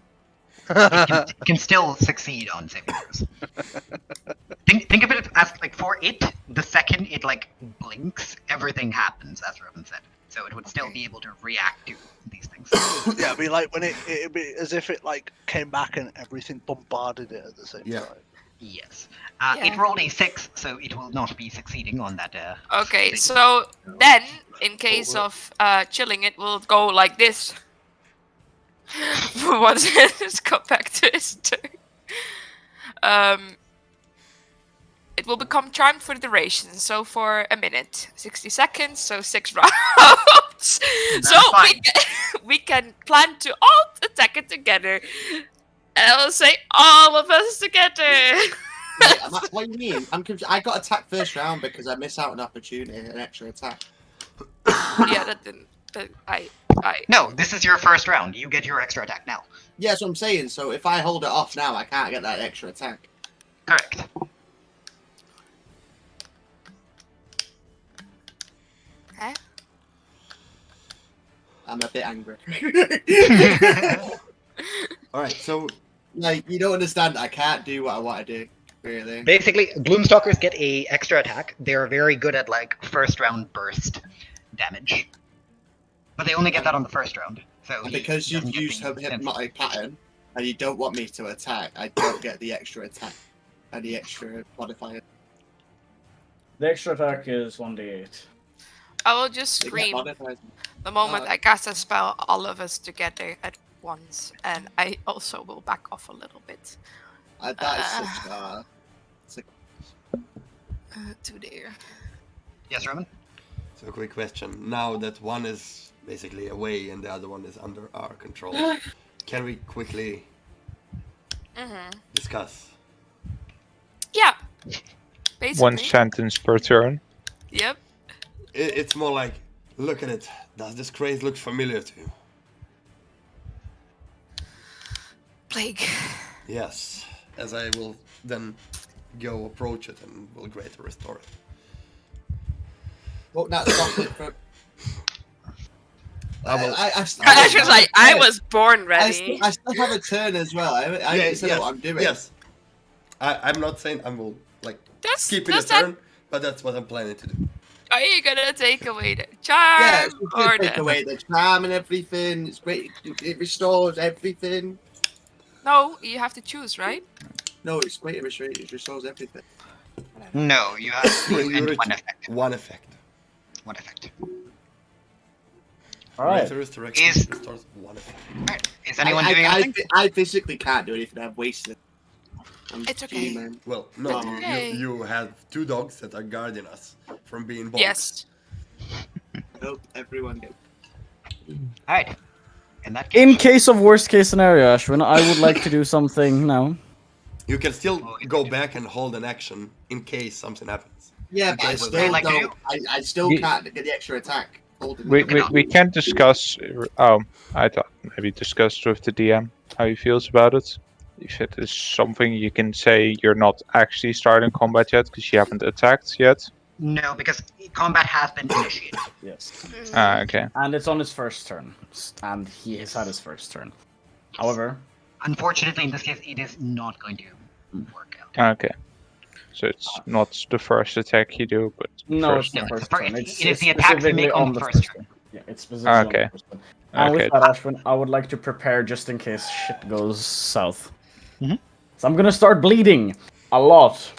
It can still succeed on saving throws. Think of it as like for it, the second it like blinks, everything happens, as Robin said. So it would still be able to react to these things. Yeah, it'd be like when it'd be as if it like came back and everything bombarded it at the same Yeah. time. Yes. Yeah. It rolled a 6, so it will not be succeeding on that. Okay, so then, in case of chilling, it will go like this. Once it's got back to his turn. It will become charmed for the duration, so for a minute, 60 seconds, so 6 rounds. So fine. we can plan to all attack it together. And I will say all of us together. What do you mean? I'm confused. I got attacked first round because I missed out an opportunity, an extra attack. Yeah, that didn't. I. No, this is your first round. You get your extra attack now. Yeah, that's what I'm saying. So if I hold it off now, I can't get that extra attack. Correct. Okay. I'm a bit angry. Alright, so Like, you don't understand. I can't do what I want to do. Really. Basically, Gloomstalkers get a extra attack. They're very good at like first round burst damage, but they only get that on the first round. So And he because you've doesn't get used the hypnotic pattern and you don't want me to attack, I don't get the extra attack and the extra modifier. The extra attack is 1d8. I will just They get scream modifiers. the moment I cast a spell, all of us together at once, and I also will back off a little bit That is such to there. Yes, Roman. So a quick question. Now that one is basically away and the other one is under our control, can we quickly discuss? Yeah. Basically. One sentence per turn. Yep. It's more like, look at it. Does this crate look familiar to you? Plague. Yes. As I will then go approach it and will greatly restore it. Well, that's not it for... I will. Ash was like, I was born ready. I still have a turn as well. I Yeah, said what I'm doing. Yes. I'm not saying I will like That's, keeping a does that, turn, but that's what I'm planning to do. are you gonna take away the Yeah, charm it's or good take the... away the charm and everything. It's great. It restores everything. No, you have to choose, right? No, it's great. It restores everything. No, you have You and reach one effect. One effect. One effect. Alright. Greater restoration Is- restores one effect. Alright. Is anyone I, doing I, anything? I physically can't do anything. I've wasted. I'm It's okay. human. Well, no, It's okay. you have 2 dogs that are guarding us from being bonked. Yes. I hope everyone gets. Alright. In that case, In case of worst case scenario, Ashwin, I would like to do something now. You can still go back and hold an action in case something happens. Yeah, but I Okay, still what I'd like to don't. I still You- can't get the extra attack. Holding We can discuss. I thought maybe discuss with the DM how he feels about it. If it is something you can say, you're not actually starting combat yet because you haven't attacked yet. no, because combat has been initiated. Yes. Okay. And it's on his first turn. And he has had his first turn. However, Unfortunately, in this case, it is not going to work out. Okay. So it's not the first attack you do, but No, first it's the one. first It's turn. it is the attacks you specifically make on the first turn. Yeah, it's specifically on Okay. the first turn. And Okay. with that, Ashwin, I would like to prepare just in case shit goes south. Mhm. So I'm gonna start bleeding a lot.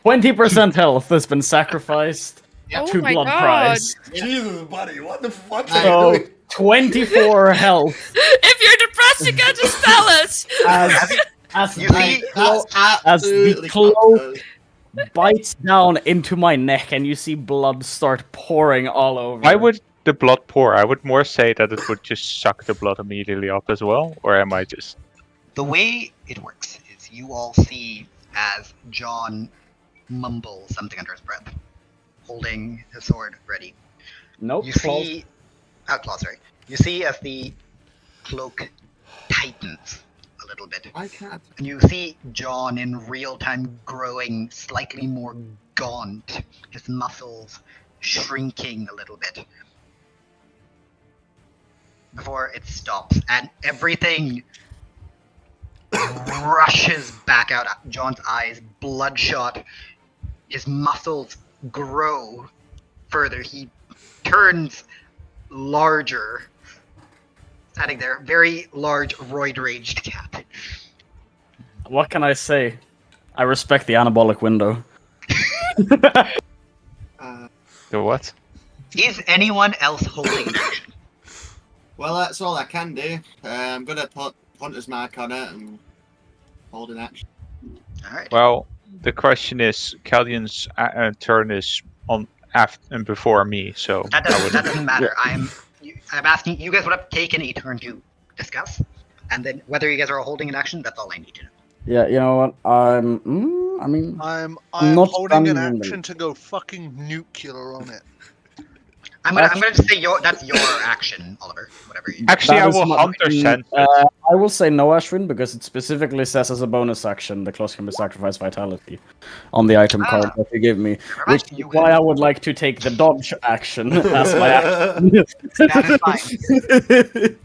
20% health has been sacrificed Oh to my blood god. price. Jesus, buddy, what the fuck are So you doing? 24 health If you're depressed, you can just tell us. as You the see, claw That's as the absolutely claw- cocked. bites down into my neck, and you see blood start pouring all over. Why would the blood pour? I would more say that it would just suck the blood immediately up as well, or am I just... The way it works is you all see as John mumbles something under his breath, holding his sword ready. Nope. You see, outlaw, sorry. You see as the cloak tightens a little bit, I can't. and you see John in real time growing slightly more gaunt, his muscles shrinking a little bit before it stops, and everything rushes back out. John's eyes bloodshot, his muscles grow further, he turns larger, standing there, very large roid-raged cat. What can I say? I respect the anabolic window. The what? Is anyone else holding an action? Well, that's all I can do. I'm gonna put Hunter's Mark on it and hold an action. Alright. Well, the question is, Caldion's turn is on after and before me, so That I doesn't, would. that doesn't matter. I'm asking, you guys would have taken a turn to discuss, and then whether you guys are holding an action, that's all I need to know. Yeah, you know what? I mean, I'm not holding an standing action to go fucking nuclear on it. I'm gonna just say that's your action, Oliver. Whatever you. Actually, that I is will my- Hunter sense it. I will say no, Ashwin, because it specifically says as a bonus action the clause can be sacrificed vitality on the item card that you give me, Never mind, which is you why I would like to take the dodge action as my action. That is fine.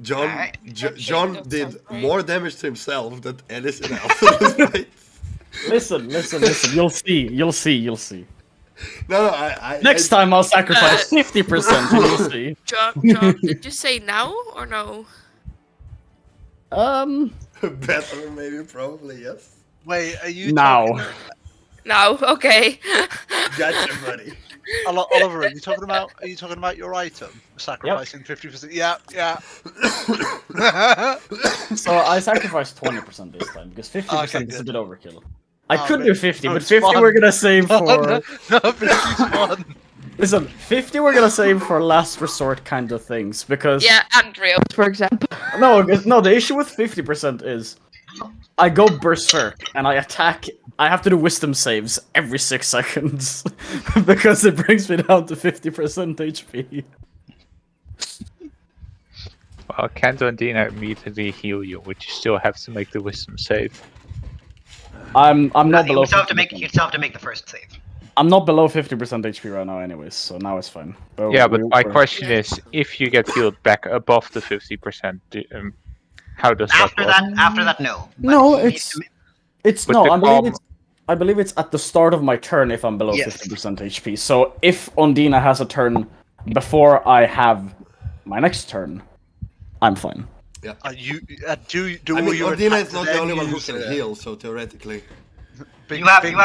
John, Alright. John That did sounds great. more damage to himself than anything else in this fight. Listen. You'll see. No, I Next time I'll sacrifice 50%. And you'll see. John, did you say now or no? better, maybe, probably, yes. Wait, are you Now. talking- No, okay. Gotcha, buddy. Oliver, are you talking about your item sacrificing 50%? Yeah. So I sacrificed 20% this time because 50% Okay, is a good. bit overkill. I Oh, could man. do 50, No, but it's 50 fun. we're gonna save for. No, 50's fun. Listen, 50 we're gonna save for last resort kind of things because. Yeah, Andrea, for example. No, the issue with 50% is I go berserk and I attack. I have to do wisdom saves every 6 seconds because it brings me down to 50% HP. Well, Kento and Dina immediately heal you, but you still have to make the wisdom save. I'm not below. You still have to 50%. make the first save. I'm not below 50% HP right now, anyways, so now it's fine. Yeah, but my we're- question is, if you get healed back above the 50%, how does that work? After that, no. But No, you need it's to it's But no. the I believe it's at the start of my turn if I'm below Yes. 50% HP. So if Ondina has a turn before I have my next turn, I'm fine. You do I all mean, your Ordina attacks is not and the then only one who use, can heal, so theoretically. big- You have big-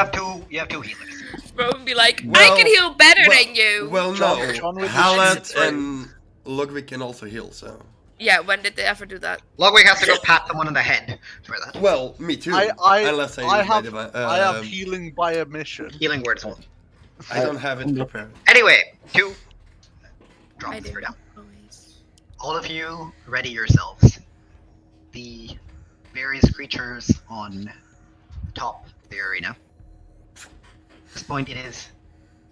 two healers. Bro would be like, I Well- can heal better well- than you. Well, John- no. John with Hallett his- and Ludwig can also heal, so. Yeah, when did they ever do that? Ludwig has to go pat someone on the head for that. Well, me too. Unless I use have my devi- I have healing by omission. Healing words will. I don't have it prepared. Anyway, drop I this do. for down. Always. All of you, ready yourselves. The various creatures on top of the arena. At this point, it is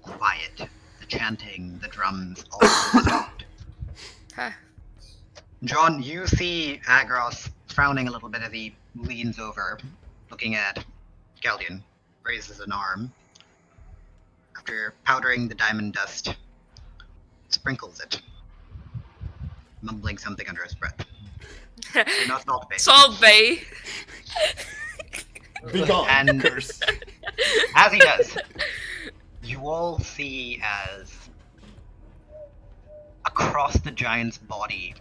quiet. The chanting, the drums, all stopped. Huh. John, you see Agros frowning a little bit as he leans over, looking at Galdian, raises an arm. After powdering the diamond dust, sprinkles it, mumbling something under his breath. You're not Salt Bay. Salt Bay. Be gone, And- curse. As he does, you all see as across the giant's body,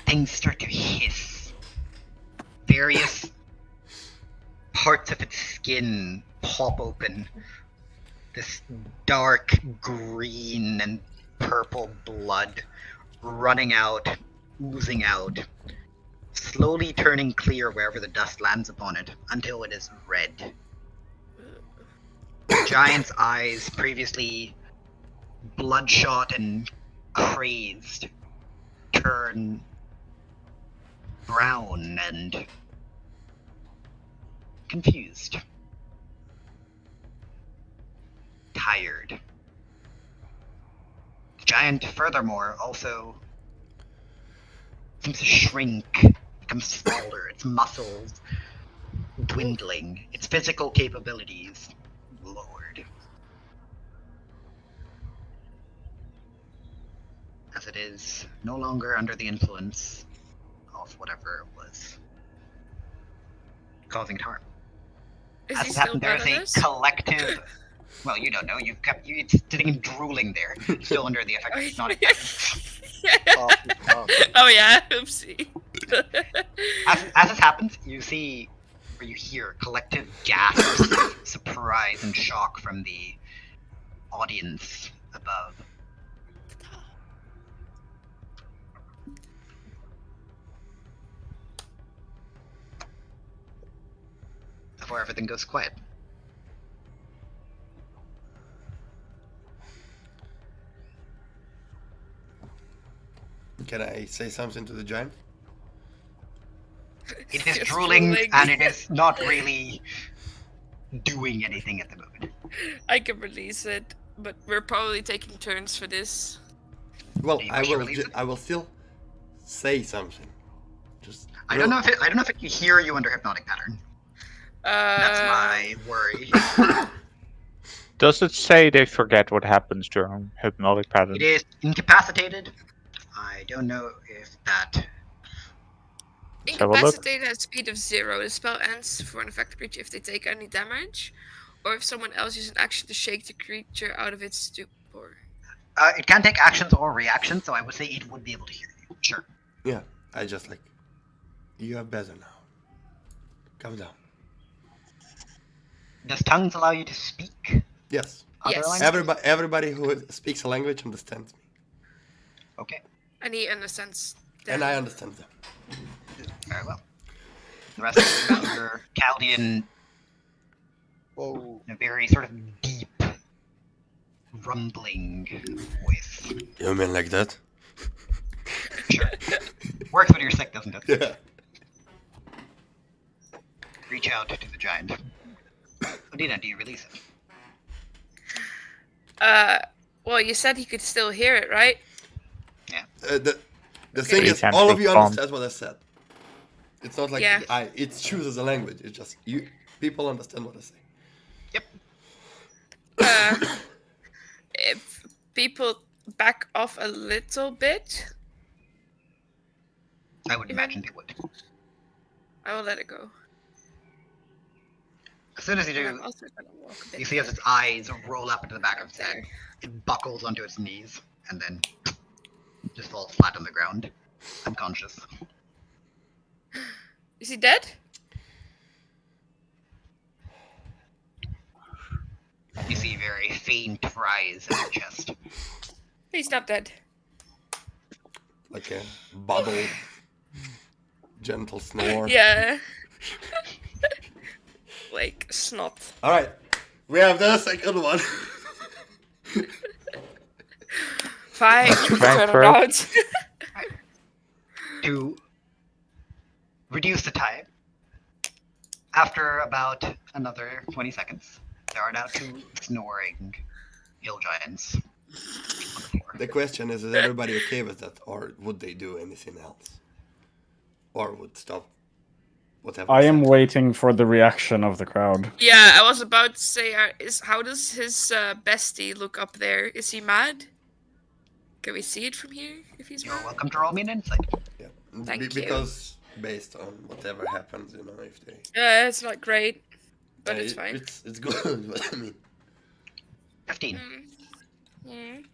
things start to hiss. Various parts of its skin pop open. This dark green and purple blood running out, oozing out, slowly turning clear wherever the dust lands upon it until it is red. The giant's eyes, previously bloodshot and crazed, turn brown and confused. Tired. The giant, furthermore, also seems to shrink, become smaller, its muscles dwindling, its physical capabilities lowered. As it is no longer under the influence of whatever it was causing it harm. Is As he it still happened, there's a powerless? collective. Well, you don't know. It's sitting and drooling there, still under the effect of hypnotic power. Oh yeah, oopsie. As this happens, you see, or you hear, collective gasps of surprise and shock from the audience above. Before everything goes quiet. Can I say something to the giant? It is It's drooling, drooling. and it is not really doing anything at the moment. I can release it, but we're probably taking turns for this. Well, Do you I wish to will. release it? I will still say something. Just. I don't know if it can hear you under hypnotic pattern. That's my worry. Does it say they forget what happens during hypnotic pattern? It is incapacitated. I don't know if that. Let's have a look. Incapacitated at speed of 0. The spell ends for an affected creature if they take any damage, or if someone else uses an action to shake the creature out of its stupor. It can take actions or reactions, so I would say it would be able to hear you. Sure. Yeah. I just like. You are better now. Calm down. Does tongues allow you to speak? Yes. Other Yes. languages? Everybody who speaks a language understands me, Okay. And he understands that. and I understand them. Very well. The rest of your Chaldean, in a very sort of deep, rumbling voice. You mean like that? Sure. Works when you're sick, doesn't it? Yeah. Reach out to the giant. Odina, do you release it? Well, you said he could still hear it, right? The thing You is, can't all of you respond. understand what I said. It's not like Yeah. it chooses a language. It's just you. People understand what I say. If people back off a little bit, I would imagine they would. I will let it go. As soon as you And I'm do, also gonna walk a bit. you see as its eyes roll up into the back of its head. there. It buckles onto its knees and then just falls flat on the ground, unconscious. Is he dead? You see very faint rise in the chest. He's not dead. Like a bubble, gentle snore. Yeah. Like snot. All right, we have the second one. Fine. Turn for it. around. To reduce the time, after about another 20 seconds, there are now 2 snoring hill giants on the floor. The question is everybody okay with that, or would they do anything else, or would stop whatever? I am said? waiting for the reaction of the crowd. Yeah, I was about to say, how does his bestie look up there? Is he mad? Can we see it from here if he's You're mad? welcome to roll me an insight. Yeah. Thank you. Because based on whatever happens, you know, if they. Yeah, it's not great, but Yeah, it's fine. It's good, but I mean. 15. Mm.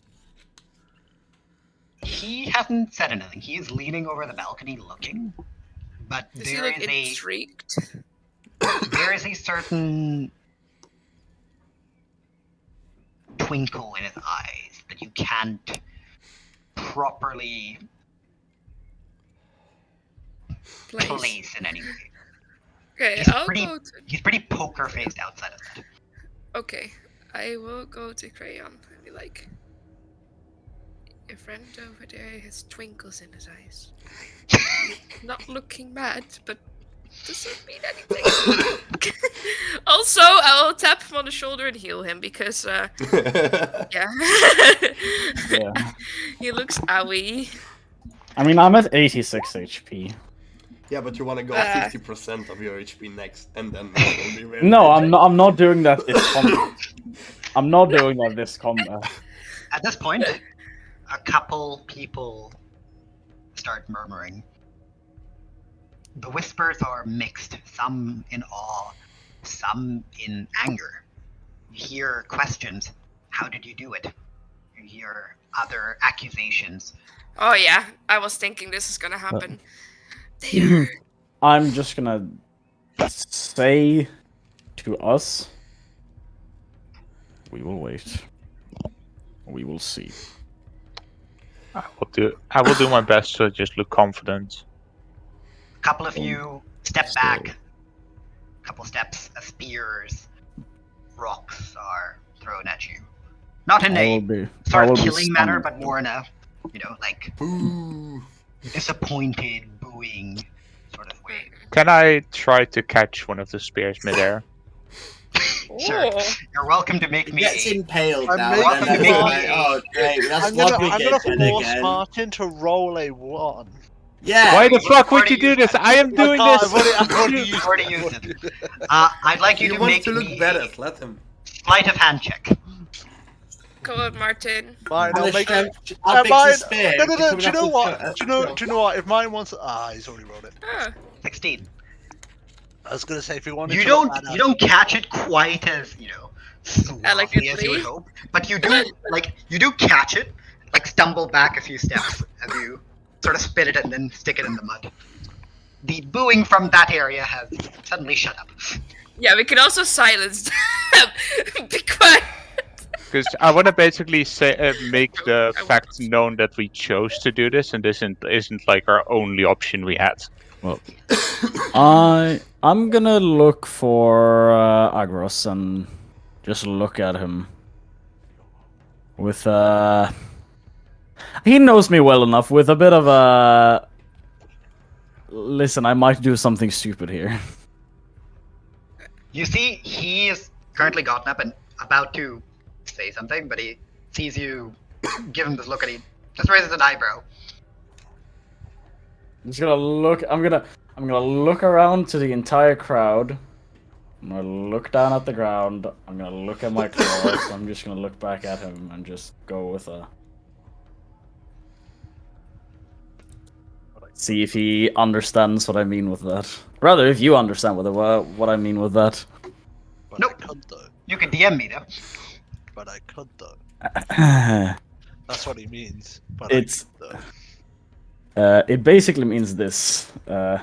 He hasn't said anything. He is leaning over the balcony looking. But Does he there look is a intrigued? there is a certain twinkle in his eyes that you can't properly place in any way. Okay, He's I'll pretty- go to. He's pretty poker faced outside of that. Okay, I will go to Crayon and be like, your friend over there has twinkles in his eyes. Not looking mad, but doesn't mean anything. Also, I'll tap him on the shoulder and heal him because, yeah. Yeah. He looks owie. I mean, I'm at 86 HP. Yeah, but you want to go Uh. 50% of your HP next, and then it will be very No, I'm not. I'm not doing that this combat. I'm not doing that this combat. At this point, a couple people start murmuring. The whispers are mixed, some in awe, some in anger. You hear questions. How did you do it? You hear other accusations. Oh yeah, I was thinking this is gonna happen. They are... I'm just gonna say to us, we will wait. We will see. I will do my best to just look confident. A couple of you step Still. back. A couple steps, spears, rocks are thrown at you. Not in I will a be. sort I will of be killing manner, stunned. but more in a, like, Boo! disappointed, booing sort of way. Can I try to catch one of the spears midair? Sure. Oh. You're welcome to make He me gets a... impaled I'm now. making And then it everyone's hard. like, oh, great. That's I'm gonna Ludwig force again. Martin to roll a 1. Yeah. Why the fuck would already you do used this? that. I am doing I this! can't, I've already used You've already used it. I'd like you He to wants make to look me better. a Let him. sleight of hand check. Go on, Martin. Mine, I'm I'll gonna make show- it. I'll fix mine, the spear. no, no, no. Coming Do you up know with what? the- Do you know what? If mine wants, he's already rolled it. Ah, 16. I was gonna say if he wanted You to don't look that you don't catch it quite as, suavely as Elegantly. you would hope, but you do catch it, like stumble back a few steps as you sort of spit it and then stick it in the mud. The booing from that area has suddenly shut up. yeah, we can also silence them. Be quiet. Because I want to basically say, make the fact known that we chose to do this, and this isn't like our only option we had. Well, I'm gonna look for Agros and just look at him with he knows me well enough with a bit of a listen, I might do something stupid here. You see, he is currently gotten up and about to say something, but he sees you give him this look and he just raises an eyebrow. I'm just gonna look. I'm gonna look around to the entire crowd. I'm gonna look down at the ground. I'm gonna look at my claws. I'm just gonna look back at him and just go with a. See if he understands what I mean with that. Rather, if you understand what I mean with that. But Nope. I could though. You can DM me though. But I could though. It's. That's what he means. But I could, though. It basically means this. I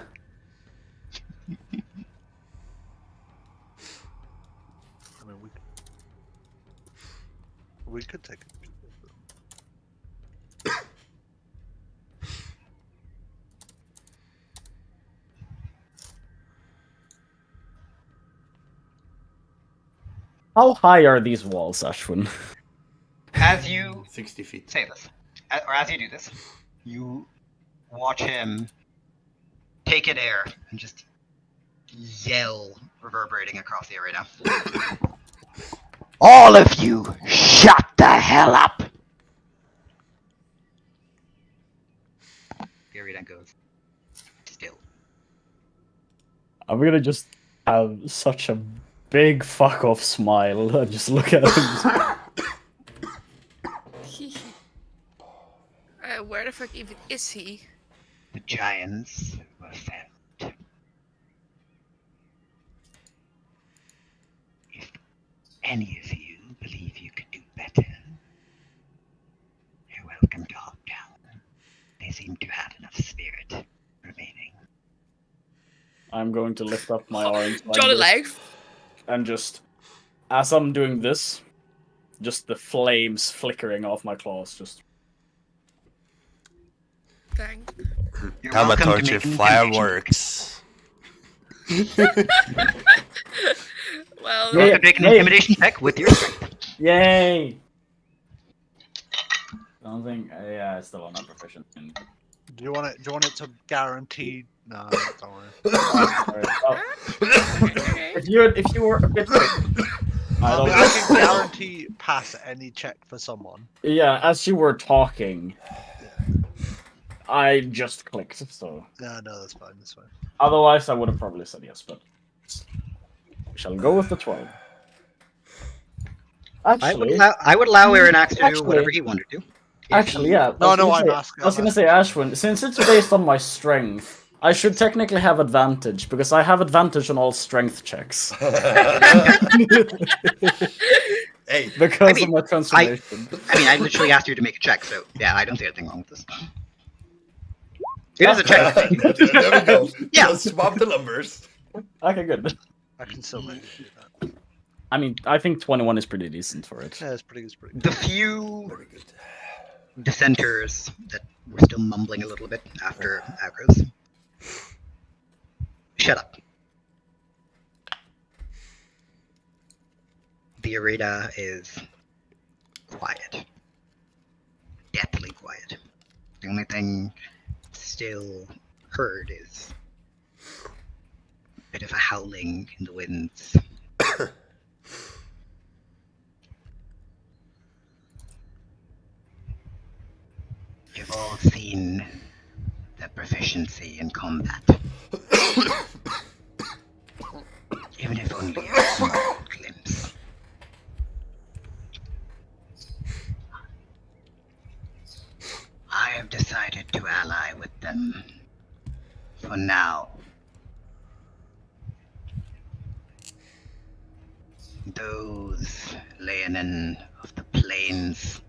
mean, we could take a peek at them. How high are these walls, Ashwin? As you 60 feet. say this, or as you do this, you watch him take in air and just yell, reverberating across the arena. All of you, shut the hell up! The arena goes still. I'm gonna just have such a big fuck off smile and just look at him. Where the fuck even is he? The giants were sent I'm going to lift up my arms like Jolly this, legs. and just as I'm doing this, just the flames flickering off my claws. Just Dang. You're welcome to Tamatorchi make an fireworks. Well, Yeah. Welcome to make an intimidation check with your strength. yay! I don't think. Yeah, it's still not proficient. Do you want it? Do you want it to guarantee? No, don't worry. Alright, well, okay. if you were a bit quick, I I don't. mean, I can guarantee pass any check for someone. Yeah, as you were talking, I just clicked. So No, that's fine. That's fine. otherwise, I would have probably said yes. But we shall go with the 12. Actually, I would allow Aranax to do Actually- whatever he wanted to. Actually, yeah. No, I was no, gonna I'm say- asking. I was gonna say, Ashwin, since it's based on my strength, I should technically have advantage because I have advantage on all strength checks Hey, because I mean, of my transformation. I mean, I literally asked you to make a check, so yeah, I don't see anything wrong with this. It is a check. there we go. Yeah. Let's swap the numbers. Okay, good. I can still maybe do that. I mean, I think 21 is pretty decent for it. Yeah, it's pretty good. It's pretty good. The few Very good. dissenters that were still mumbling a little bit after Agros. Shut up. The arena is quiet. Deathly quiet. The only thing still heard is a bit of a howling in the winds. You've all seen the proficiency in combat. Even if only a small glimpse. I have decided to ally with them. For now. Those Leonin of the plains.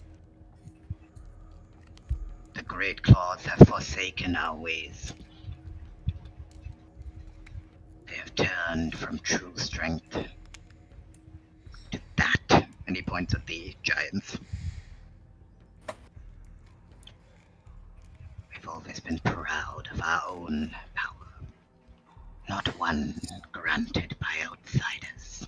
The Great Claws have forsaken our ways. They have turned from true strength to that, and he points at the giants. We've always been proud of our own power, not one granted by outsiders.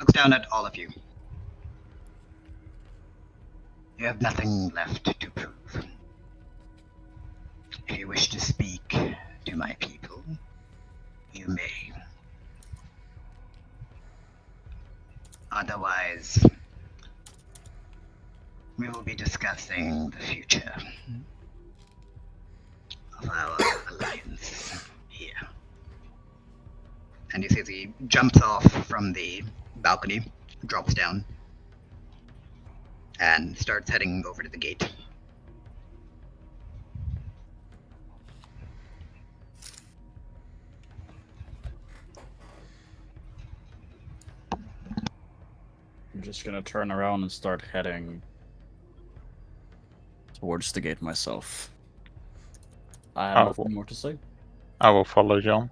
Looks down at all of you. You have nothing left to prove. If you wish to speak to my people, you may. Otherwise, we will be discussing the future of our alliance here. And you see as he jumps off from the balcony, drops down, and starts heading over to the gate. I'm just gonna turn around and start heading towards the gate myself. I have nothing more to say. I will follow John.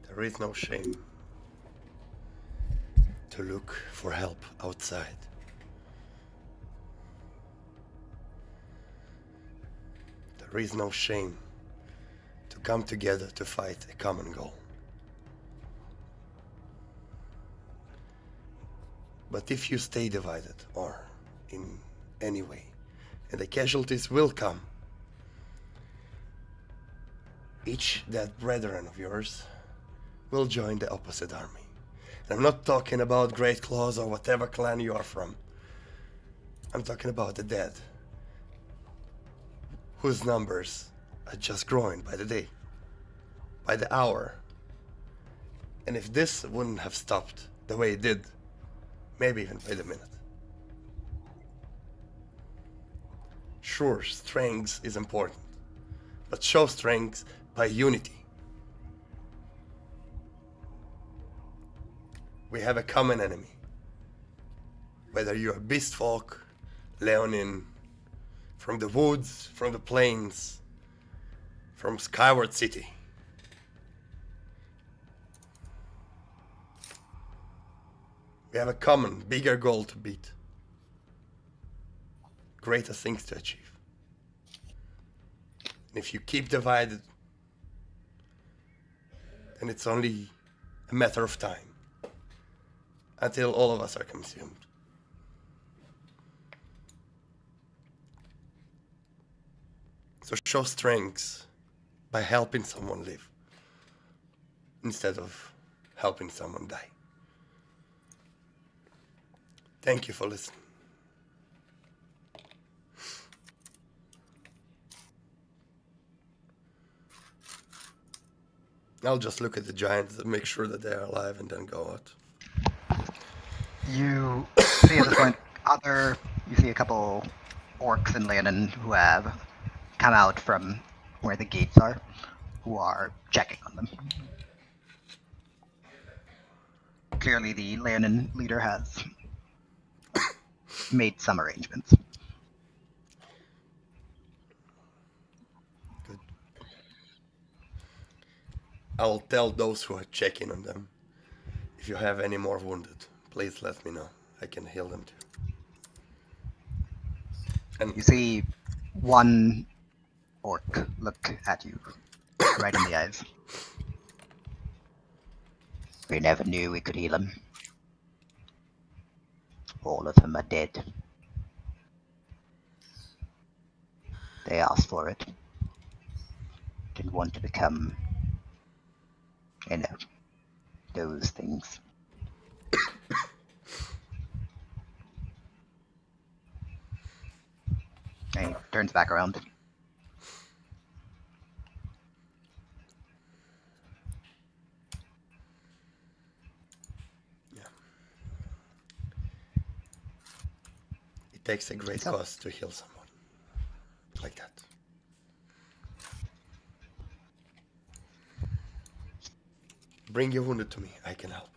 There is no shame to look for help outside. There is no shame to come together to fight a common goal. But if you stay divided, or in any way, and the casualties will come, each dead brethren of yours will join the opposite army. And I'm not talking about Great Claws or whatever clan you are from. I'm talking about the dead, whose numbers are just growing by the day, by the hour. And if this wouldn't have stopped the way it did, maybe even by the minute, Sure, strength is important, but show strength by unity. We have a common enemy. Whether you're beast folk, Leonin, from the woods, from the plains, from Skyward City. We have a common, bigger goal to beat. Greater things to achieve. And if you keep divided, then it's only a matter of time until all of us are consumed. So show strength by helping someone live instead of helping someone die. Thank you for listening. I'll just look at the giants and make sure that they're alive and then go out. You see at this point you see a couple orcs and Leonin who have come out from where the gates are, who are checking on them. Clearly the Leonin leader has made some arrangements. Good. I'll tell those who are checking on them. If you have any more wounded, please let me know. I can heal them too. And You see one orc look at you right in the eyes. We never knew we could heal them. All of them are dead. They asked for it. Didn't want to become, those things. And he turns back around. it takes a great So- cost to heal someone like that. Bring your wounded to me. I can help.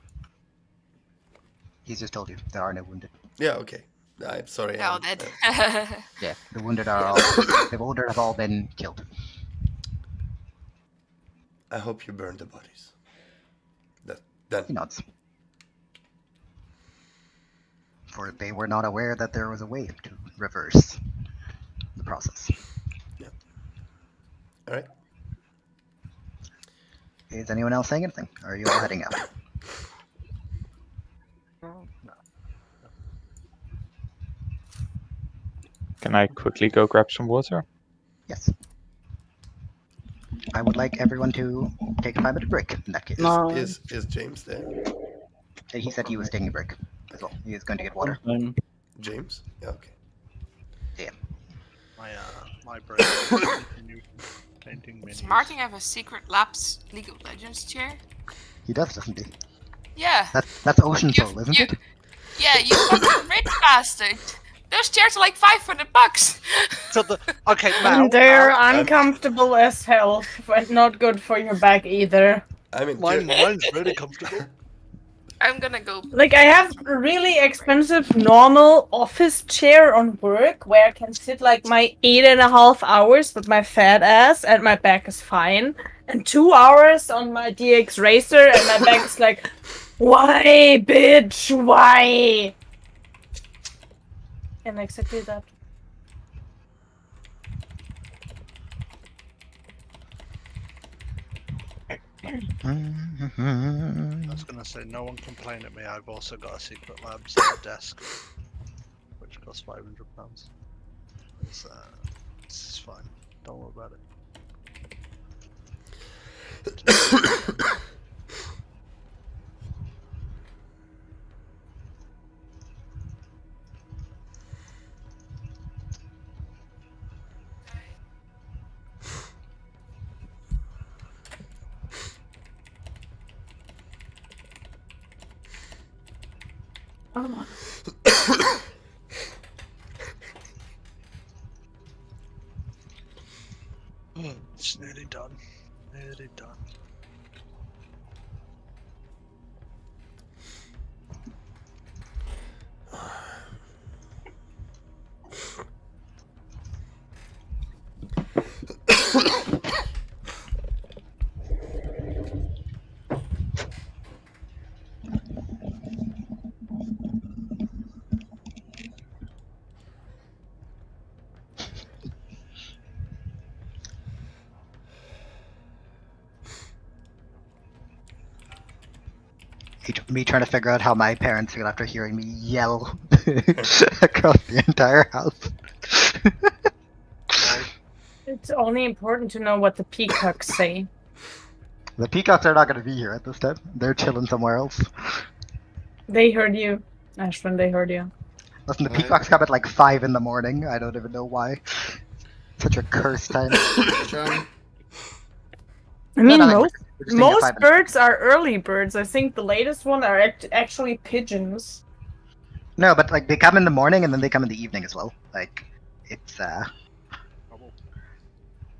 He's just told you there are no wounded. Yeah, okay. I'm sorry. They're all I'm- dead. Yeah, the wounded are all the wounded have all been killed. I hope you burn the bodies. Then He nods. For they were not aware that there was a way to reverse the process. all right. Is anyone else saying anything? Or are you all heading out? Can I quickly go grab some water? Yes. I would like everyone to take a 5-minute break in that case. No. Is James there? He said he was taking a break as well. He is going to get water. James? Yeah, okay. My brain is continue painting Does minis. Martin have a secret Labs League of Legends chair? He does, doesn't he? Yeah. That's Ocean You- Soul, isn't you- it? Yeah, you fucking rich bastard. Those chairs are like $500. So okay, now And they're uncomfortable as hell, but not good for your back either. I mean, mine's really comfortable. I'm gonna go. Like, I have a really expensive normal office chair on work where I can sit like my 8.5 hours with my fat ass and my back is fine. And 2 hours on my DX Racer and my back is like, why, bitch, why? And exactly that. I was gonna say, no one complain at me. I've also got a secret labs desk, which costs £500. It's fine. Don't worry about it. Oh. It's nearly done. Nearly done. Me trying to figure out how my parents feel after hearing me yell across the entire house. It's only important to know what the peacocks say. The peacocks are not going to be here at this time. They're chilling somewhere else. They heard you, Ashwin. They heard you. Listen, the peacocks come at like 5 in the morning. I don't even know why. Such a cursed time. John, I mean, No, no, most we're just being at most 5 in the- birds are early birds. I think the latest one are actually pigeons. No, but like they come in the morning and then they come in the evening as well. Like it's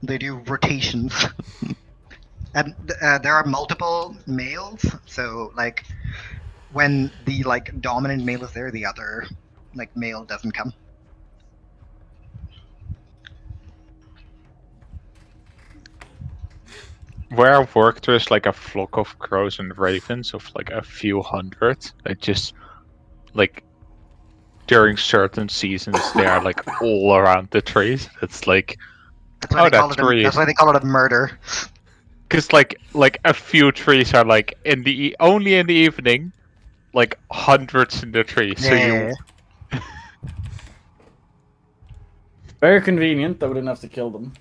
they do rotations. And there are multiple males, so like when the like dominant male is there, the other like male doesn't come. Where I work, there's like a flock of crows and ravens of like a few hundred. That just like during certain seasons they are like all around the trees. It's like That's why, Oh, they, call that it a, tree that's is- why they call it a murder. because like a few trees are like in the only in the evening, like hundreds in the tree. So you Very convenient that we didn't have to kill them.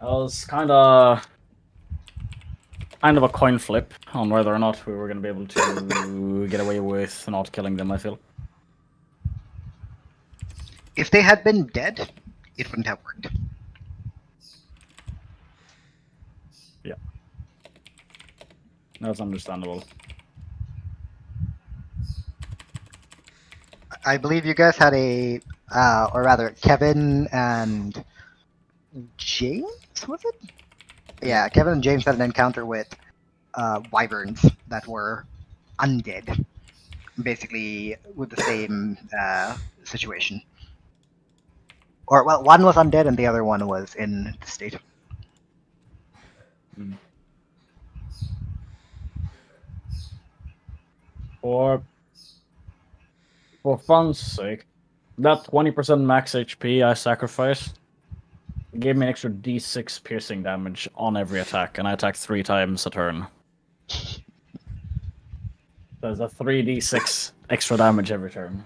That was kind of a coin flip on whether or not we were going to be able to get away with not killing them, I feel. If they had been dead, it wouldn't have worked. That's understandable. I believe you guys had a, or rather, Kevin and James, was it? Yeah, Kevin and James had an encounter with wyverns that were undead, basically with the same situation. Or, well, one was undead and the other one was in the state. For fun's sake, that 20% max HP I sacrificed gave me an extra d6 piercing damage on every attack, and I attacked 3 times a turn. There's a 3d6 extra damage every turn.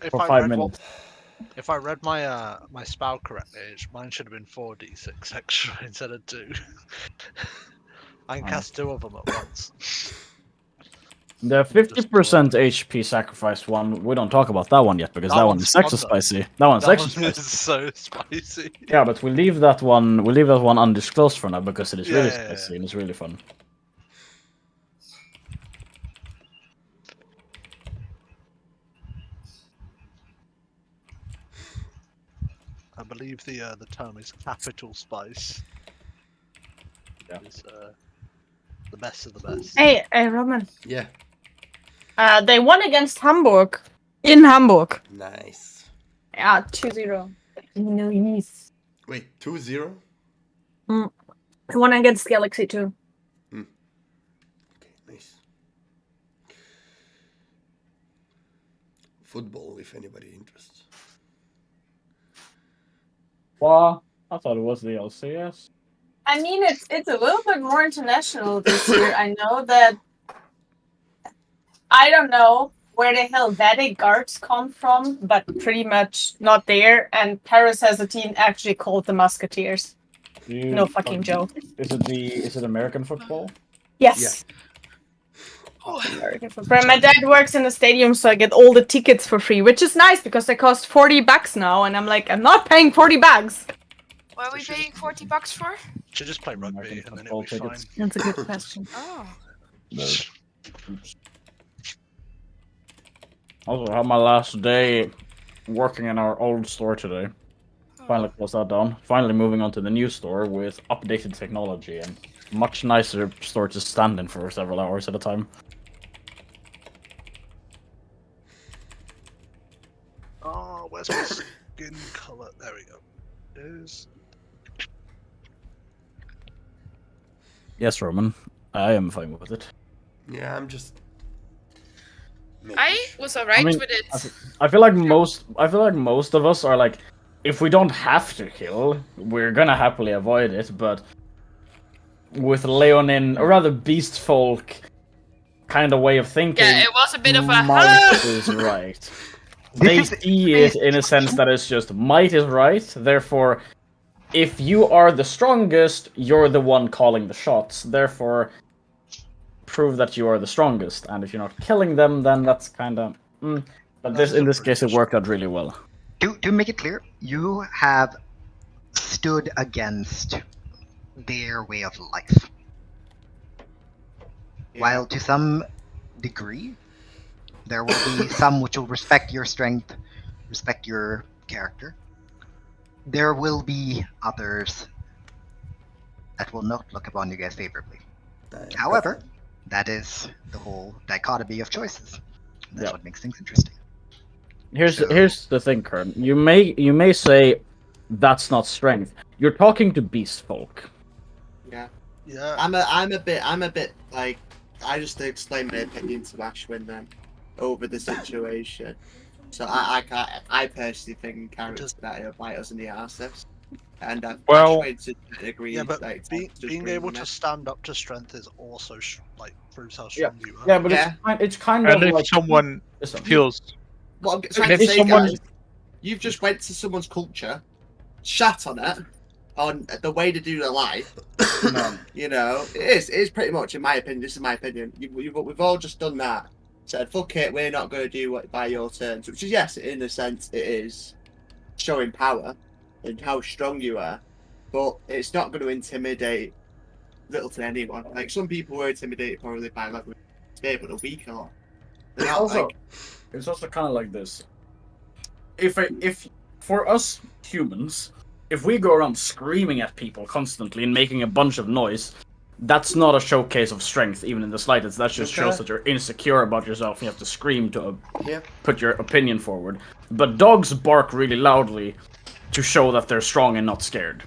If For I 5 read minutes. if I read my my spell correctly, mine should have been 4d6 extra instead of 2. I can cast 2 of them at once. The 50% HP sacrificed one, we don't talk about that one yet, because That that one one's is extra fun, though. spicy. That one's That extra one is spicy. so spicy. Yeah, but we'll leave that one undisclosed for now, because it is really Yeah. spicy and it's really fun. I believe the term is capital spice. Yeah. It's the best of the best. Hey, Roman. Yeah. They won against Hamburg. In Hamburg. Nice. Yeah, 2-0. Nice. Wait, 2-0? They won against Galaxy too. Okay, nice. Football, if anybody interests. Well, I thought it was the LCS. I mean, it's a little bit more international this year. I know that. I don't know where the Helvetic Guards come from, but pretty much not there. And Paris has a team actually called the Musketeers. No fucking joke. Is it American football? Yes. American football. My dad works in the stadium, so I get all the tickets for free, which is nice because they cost $40 now, and I'm like, I'm not paying $40. What are we paying $40 for? Should just play rugby American and then it'll be football fine. tickets. That's a good question. Oh. Also, I had my last day working in our old store today. Finally closed that down. Finally moving on to the new store with updated technology and much nicer store to stand in for several hours at a time. Oh, where's my skin color? There we go. There's... Yes, Roman. I am fine with it. Yeah, I'm just. I was alright mean, with it. I feel like most of us are like, if we don't have to kill, we're gonna happily avoid it, but with Leonin, or rather Beast Folk kind of way of thinking, Yeah, it was a bit of a might is right. They is see it in a sense that it's just might is right, therefore, if you are the strongest, you're the one calling the shots, therefore, prove that you are the strongest, and if you're not killing them, then that's kind of... But in this case, it worked out really well. To make it clear, you have stood against their way of life. While to some degree, there will be some which will respect your strength, respect your character. There will be others that will not look upon you guys favorably. However, that is the whole dichotomy of choices. That's what makes things interesting. Here's the thing, Kern. You may say that's not strength. You're talking to beast folk. Yeah. Yeah. I'm a bit like, I just explained my opinion to Ashwin then over the situation. So I personally think characters that bite us in the arse. And Ashwin to a degree, Yeah, but like, being able to stand up to strength is also like proves how Yeah, strong you are. yeah, but it's kind of And if like someone feels What I'm trying if to say, someone- guys, you've just went to someone's culture, shat on it, on the way to do their life. You know, it is pretty much, in my opinion, this is my opinion. We've all just done that. Said, fuck it, we're not going to do what by your terms. Which is, yes, in a sense, it is showing power and how strong you are. But it's not going to intimidate little to anyone. Like, some people were intimidated probably by, like, spear, but a weak or they're not, also, like... it's also kind of like this. If for us humans, if we go around screaming at people constantly and making a bunch of noise, that's not a showcase of strength, even in the slightest. That just shows that you're insecure about yourself and you have to scream to put your opinion forward. But dogs bark really loudly to show that they're strong and not scared.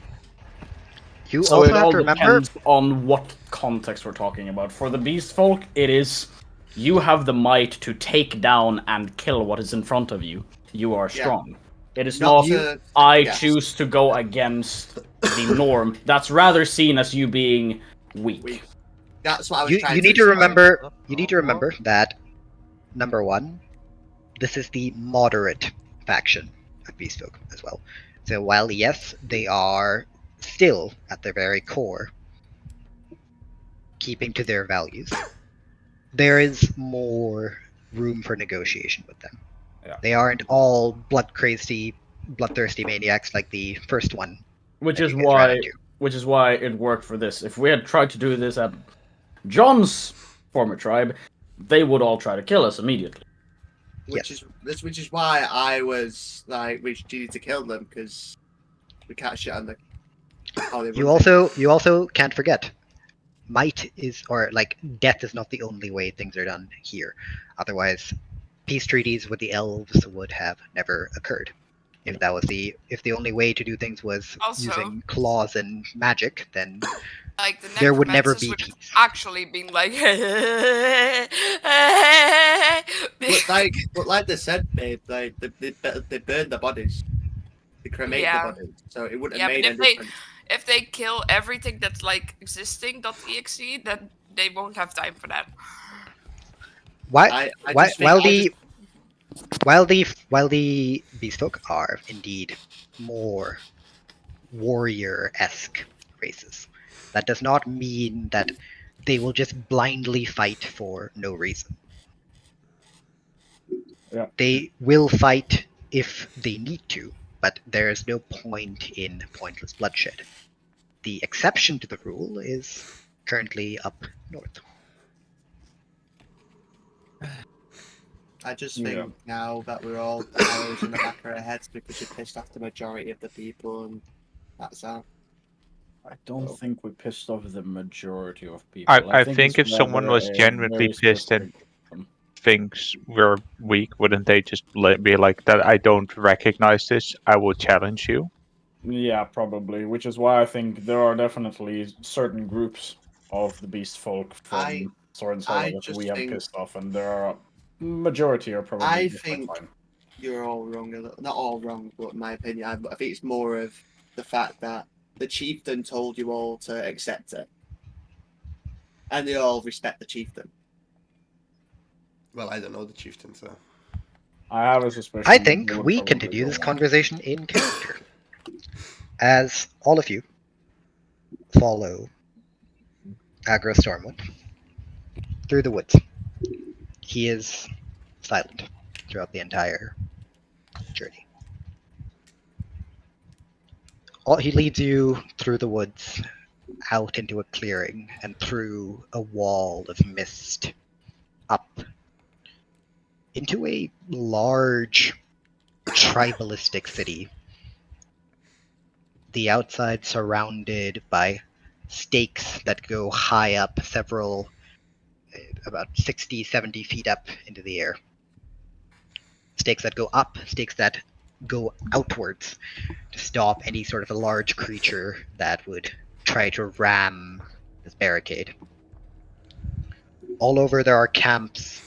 You So also it have all to remember. depends on what context we're talking about. For the beast folk, it is you have the might to take down and kill what is in front of you. You are strong. It is not I choose to go against the norm. That's rather seen as you being weak. That's what I was You trying need to to explain. remember. You need to remember that number one, this is the moderate faction of Beast Folk as well. So while yes, they are still at their very core keeping to their values, there is more room for negotiation with them. Yeah. They aren't all bloodthirsty maniacs like the first one. Which that is you guys ran why into. it worked for this. If we had tried to do this at John's former tribe, they would all try to kill us immediately. Which is why I was like, we need to kill them because we can't shit on the. You also can't forget, might is or like death is not the only way things are done here. Otherwise, peace treaties with the elves would have never occurred. If the only way to do things was Also- using claws and magic, then Like the there would never necromancers be would have peace. actually been like, but like they said, babe, like they burned the bodies, they cremate the bodies, so it wouldn't have Yeah, made but any difference. if they kill everything that's like existing.exe, then they won't have time for that. While the Beastfolk are indeed more warrior-esque races, that does not mean that they will just blindly fight for no reason. Yeah. They will fight if they need to, but there is no point in pointless bloodshed. The exception to the rule is currently up north. I just Yeah. think now that we're all arrows in the back of our heads because you pissed off the majority of the people, and that's that. I don't think we pissed off the majority of people. I think if it's someone rather was a genuinely very pissed and specific problem. thinks we're weak, wouldn't they just be like, that I don't recognize this, I will challenge you? Yeah, probably. Which is why I think there are definitely certain groups of the beast folk I- from Sword and I Solo that just we have think- pissed off, and there are majority are probably I just quite think- fine. You're all wrong. Not all wrong, but in my opinion, I think it's more of the fact that the chieftain told you all to accept it, and they all respect the chieftain. Well, I don't know the chieftain, so. I have a suspicion. I that think they would we probably continue go this along. conversation in character. As all of you follow Agro Stormwind through the woods. He is silent throughout the entire journey. He leads you through the woods, out into a clearing, and through a wall of mist, up into a large tribalistic city. The outside surrounded by stakes that go high up, several, about 60, 70 feet up into the air. Stakes that go up, stakes that go outwards to stop any sort of a large creature that would try to ram this barricade. All over there are camps,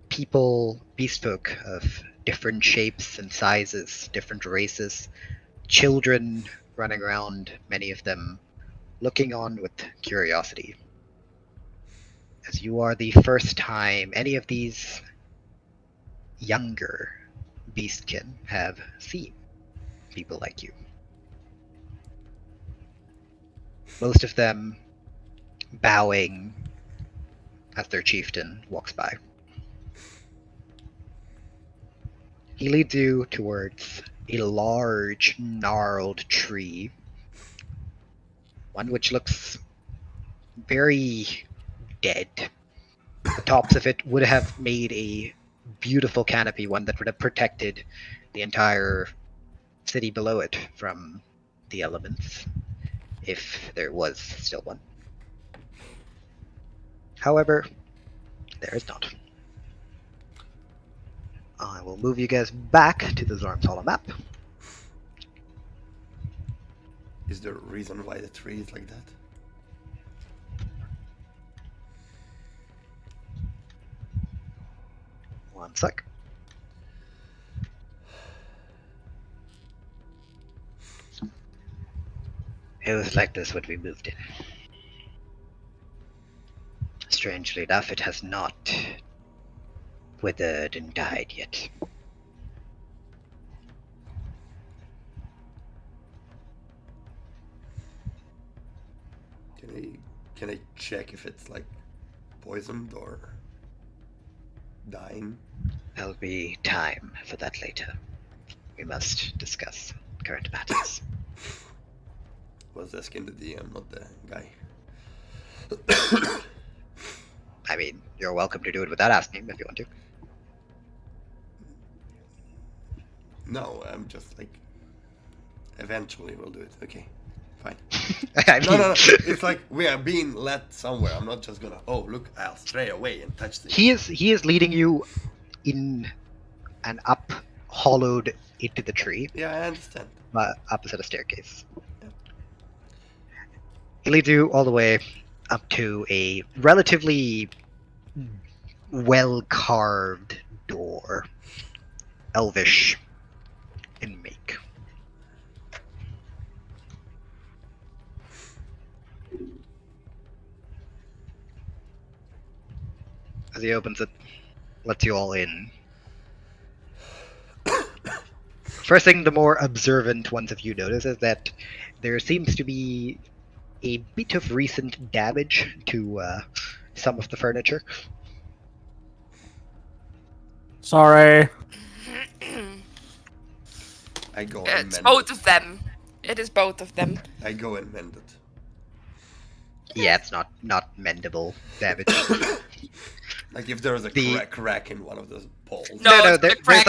people, beastfolk of different shapes and sizes, different races, children running around, many of them looking on with curiosity. As you are the first time any of these younger beastkin have seen people like you. Most of them bowing as their chieftain walks by. He leads you towards a large, gnarled tree, one which looks very dead. The tops of it would have made a beautiful canopy, one that would have protected the entire city below it from the elements, if there was still one. However, there is not. I will move you guys back to the Zorm's Hollow map. Is there a reason why the tree is like that? One sec. It was like this when we moved in. Strangely enough, it has not withered and died yet. Can I check if it's like poisoned or dying? There'll be time for that later. We must discuss current matters. Was asking the DM, not the guy. I mean, you're welcome to do it without asking if you want to. No, I'm just like. Eventually we'll do it. Okay, fine. I mean, No. It's like we are being led somewhere. I'm not just gonna. Oh, look! I'll stray away and touch this. He is leading you in an up, hollowed into the tree, Yeah, I understand. opposite a staircase. He leads you all the way up to a relatively well-carved door, elvish in make. As he opens it, lets you all in. First thing the more observant ones of you notice is that there seems to be a bit of recent damage to some of the furniture. Sorry. I go and It's mend both it. of them. It is both of them. I go and mend it. Yeah, it's not mendable damage. Like if there was a The- crack in one of the poles. No, there, it's the crack.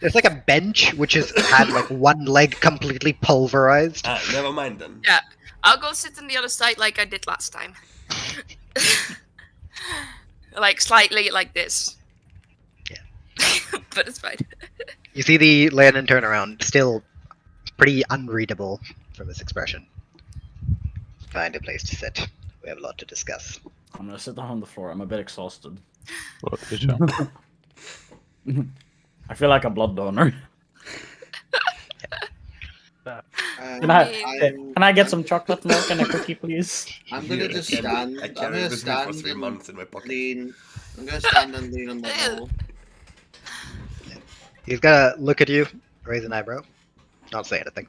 there's like a bench which has had like one leg completely pulverized. Ah, never mind then. Yeah. I'll go sit on the other side like I did last time. Like slightly like this. Yeah. But it's fine. You see the Landon turn around, still pretty unreadable from his expression. Find a place to sit. We have a lot to discuss. I'm gonna sit down on the floor. I'm a bit exhausted. Well, good job. I feel like a blood donor. Can I get some chocolate milk and a cookie, please? I'm gonna just stand. I I'm carried gonna this with me for stand 3 and months in my pocket. lean. I'm gonna stand and lean on the wall. He's gonna look at you, raise an eyebrow, not say anything.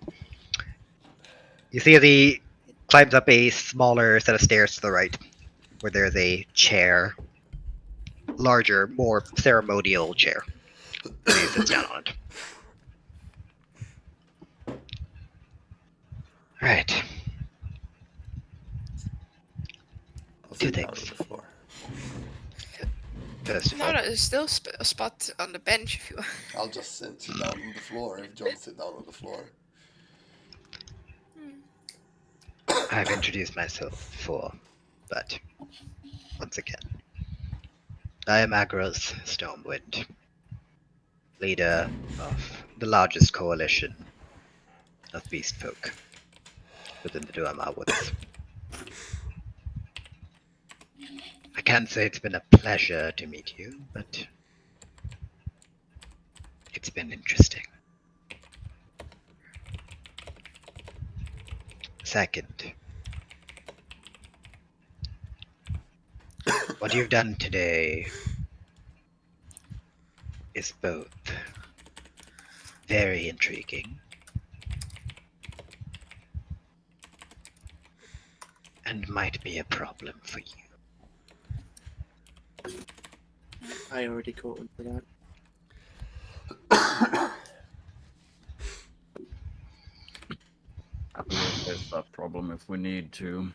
You see as he climbs up a smaller set of stairs to the right, where there's a chair, larger, more ceremonial chair. And he sits down on it. Right. I'll Two sit down on things. the floor. First of No, all, no, there's still a spot on the bench if you want. I'll just sit down on the floor if John sit down on the floor. I've introduced myself before, but once again, I am Agros Stormwind, leader of the largest coalition of beast folk within the Duamar Woods. I can't say it's been a pleasure to meet you, but it's been interesting. Second, what you've done today is both very intriguing and might be a problem for you. I already caught him for that. I believe there's that problem if we need to.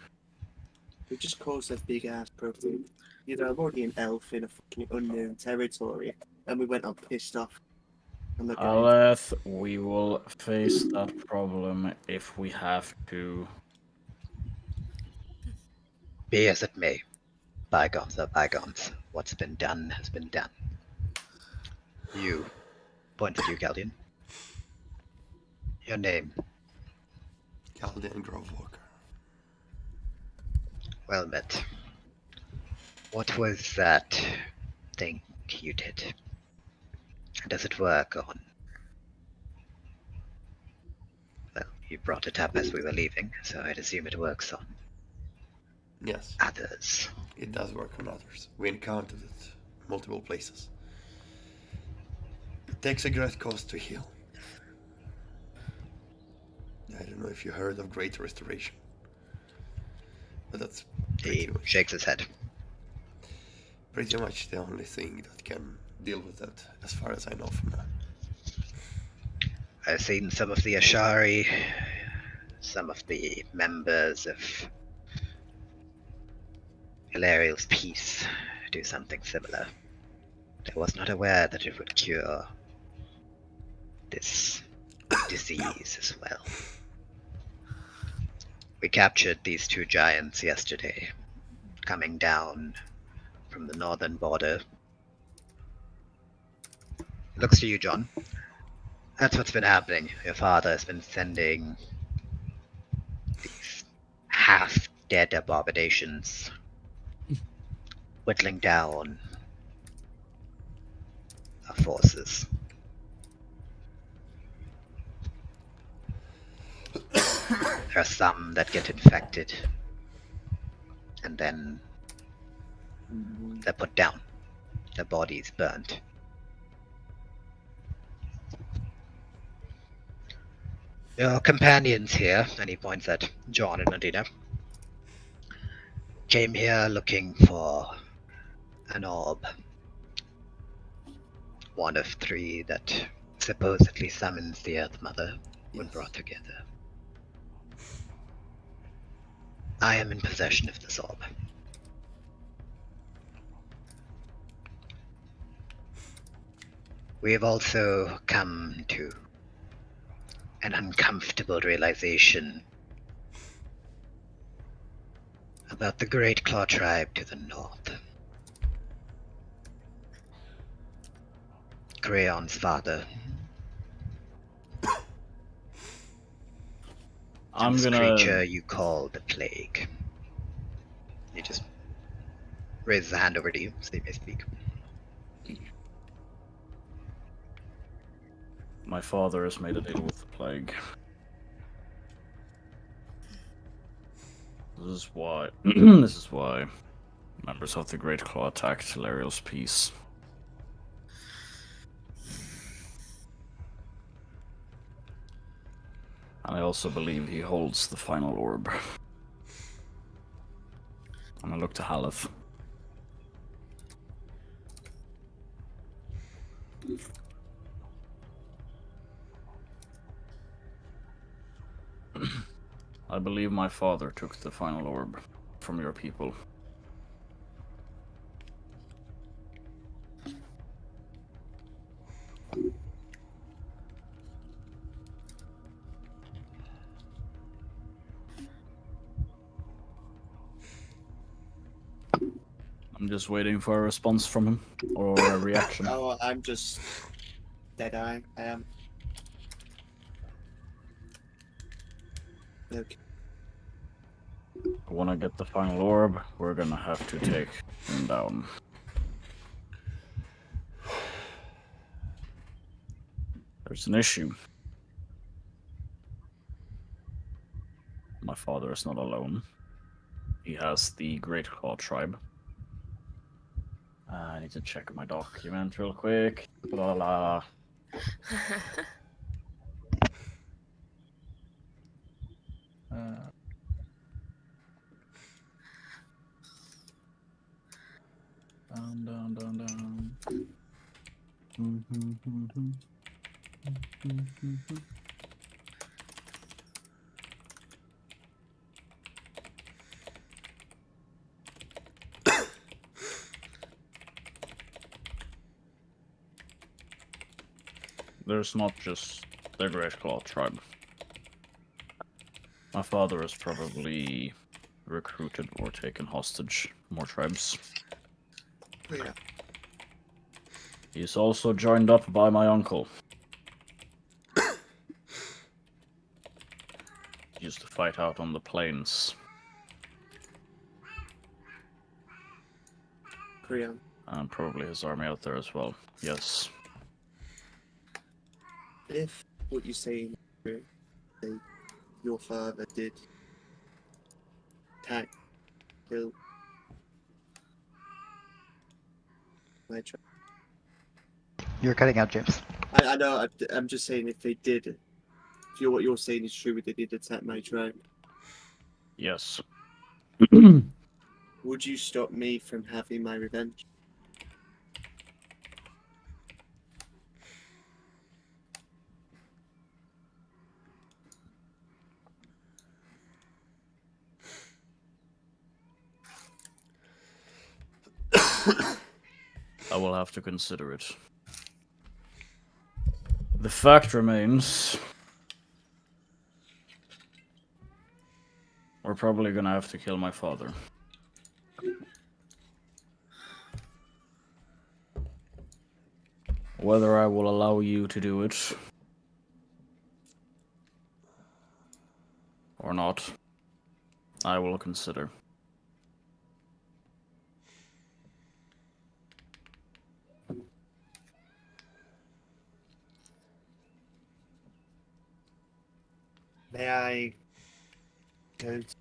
We just caused a big ass problem. You know, I'm already an elf in a fucking unknown territory, and we went up pissed off. I'm not going. Aleth, we will face that problem if we have to. Be as it may, bygones are bygones. What's been done has been done. You, points at you, Galdian. Your name. Galdian Grovewalker. Well met. What was that thing you did? Does it work on? Well, you brought it up as we were leaving, so I'd assume it works on Yes, others. it does work on others. We encountered it multiple places. It takes a great cost to heal. I don't know if you heard of Great Restoration, but that's He shakes his head. pretty much the only thing that can deal with that, as far as I know from now. I've seen some of the Ashari, some of the members of Hilarial's Peace do something similar. I was not aware that it would cure this disease as well. We captured these two giants yesterday, coming down from the northern border. Looks to you, John. That's what's been happening. Your father has been sending these half-dead abominations, whittling down our forces. There are some that get infected, and then they're put down, their bodies burnt. Your companions here, and he points at John and Nadina, came here looking for an orb. One of three that supposedly summons the Earth Mother when brought together. I am in possession of this orb. We have also come to an uncomfortable realization about the Great Claw tribe to the north. Grayon's father. I'm this gonna. creature you call the Plague. He just raises a hand over to you, so you may speak. My father has made a deal with the Plague. This is why. This is why members of the Great Claw attacked Hilarious Peace. And I also believe he holds the final orb. I'm gonna look to Haleth. I believe my father took the final orb from your people. I'm just waiting for a response from him, or a reaction. Oh, I'm just dead-eye. I am. Okay. I want to get the final orb. We're gonna have to take him down. There's an issue. My father is not alone. He has the Great Claw tribe. I need to check my document real quick. La la la. Down. There's not just the Great Claw tribe. My father has probably recruited or taken hostage more tribes. Oh, yeah. He's also joined up by my uncle. He used to fight out on the plains. Korean. And probably his army out there as well. Yes. If what you're saying is true, your father did attack, kill my tribe. You're cutting out, James. I know. I'm just saying if they did, if what you're saying is true, they did attack my tribe. Yes. Would you stop me from having my revenge? I will have to consider it. The fact remains, we're probably gonna have to kill my father. Whether I will allow you to do it or not, I will consider. May I go to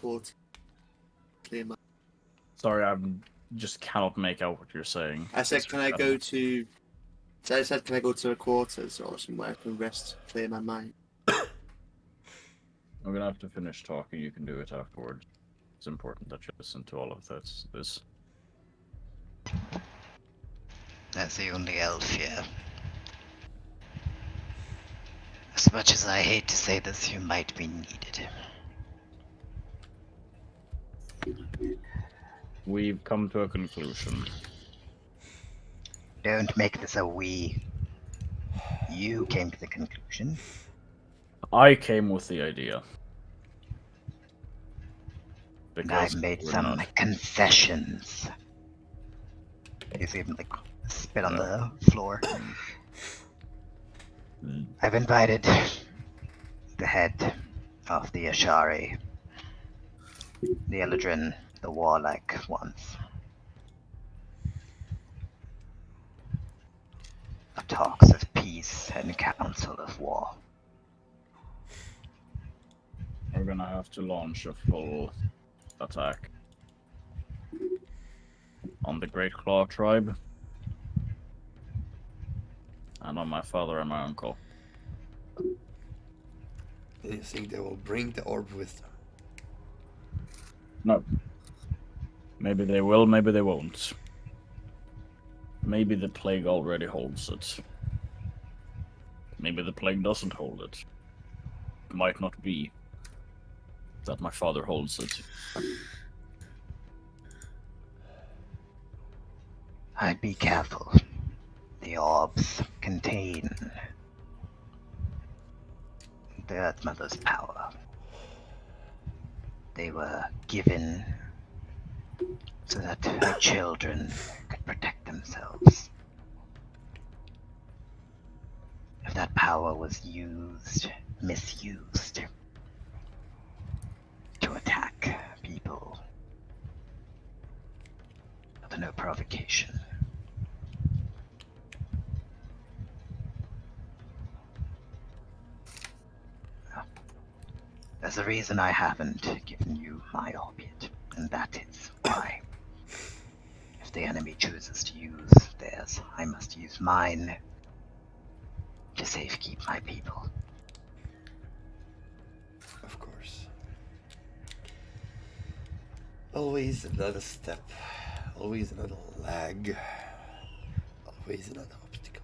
court? Clear my... Sorry, I just cannot make out what you're saying. I said, can I go to... So I said, can I go to a quarters or somewhere I can rest, clear my mind? I'm gonna have to finish talking. You can do it afterwards. It's important that you listen to all of this. That's the only elf here. As much as I hate to say this, you might be needed. We've come to a conclusion. Don't make this a we. You came to the conclusion. I came with the idea. And I've Because made we're some not. concessions. You see him like spit on the floor. I've invited the head of the Ashari, the Eladrin, the warlike ones. Talks of peace and council of war. We're gonna have to launch a full attack on the Great Claw tribe and on my father and my uncle. Do you think they will bring the orb with them? No. Maybe they will, maybe they won't. Maybe the plague already holds it. Maybe the plague doesn't hold it. It might not be that my father holds it. I'd be careful. The orbs contain the Earth Mother's power. They were given so that her children could protect themselves. If that power was misused to attack people with no provocation, there's a reason I haven't given you my orb yet, and that is why. If the enemy chooses to use theirs, I must use mine to safekeep my people. Of course. Always another step. Always another lag. Always another obstacle.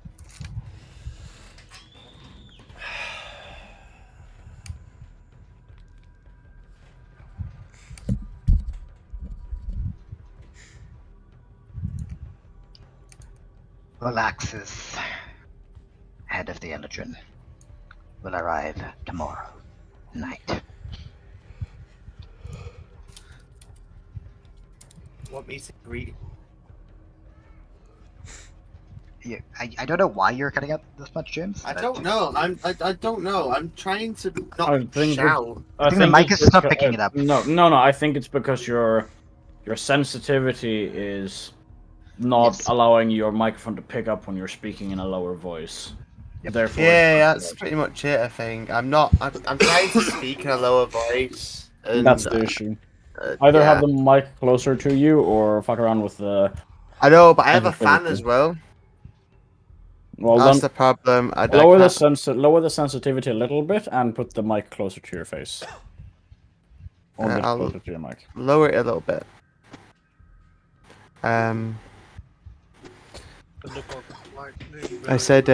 Relaxus, head of the Eladrin, will arrive tomorrow night. Want me to greet? Yeah, I don't know why you're cutting out this much, James. I don't know. I don't know. I'm trying to I not think shout. I think the mic it's is not because- picking it up. No. I think it's because your sensitivity is not Yes. allowing your microphone to pick up when you're speaking in a lower voice. Yep. Therefore, Yeah, that's pretty much it. I think I'm not. I'm trying to speak in a lower voice. And, that's the issue. Either yeah. have the mic closer to you or fuck around with the. I know, but I have a sensitivity. fan as well. Well, That's then the problem. lower the sensitivity a little bit and put the mic closer to your face. Or a bit I'll- closer to your mic. Lower it a little bit. I said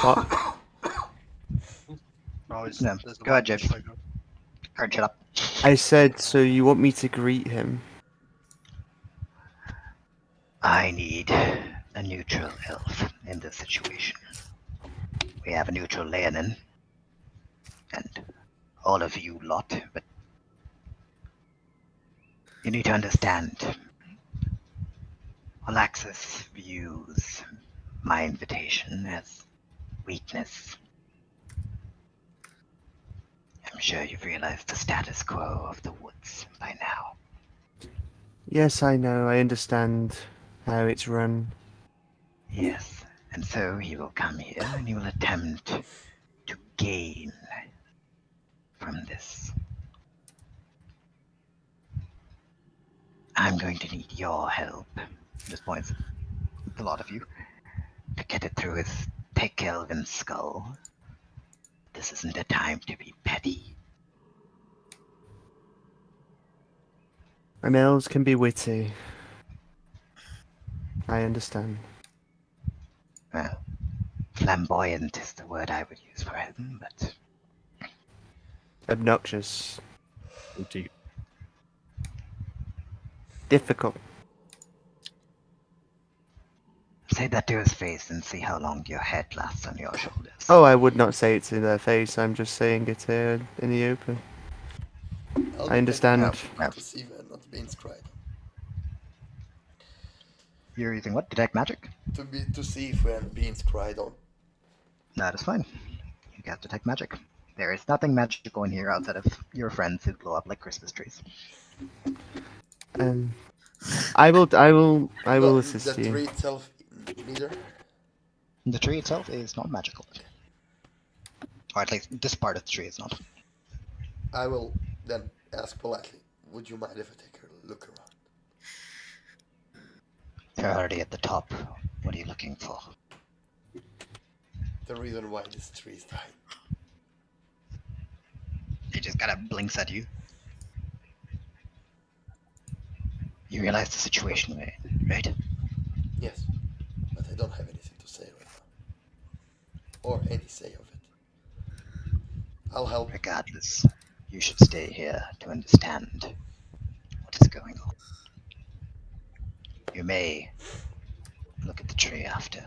what? No, No, go ahead, James. Alright, shut up. I said, so you want me to greet him? I need a neutral elf in this situation. We have a neutral Leonin, and all of you lot, but you need to understand. Alaxis views my invitation as weakness. I'm sure you've realized the status quo of the woods by now. Yes, I know. I understand how it's run. Yes, and so he will come here and he will attempt to gain from this. I'm going to need your help. This points a lot of you to get it through his thick elven skull. This isn't a time to be petty. And elves can be witty. I understand. Well, flamboyant is the word I would use for him, but Obnoxious. Boutique. Difficult. Say that to his face and see how long your head lasts on your shoulders. Oh, I would not say it to their face. I'm just saying it here in the open. I understand. No. To see when not being scried. You're using what? Detect magic? To see if we're being scried on. That is fine. You got detect magic. There is nothing magical in here outside of your friends who blow up like Christmas trees. I will assist the you. tree itself, neither. The tree itself is not magical. Or at least this part of the tree is not. I will then ask politely, would you mind if I take a look around? You're already at the top. What are you looking for? The reason why this tree is dying. He just kind of blinks at you. You realize the situation we're in, right? Yes, but I don't have anything to say right now. Or any say of it. I'll help. Regardless, you should stay here to understand what is going on. You may look at the tree after,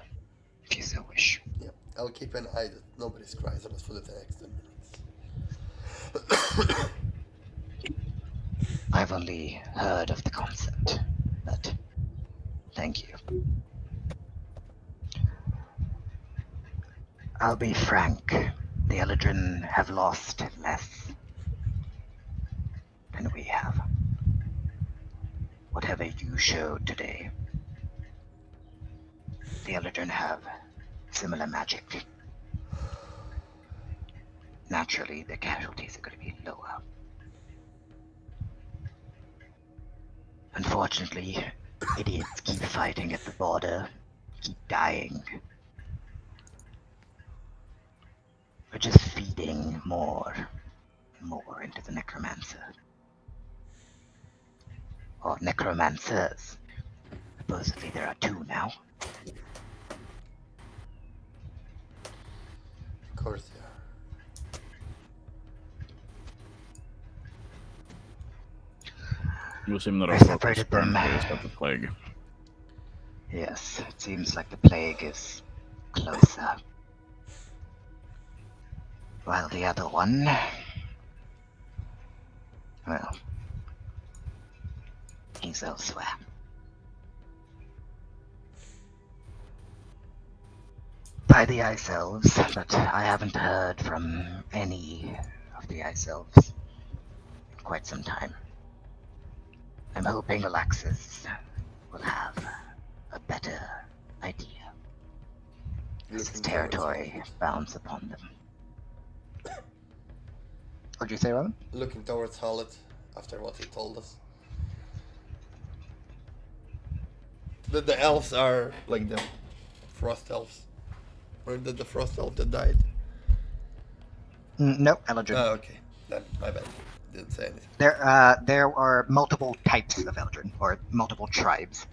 if you so wish. Yep, I'll keep an eye that nobody cries on us for the next 10 minutes. I've only heard of the concept, but thank you. I'll be frank, the Eladrin have lost less than we have. Whatever you showed today, the Eladrin have similar magic. Naturally, the casualties are going to be lower. Unfortunately, idiots keep fighting at the border, keep dying. We're just feeding more and more into the necromancer. Or necromancers. Supposedly there are 2 now. Of course they are. You seem not I a focus separated them. currently is the plague. Yes, it seems like the plague is closer. While the other one... well... he's elsewhere. By the Ice Elves, but I haven't heard from any of the Ice Elves in quite some time. I'm hoping Alexis will have a better idea. This territory bounds upon them. What'd you say, Robin? Looking towards Hullet after what he told us. The elves are like the frost elves. Or the frost elf that died? No, Eladrin. Oh, okay. Then, my bad. Didn't say anything. There are multiple types of Eladrin, or multiple tribes.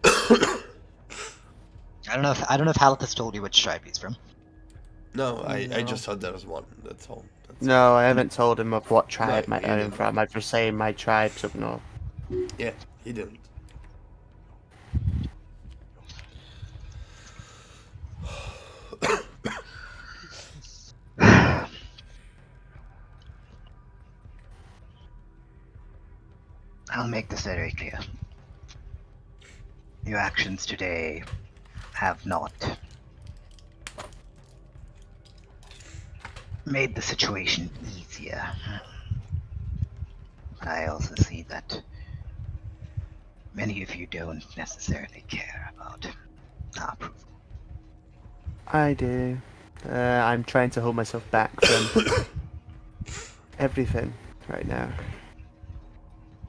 I don't know if Halathus told you which tribe he's from. No, I just thought there was one. That's all. No, I haven't told him of what tribe No, you I'm didn't. from. I've just saying my tribe's up north. Yeah, he didn't. I'll make this very clear. Your actions today have not made the situation easier. But I also see that many of you don't necessarily care about our approval. I do. I'm trying to hold myself back from everything right now.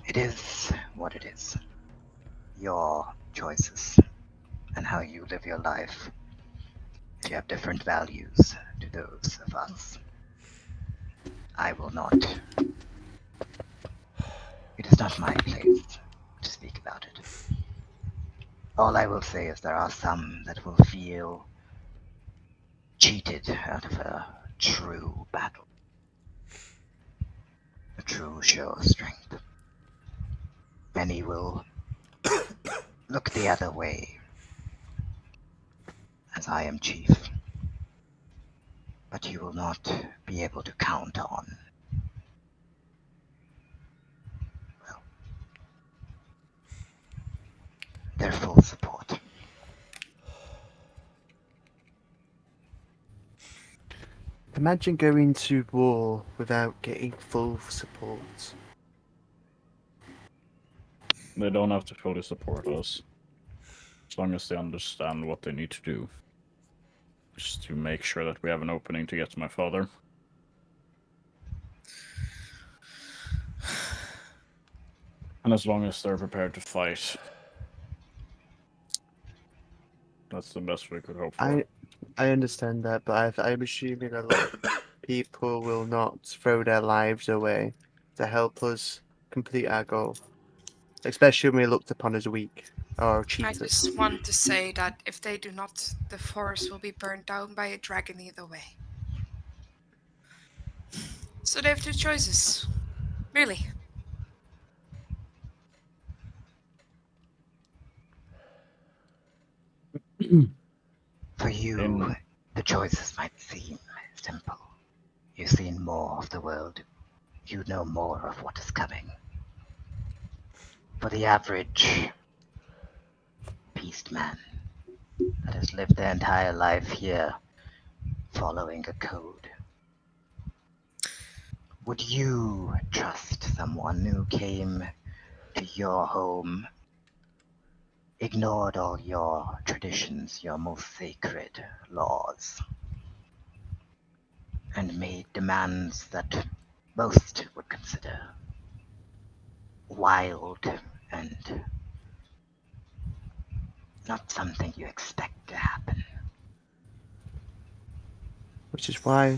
It is what it is. Your choices and how you live your life. You have different values to those of us. I will not. It is not my place to speak about it. All I will say is there are some that will feel cheated out of a true battle. A true show of strength. many will look the other way, as I am chief. But you will not be able to count on, well, their full support. Imagine going to war without getting full support. They don't have to fully support us, as long as they understand what they need to do. Just to make sure that we have an opening to get to my father. And as long as they're prepared to fight, that's the best we could hope for. I understand that, but I'm assuming a lot of people will not throw their lives away to help us complete our goal. Especially when we're looked upon as weak or I cheaters. just want to say that if they do not, the forest will be burned down by a dragon either way. So they have two choices. Really. For you, the choices might seem simple. You've seen more of the world. You know more of what is coming. For the average beast man that has lived their entire life here following a code, would you trust someone who came to your home, ignored all your traditions, your most sacred laws, and made demands that most would consider wild and not something you expect to happen? Which is why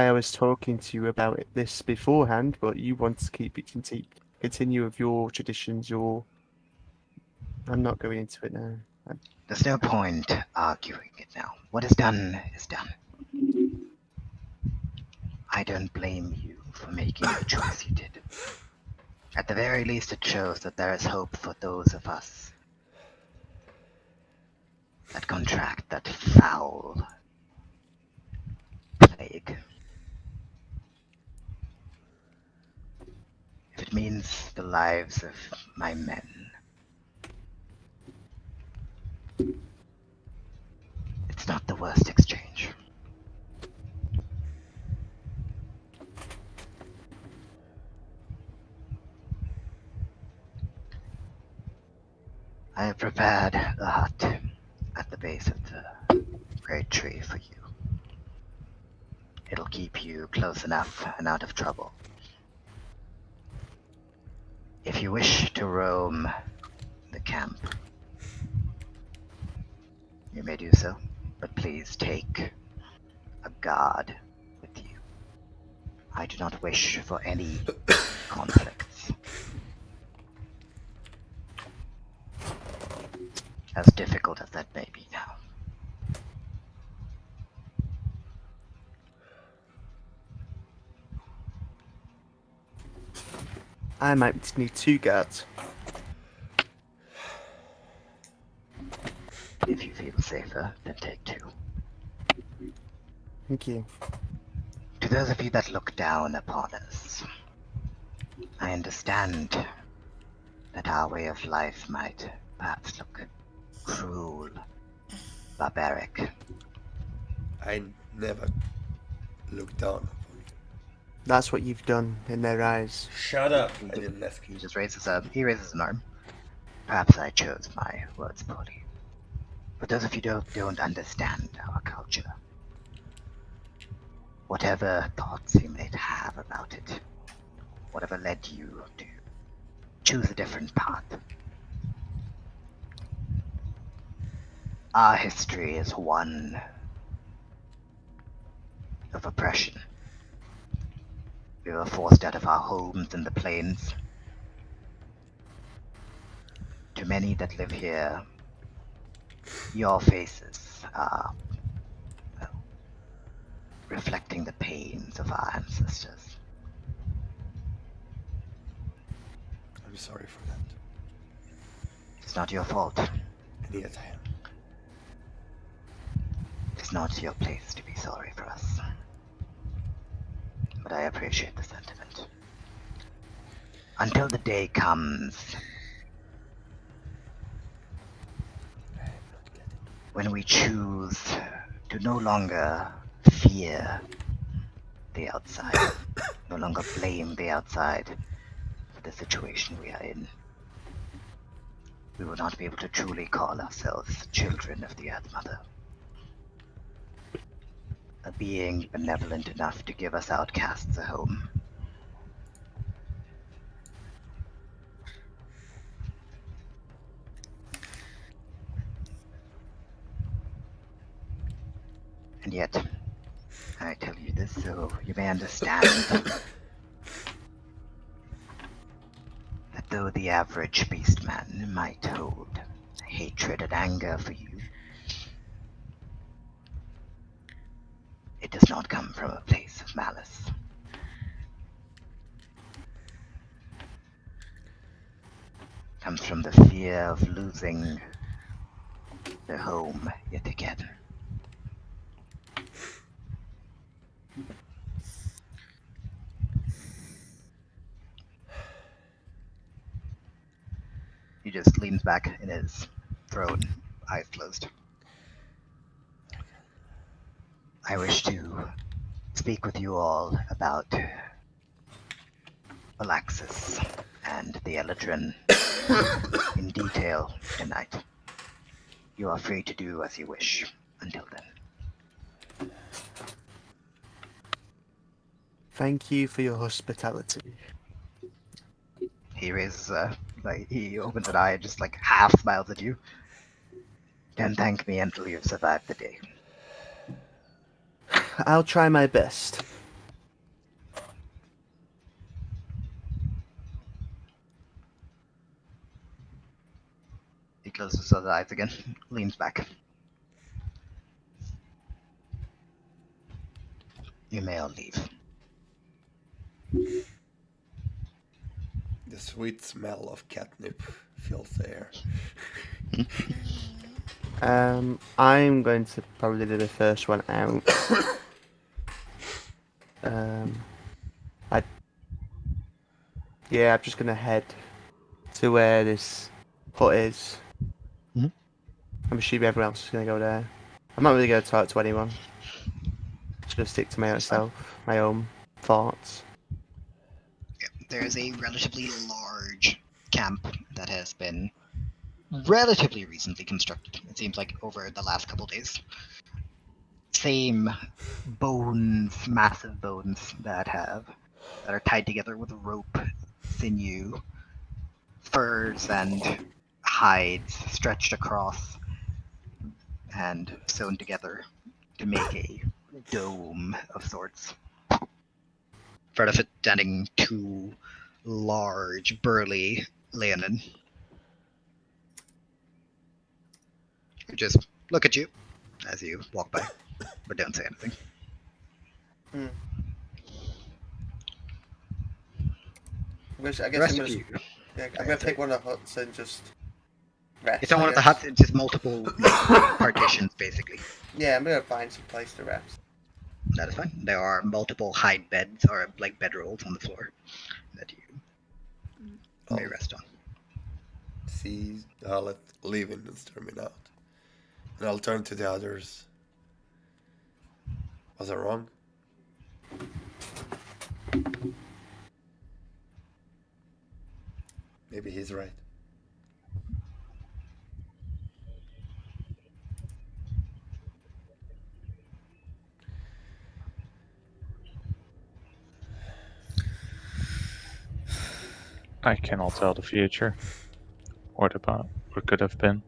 I was talking to you about this beforehand, but you want to continue with your traditions, I'm not going into it now. There's no point arguing it now. What is done is done. I don't blame you for making the choice you did. At the very least, it shows that there is hope for those of us that contract that foul plague. If it means the lives of my men, it's not the worst exchange. I have prepared a hut at the base of the great tree for you. It'll keep you close enough and out of trouble. If you wish to roam the camp, you may do so, but please take a guard with you. I do not wish for any conflicts. As difficult as that may be now. I might need 2 guards. If you feel safer, then take 2. Thank you. To those of you that look down upon us, I understand that our way of life might perhaps look cruel, barbaric. I never looked down upon you. That's what you've done in their eyes. Shut up. I didn't ask you. He raises an arm. Perhaps I chose my words poorly. For those of you who don't understand our culture, whatever thoughts you may have about it, whatever led you to choose a different path, our history is one of oppression. We were forced out of our homes in the plains. To many that live here, your faces are, well, reflecting the pains of our ancestors. I'm sorry for that. It's not your fault. And yet I am. It's not your place to be sorry for us. But I appreciate the sentiment. Until the day comes when we choose to no longer fear the outside, no longer blame the outside for the situation we are in, we will not be able to truly call ourselves children of the Earth Mother. A being benevolent enough to give us outcasts a home. And yet, I tell you this so you may understand that though the average beastman might hold hatred and anger for you, it does not come from a place of malice. It comes from the fear of losing their home yet again. He just leans back in his throne, eyes closed. I wish to speak with you all about Alaxis and the Eladrin in detail tonight. You are free to do as you wish until then. Thank you for your hospitality. He raises he opens an eye and just like half smiles at you. Don't thank me until you've survived the day. I'll try my best. He closes his eyes again, leans back. You may all leave. The sweet smell of catnip fills the air. I'm going to probably do the first one out. I'm just gonna head to where this hut is. Mhm. I'm assuming everyone else is gonna go there. I'm not really gonna talk to anyone. Just gonna stick to my own self, my own thoughts. There is a relatively large camp that has been relatively recently constructed. It seems like over the last couple days. Same bones, massive bones that are tied together with rope, sinew, furs, and hides stretched across and sewn together to make a dome of sorts. In front of it standing two large, burly Leonin, who just look at you as you walk by, but don't say anything. I guess The I'm rest gonna, of you, I'm gonna pick one of the huts and just rest. it's not I one of the guess. huts, it's just multiple partitions, basically. Yeah, I'm gonna find some place to rest. That is fine. There are multiple hide beds, or like bedrolls on the floor, that you may rest on. See Alet leaving and storming out. And I'll turn to the others. Was I wrong? Maybe he's right. I cannot tell the future. Or the past. What could have been.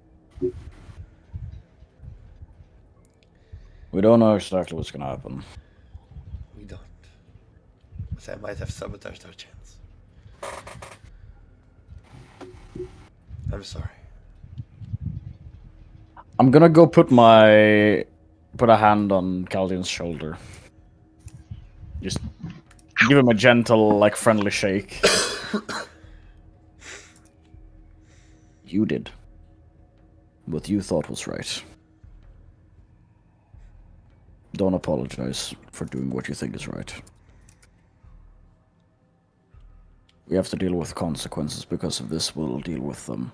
We don't know exactly what's gonna happen. We don't. But I might have sabotaged our chance. I'm sorry. I'm gonna go put a hand on Caldian's shoulder. Just give him a gentle, like, friendly shake. You did. What you thought was right. Don't apologize for doing what you think is right. We have to deal with consequences because of this. We'll deal with them.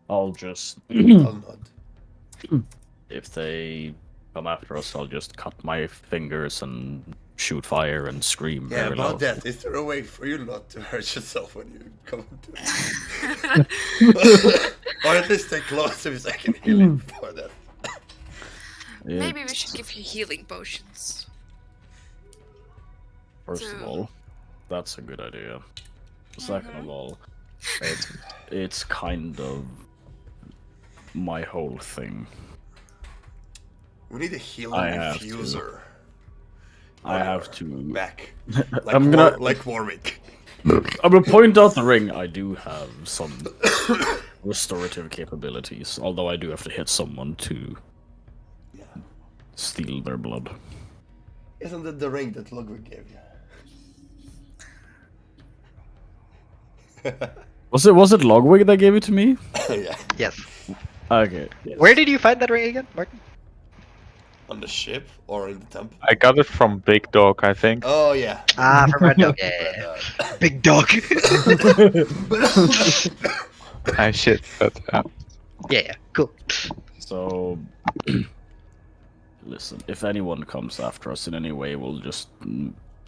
I'll just... I'll nod. If they come after us, I'll just cut my fingers and shoot fire and scream Yeah, very about loud. that, is there a way for you not to hurt yourself when you come to or at least take close to me so I can heal you before that. Maybe we should give you healing potions. First of So- all, that's a good idea. Second of all, it's kind of my whole thing. We need a healing I have to. diffuser. I have to. Back. I'm gonna. Like Warwick. I'm gonna point out the ring. I do have some restorative capabilities, although I do have to hit someone to steal their blood. Isn't it the ring that Ludwig gave you? Was it Logwig that gave it to me? Yeah. Yes. Okay. Yes. Where did you find that ring again, Martin? On the ship or in the temple? I got it from Big Dog, I think. Oh yeah. Ah, from Red Dog. Yeah. Big dog. I shit, but Yeah, cool. So, listen, if anyone comes after us in any way, we'll just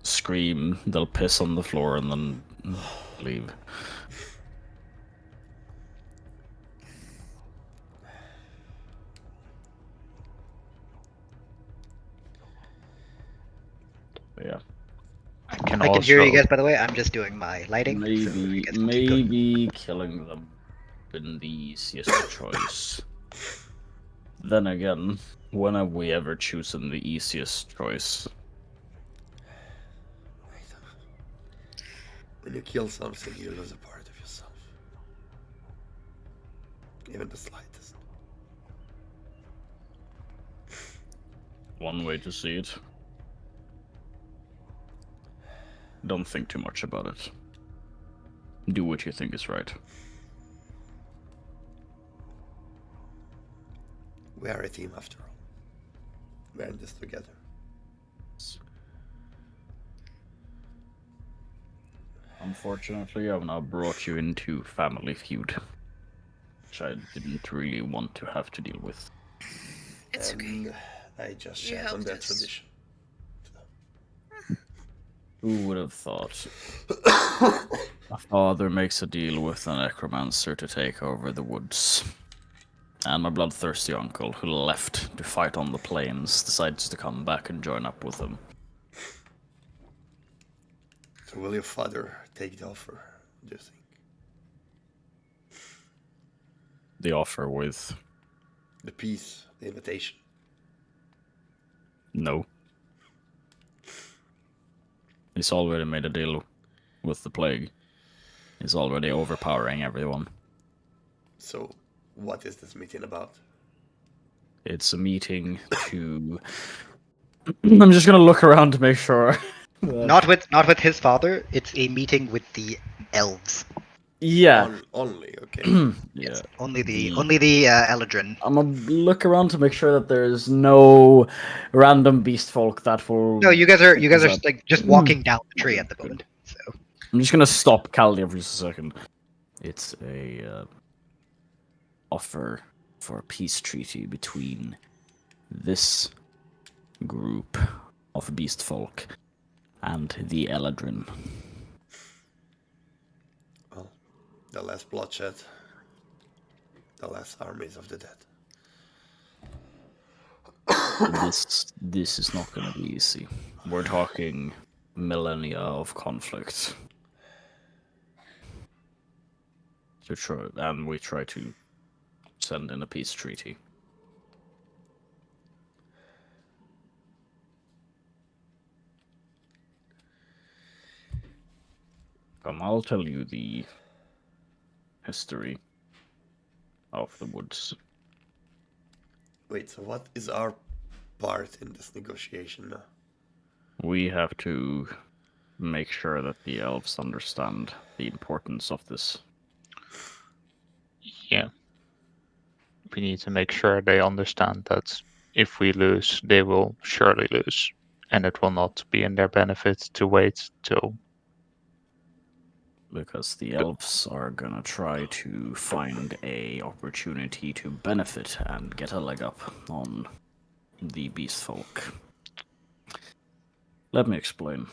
scream, they'll piss on the floor, and then leave. Yeah. I can I also... can hear you guys, by the way. I'm just doing my lighting. so you Maybe, guys can keep going. maybe killing them been the easiest choice. Then again, when have we ever chosen the easiest choice? When you kill something, you lose a part of yourself. Even the slightest. One way to see it. Don't think too much about it. Do what you think is right. We are a team after all. We're in this together. Unfortunately, I've now brought you into Family Feud, which I didn't really want to have to deal with. It's okay. And I just You shat on helped that us. tradition. Who would have thought? A father makes a deal with a necromancer to take over the woods. And my bloodthirsty uncle, who left to fight on the plains, decides to come back and join up with them. So will your father take the offer, do you think? The offer with The peace, the invitation. no. He's already made a deal with the plague. He's already overpowering everyone. So what is this meeting about? It's a meeting to... I'm just gonna look around to make sure. Not with his father. It's a meeting with the elves. Yeah. Only, okay. Yeah. Only the Eladrin. I'm gonna look around to make sure that there's no random beast folk that will... No, you guys are Is like just walking down the tree at the moment. So I'm just gonna stop Caldia for just a second. It's a offer for a peace treaty between this group of beast folk and the Eladrin. Well, the less bloodshed, the less armies of the dead. This is not gonna be easy. We're talking millennia of conflict. And we try to send in a peace treaty. I'll tell you the history of the woods. Wait, so what is our part in this negotiation now? We have to make sure that the elves understand the importance of this. Yeah. We need to make sure they understand that if we lose, they will surely lose. And it will not be in their benefit to wait till... Because the elves are gonna try to find a opportunity to benefit and get a leg up on the beast folk. Let me explain.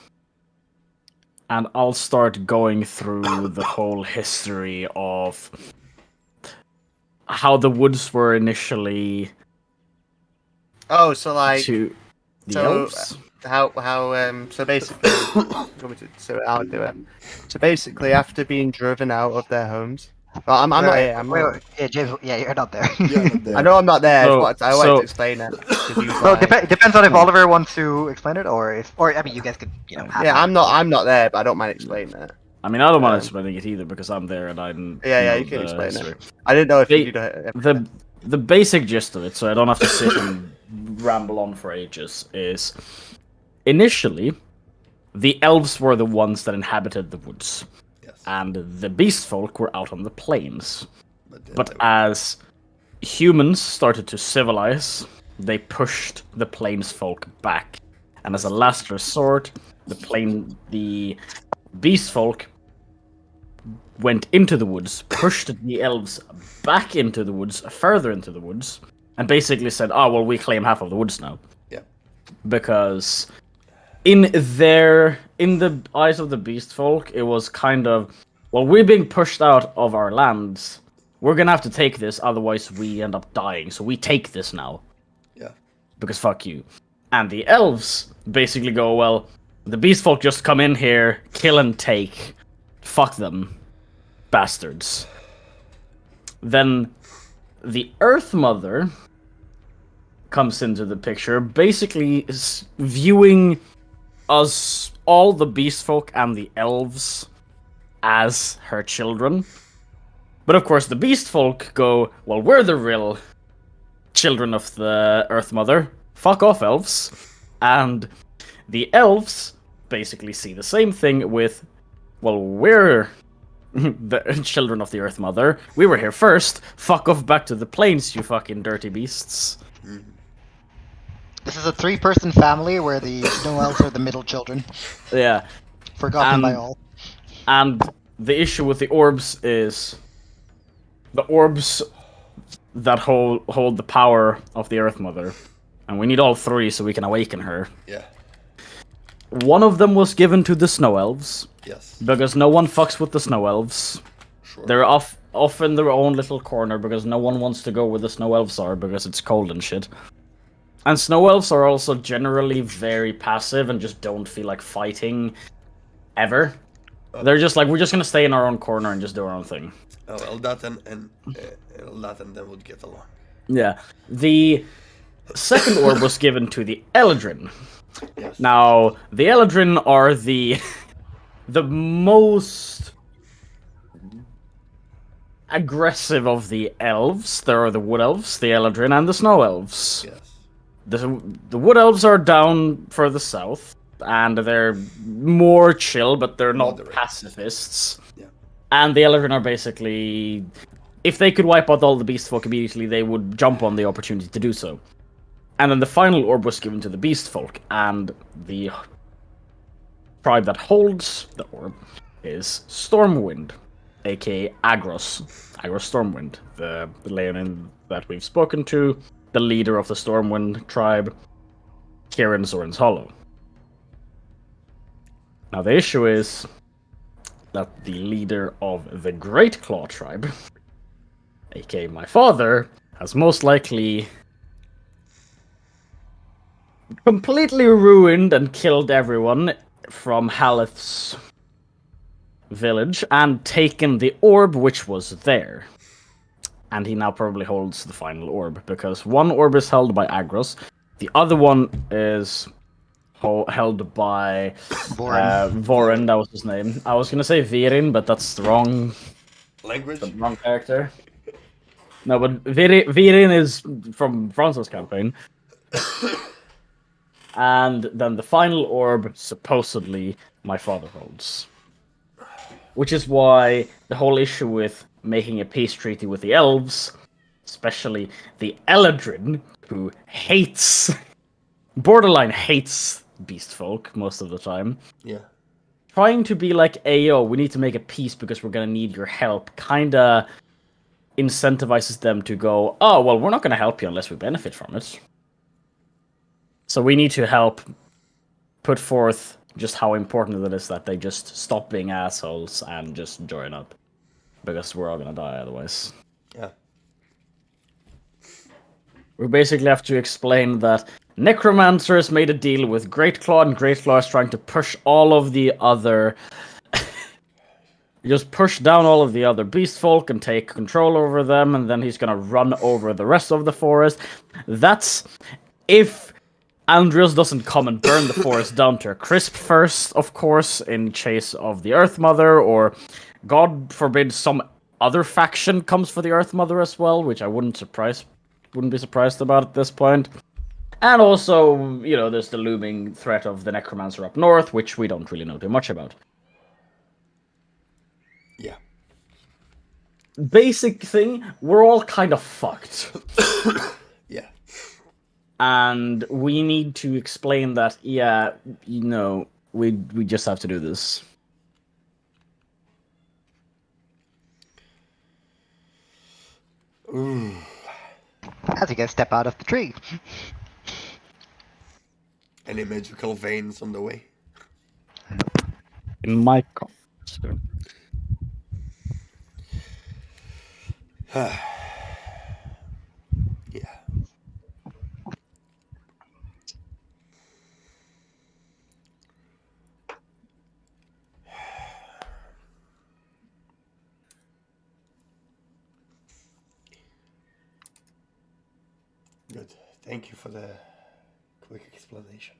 And I'll start going through the whole history of how the woods were initially Oh, so like to the so, elves. so basically so I'll do it. So basically, after being driven out of their homes, well, I'm not here. I'm not. Wait. Yeah, James. Yeah, you're not there. I know I'm not there. So- I wanted so- to explain it. 'cause he was Well, like- depends on if Oliver wants to explain it, or I mean, you guys could, have Yeah, it. I'm not there, but I don't mind explaining it. I mean, I don't mind um, explaining it either because I'm there and I didn't. Yeah, know you can the explain history. it. I didn't know if They- you'd do it. The basic gist of it, so I don't have to sit and ramble on for ages, is initially the elves were the ones that inhabited the woods, Yes. and the beast folk were out on the plains. then But they- as humans started to civilize, they pushed the plains folk back, and as a last resort, the beast folk went into the woods, pushed the elves back into the woods, further into the woods, and basically said, "Oh well, we claim half of the woods now." Yeah. Because in the eyes of the beast folk, it was kind of, well, we're being pushed out of our lands. We're gonna have to take this, otherwise we end up dying. So we take this now. Yeah. Because fuck you. And the elves basically go, well, the beast folk just come in here, kill and take. Fuck them. Bastards. Then the Earth Mother comes into the picture, basically viewing us, all the beast folk and the elves, as her children. But of course, the beast folk go, well, we're the real children of the Earth Mother. Fuck off, elves. And the elves basically see the same thing with, well, we're the children of the Earth Mother. We were here first. Fuck off back to the plains, you fucking dirty beasts. This is a 3-person family where the snow elves are the middle children, Yeah. forgotten by And- all. And the issue with the orbs is the orbs that hold the power of the Earth Mother. And we need all 3 so we can awaken her. Yeah. One of them was given to the Snow Elves, Yes. because no one fucks with the Snow Elves. Sure. They're off in their own little corner because no one wants to go where the Snow Elves are because it's cold and shit. And Snow Elves are also generally very passive and just don't feel like fighting ever. They're just like, we're just gonna stay in our own corner and just do our own thing. Oh, Eldath and Eldath and them would get along. Yeah. The second orb was given to the Eldrin. Yes. Now, the Eldrin are the most aggressive of the elves. There are the Wood Elves, the Eldrin, and the Snow Elves. Yes. The Wood Elves are down further south, and they're more chill, but they're not Moderate. pacifists. Yeah. And the Eldrin are basically, if they could wipe out all the beast folk immediately, they would jump on the opportunity to do so. And then the final orb was given to the beast folk, and the tribe that holds the orb is Stormwind, aka Agros. Agros Stormwind, the Leonin that we've spoken to, the leader of the Stormwind tribe, Kieran Zoran's Hollow. Now the issue is that the leader of the Great Claw tribe, aka my father, has most likely completely ruined and killed everyone from Haleth's village and taken the orb which was there. And he now probably holds the final orb, because one orb is held by Agros, the other one is held by Vorin, that was his name. I was gonna say Virin, but that's the wrong character. No, but Virin is from Franco's campaign. And then the final orb, supposedly, my father holds. Which is why the whole issue with making a peace treaty with the elves, especially the Eladrin, who borderline hates beast folk most of the time, Yeah. trying to be like, Ayo, we need to make a peace because we're gonna need your help, kinda incentivizes them to go, oh, well, we're not gonna help you unless we benefit from it. So we need to help put forth just how important it is that they just stop being assholes and just join up. Because we're all gonna die otherwise. Yeah. We basically have to explain that Necromancers made a deal with Great Claw, and Great Claw is trying to push all of the other... just push down all of the other beast folk and take control over them, and then he's gonna run over the rest of the forest. That's if Andrios doesn't come and burn the forest down to a crisp first, of course, in chase of the Earth Mother, or God forbid some other faction comes for the Earth Mother as well, which I wouldn't be surprised about at this point. And also, you know, there's the looming threat of the Necromancer up north, which we don't really know too much about. Yeah. Basic thing, we're all kind of fucked. Yeah. And we need to explain that, yeah, you know, we just have to do this. Ooh. As you guys step out of the tree. Any magical veins on the way? In my Yeah. Good. Thank you for the quick explanation.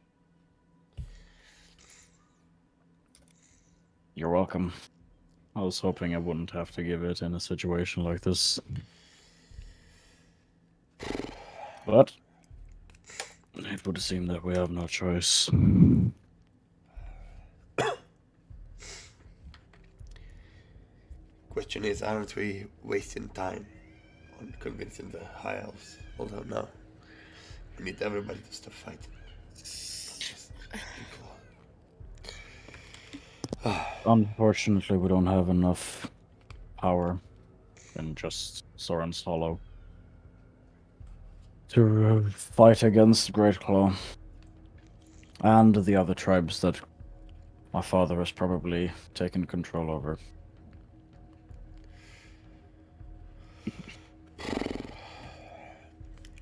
You're welcome. I was hoping I wouldn't have to give it in a situation like this. But it would seem that we have no choice. Question is, aren't we wasting time on convincing the High Elves? Although no, we need everybody to stop fighting. Unfortunately, we don't have enough power in just Soren's Hollow to fight against Great Claw and the other tribes that my father has probably taken control over.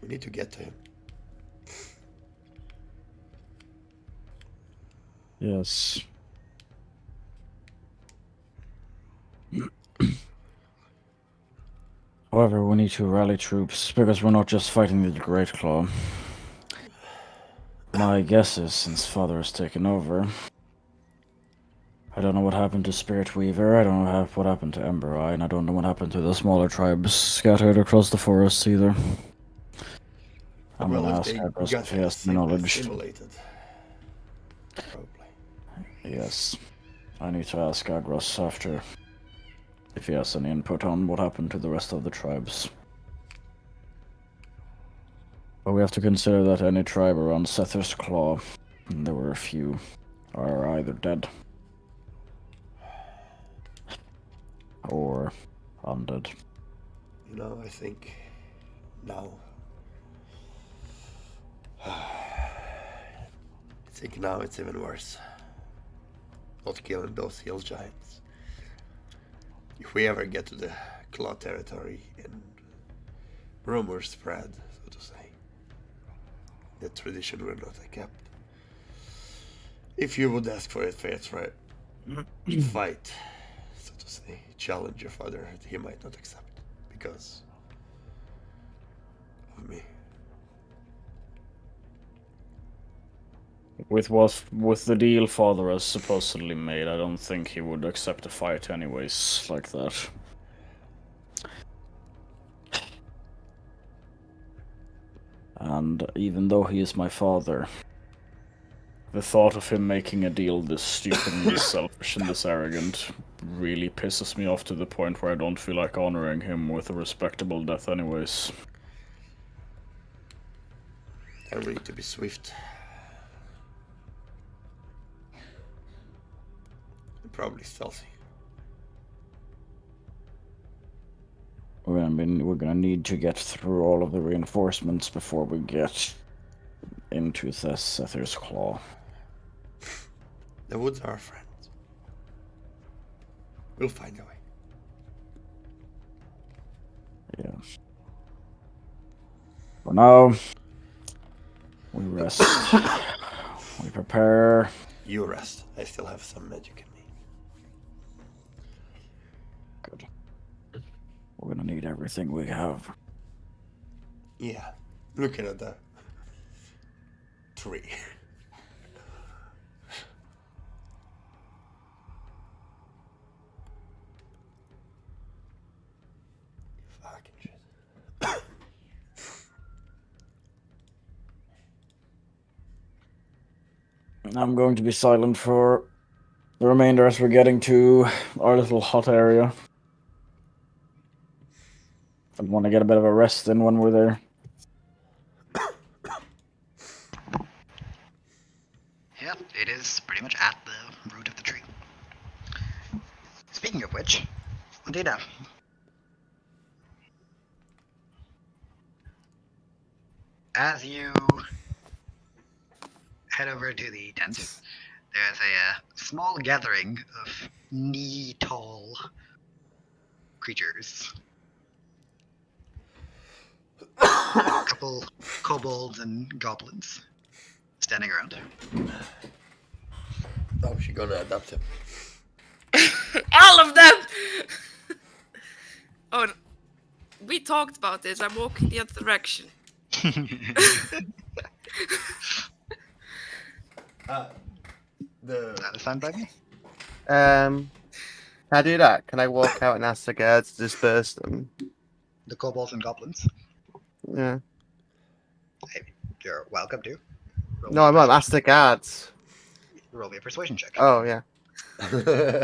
We need to get to him. Yes. However, we need to rally troops, because we're not just fighting the Great Claw. My guess is, since Father has taken over, I don't know what happened to Spirit Weaver, I don't know what happened to Ember Eye, and I don't know what happened to the smaller tribes scattered across the forests either. I'm gonna ask Agros if he has the knowledge. Simulated. Probably. Yes. I need to ask Agros after if he has any input on what happened to the rest of the tribes. But we have to consider that any tribe around Sether's Claw, and there were a few, are either dead or undead. You know, I think now it's even worse. Not killing those hill giants. If we ever get to the Claw territory and rumors spread, so to say, the tradition will not be kept. If you would ask for a fair fight, so to say, challenge your father, he might not accept it because of me. With the deal Father has supposedly made, I don't think he would accept a fight anyways, like that. And even though he is my father, The thought of him making a deal this stupid and this selfish and this arrogant really pisses me off to the point where I don't feel like honoring him with a respectable death anyways. I need to be swift. Probably stealthy. We're gonna need to get through all of the reinforcements before we get into the Sether's Claw. The woods are our friends. We'll find a way. Yeah. For now, we rest. We prepare. You rest. I still have some magic in me. Good. We're gonna need everything we have. Yeah. Looking at the tree. Fucking shit. I'm going to be silent for the remainder as we're getting to our little hut area. I want to get a bit of a rest in when we're there. Yep, it is pretty much at the root of the tree. Speaking of which, Data. As you head over to the tent, there's a small gathering of knee-tall creatures. A couple kobolds and goblins standing around. Oh, she's gonna adapt him. All of them! Oh, we talked about this. I'm walking the other direction. Satisfied by me? Can I do that? Can I walk out and ask the guards to disperse them? The kobolds and goblins? Yeah. You're welcome to. No, I'm not. Ask the guards. Roll me a persuasion check. Oh, yeah. Go,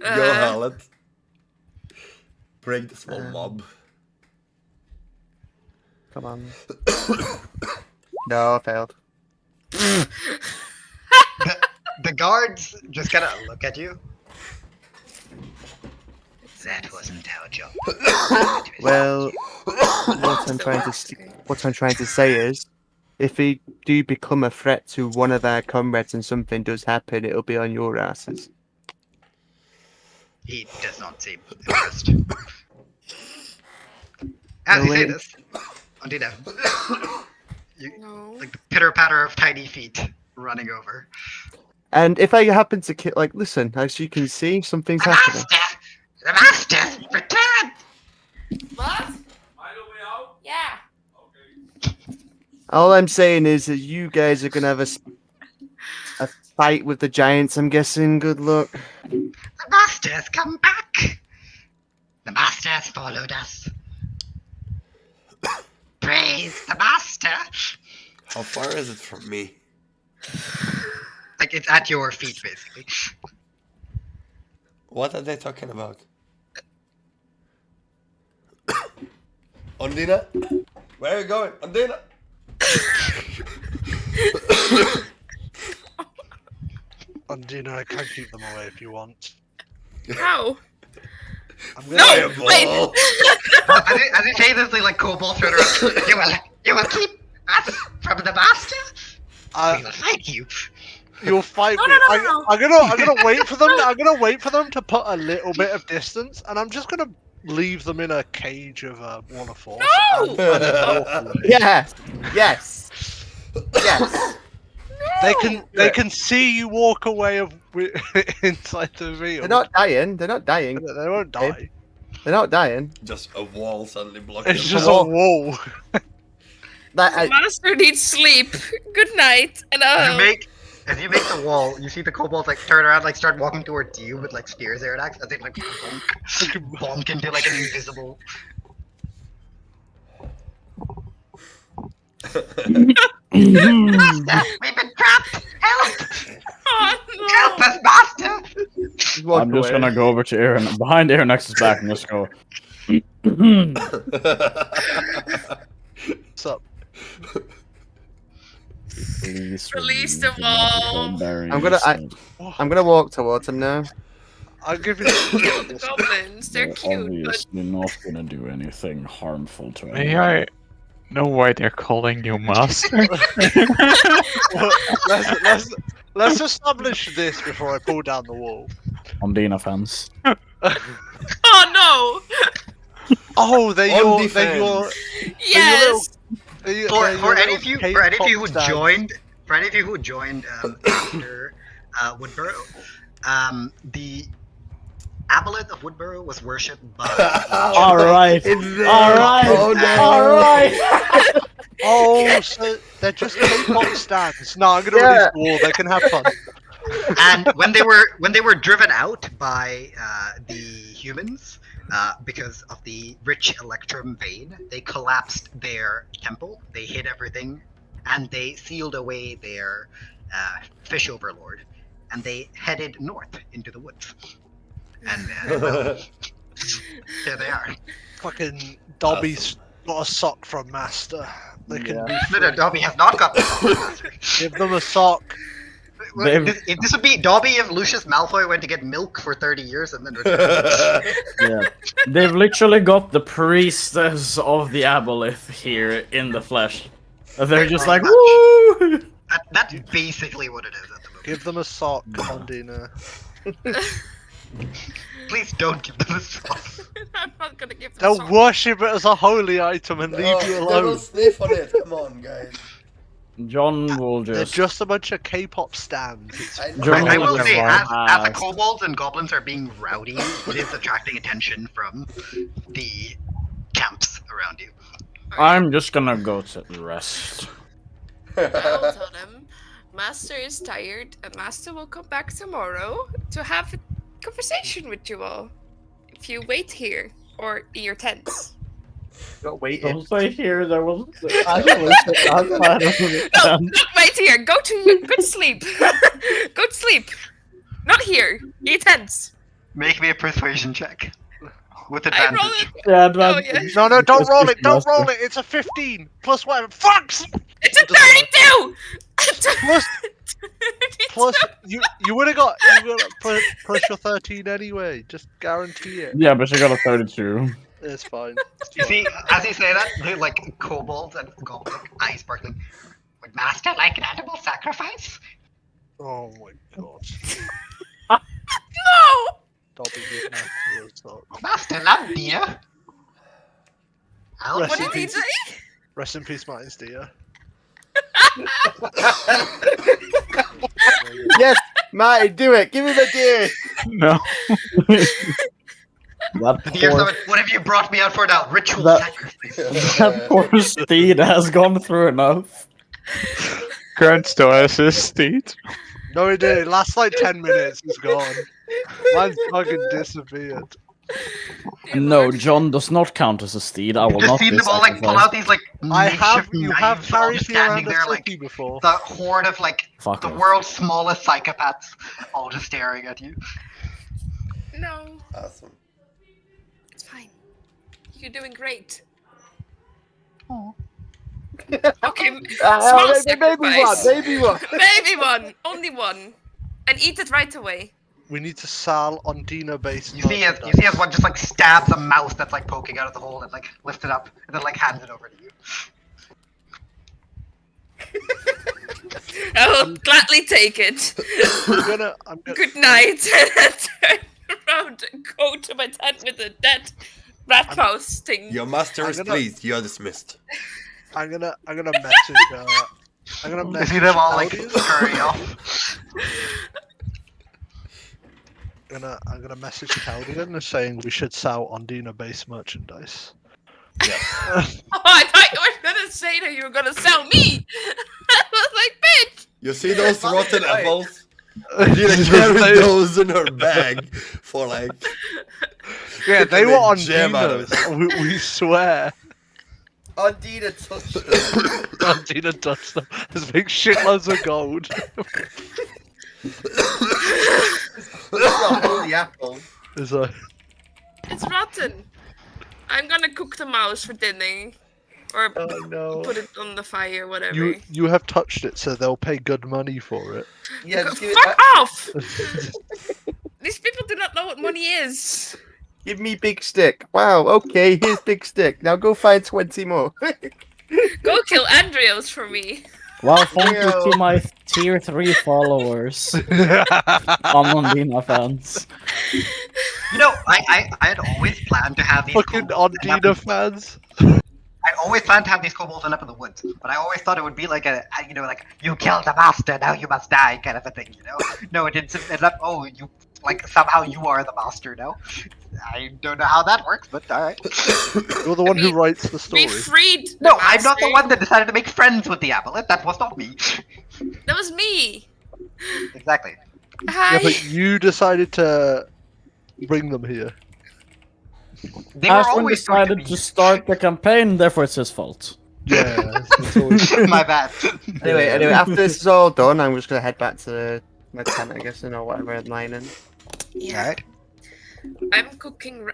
Hallet. Break the small mob. Come on. No, I failed. The guards just kind of look at you. That wasn't our job. Well, what I'm trying to say is, if we do become a threat to one of our comrades and something does happen, it'll be on your asses. He does not seem impressed. As you say this, Ondina, like the pitter patter of tiny feet running over. And if I happen to kill, like, listen, as you can see, something's happening. The master's returned! What? Yeah. All I'm saying is that you guys are gonna have a fight with the giants. I'm guessing. Good luck. The master's come back! The master has followed us. Praise the master! How far is it from me? Like, it's at your feet, basically. What are they talking about? Ondina? Where are you going? Ondina? Ondina, I can keep them away if you want. How? No! Wait! As you say this, like kobolds turn around. You will keep us from the master? We will fight you. You'll fight me. No. I'm gonna wait for them. I'm gonna wait for them to put a little bit of distance, and I'm just gonna leave them in a cage of Wall of Force. No! Yes. Yes. Yes. They can see you walk away inside the veil. They're not dying. They're not dying. They won't die. They're not dying. Just a wall suddenly blocking It's them. just a wall. The master needs sleep. Good night. And As you make the wall, you see the kobolds like turn around, like start walking towards you with like spears, Aradax, as they like bonk into like an invisible. Master, we've been trapped Help! Oh Help no! us, master! Walk I'm just away. gonna go over to Aaron, behind Aaronex's back, and just go. What's up? Release the wall. I'm gonna walk towards him now. I'll give you. The goblins, they're cute, but Obviously not gonna do anything harmful to May anyone. I know why they're calling you master? Let's establish this before I pull down the wall. Ondina fans. oh no! Oh, they're On your, they're your, defense. Yes! For any of you who K-pop joined, after Woodborough, the aboleth of Woodborough was worshipped by. All right. It's there. All right. Oh, no. All right. Oh, so they're just K-pop stands. No, I'm gonna Yeah. release the wall. They can have fun. And when they were driven out by the humans because of the rich electrum vein, they collapsed their temple. They hid everything, and they sealed away their fish overlord, and they headed north into the woods. And well, here they are. Fucking Dobby's got a sock from Master. They can be No, Dobby has not got this. give them a sock. If this would be Dobby if Lucius Malfoy went to get milk for 30 years and then returned. Yeah. They've literally got the priestess of the aboleth here in the flesh. They're just like, woo! That's basically what it is at the moment. Give them a sock, Ondina. Please don't give them a sauce. I'm not gonna give them They'll some. worship it as a holy item and leave you They will alone. sniff on it. Come on, guys. John will They're just. just a bunch of K-pop stands. It's I know. John I will say, as the Fast. kobolds and goblins are being rowdy, it is attracting attention from the camps around you. I'm just gonna go to rest. I'll tell them. Master is tired, and Master will come back tomorrow to have a conversation with you all. If you wait here, or in your tents. Got waiting. Don't say here, there was. Actually, outside of the No, tent. not wait here. Go to sleep. Go to sleep. Not here. Your tents. Make me a persuasion check. With I roll advantage. it. Yeah, Oh, advantage. yeah. No, don't Just roll it. keep Don't Master. roll it. It's a 15 plus whatever. Fucks. It's a 32. Plus, plus, you would have got plus your 13 anyway. Just guarantee it. Yeah, but she got a 32. It's fine. You see, as you say that, they're like kobolds and goblins, like, eyes sparkling. Would Master like an animal sacrifice? Oh my god. No. Dobby give Master a sock. Master, not dear. I'll Rest What in did he peace. say? Rest in peace, Martin's dear. Yes, Marty, do it. Give him a deer. No. That Dear, poor, what have you brought me out for now? Ritual That- sacrifice. that poor steed has gone through enough. Grant still has his steed. No, he did. Last like 10 minutes, he's gone. Mine's fucking disappeared. Dear No, Lord. John does not count as a steed. I will You've just not seen be them all like pull sacrificed. out these like You have knives, all carried just me around standing the there like city before. the horde of like Fuck the off. world's smallest psychopaths, all just staring at you. No, Awesome. it's fine. You're doing great. Okay, small sacrifice. Baby one. Baby one, only one, and eat it right away. We need to sell Ondina based. You see as one just like stabs a mouse that's like poking out of the hole and like lifts it up and then like hands it over to you. I will gladly take it. I'm gonna Good night. Turn around and go to my tent with the dead rat mouse thing. Your master I'm is gonna- pleased. You are dismissed. I'm gonna message I'm gonna You message see them all like Claudius. scurry off. I'm gonna message Caldian saying we should sell Ondina based merchandise. Oh, I thought you were gonna say that you were gonna sell me. I was like, bitch. You see those rotten Right. apples? She carried those in her bag for like. Yeah, they were Make jam out of Ondina's. We swear. Undina touched them. Undina touched them. There's big shitloads of gold. It's not on the apple. There's a... It's rotten. I'm gonna cook the mouse for dinner. Or Oh no. put it on the fire, whatever. You have touched it, so they'll pay good money for it. Yeah, just give it Fuck back. off! These people do not know what money is. Give me big stick. Wow, okay, here's big stick. Now go find 20 more. Go kill Andreos for me. Well, thank you to my tier 3 followers. I'm Undina fans. You know, I had always planned to have these Fucking kobolds end up in- Undina fans. I always planned to have these kobolds end up in the woods, but I always thought it would be like like, you killed the master, now you must die, kind of a thing, you know? No, it didn't end up, oh, you, like, somehow you are the master now. I don't know how that works, but alright. You're the one who writes the We story. freed the No, I'm not the master. one that decided to make friends with the amulet, that was not me. That was me. Exactly. Hi. Yeah, but you decided to bring them here. They were Ashwin always going decided to be... start the campaign, therefore it's his fault. Yeah. My bad. Anyway, after this is all done, I'm just gonna head back to my tent, I guess, or whatever I'm mining. Yeah. Alright. I'm cooking,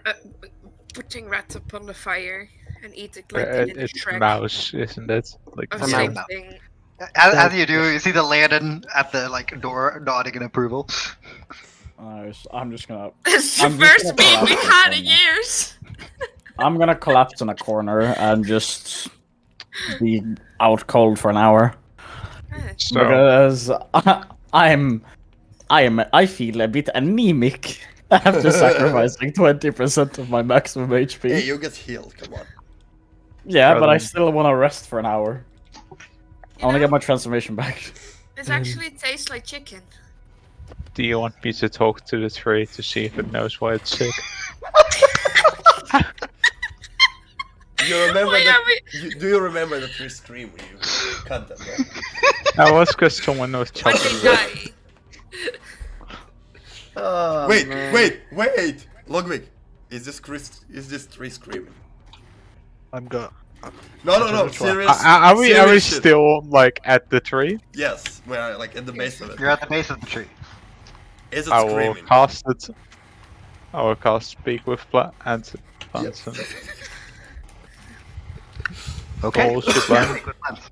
putting rat upon the fire and eat it like they did in It's Shrek. mouse, isn't it? Like Oh, a same mouse. thing. As you do, you see the Leonin at the door nodding in approval. I'm just gonna It's the I'm just first gonna meal we've collapse had on in that. years. I'm gonna collapse in a corner and just be out cold for an hour so. because I feel a bit anemic after sacrificing 20% of my maximum HP. Hey, you get healed. Come on. Yeah, but I Rather- still want to rest for an hour. I want to You get know, my transformation back. It actually tastes like chicken. Do you want me to talk to the tree to see if it knows why it's sick? You remember Why that? are we- Do you remember the tree scream when you cut them? Right? That was because someone was When chopping they wood. die. Oh, wait, man. wait! Ludwig, is this tree screaming? I'm going. No, Which one? serious. Are we serious shit. still like at the tree? Yes, we're like at the base of it. You're at the base of the tree. Is it I will screaming? cast it. I will cast Speak with Plants. Yes. Okay. Balls to blind. Speak with plants.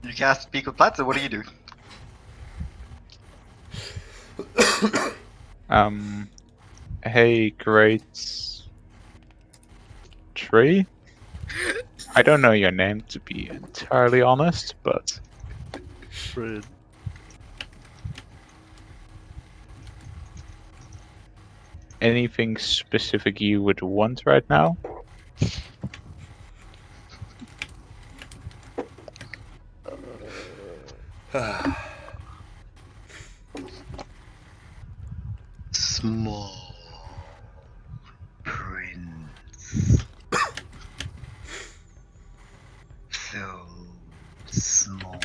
You cast Speak with Plants, and what do you do? Hey, great tree. I don't know your name to be entirely honest, but Rude. anything specific you would want right now? Small prince. So small.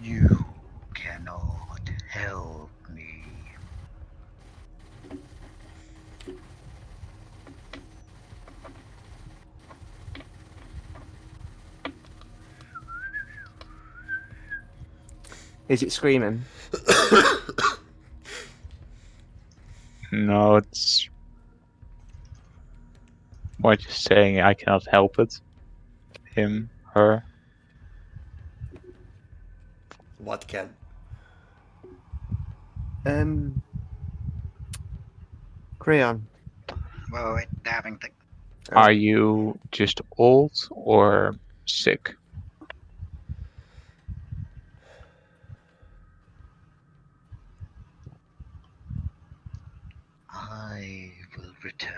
You cannot help me. Is it screaming? No, it's more just saying I cannot help it. Him, her. What can? Crayon. Whoa, wait, having thing. Are you just old or sick? I will return.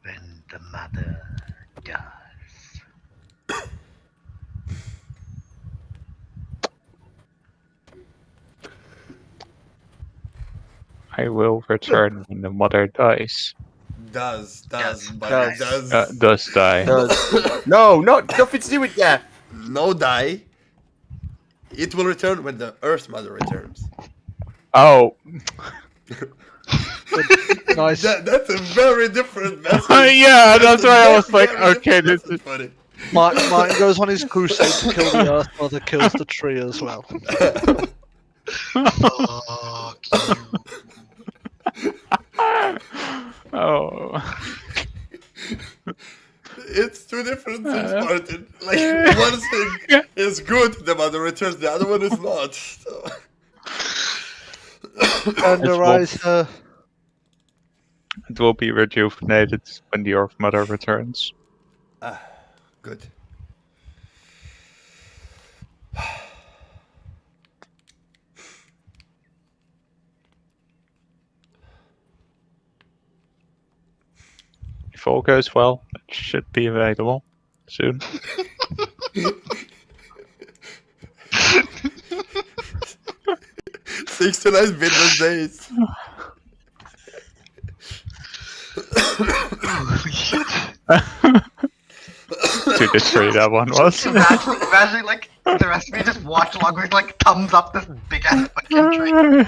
When the mother dies. I will return when the mother dies. Does, Does. but Does. does. Does die. No, nothing to do with that. No die. It will return when the Earth Mother returns. Oh. Nice. That's a very different message. Yeah, that's why I was Very like, okay, different this is. message, Martin goes on his crusade to kill the Earth Mother, kills the tree as well. Fuck you. Oh. It's two different things, Martin. Like, one thing is good, the Mother returns, the other one is not. So. And the It's rise It will be rejuvenated when the Earth Mother returns. Ah, good. If all goes well, it should be available soon. 69 business days. Holy shit. To the tree that one was. Imagine like the rest of me just watch along with like thumbs up this big ass fucking tree.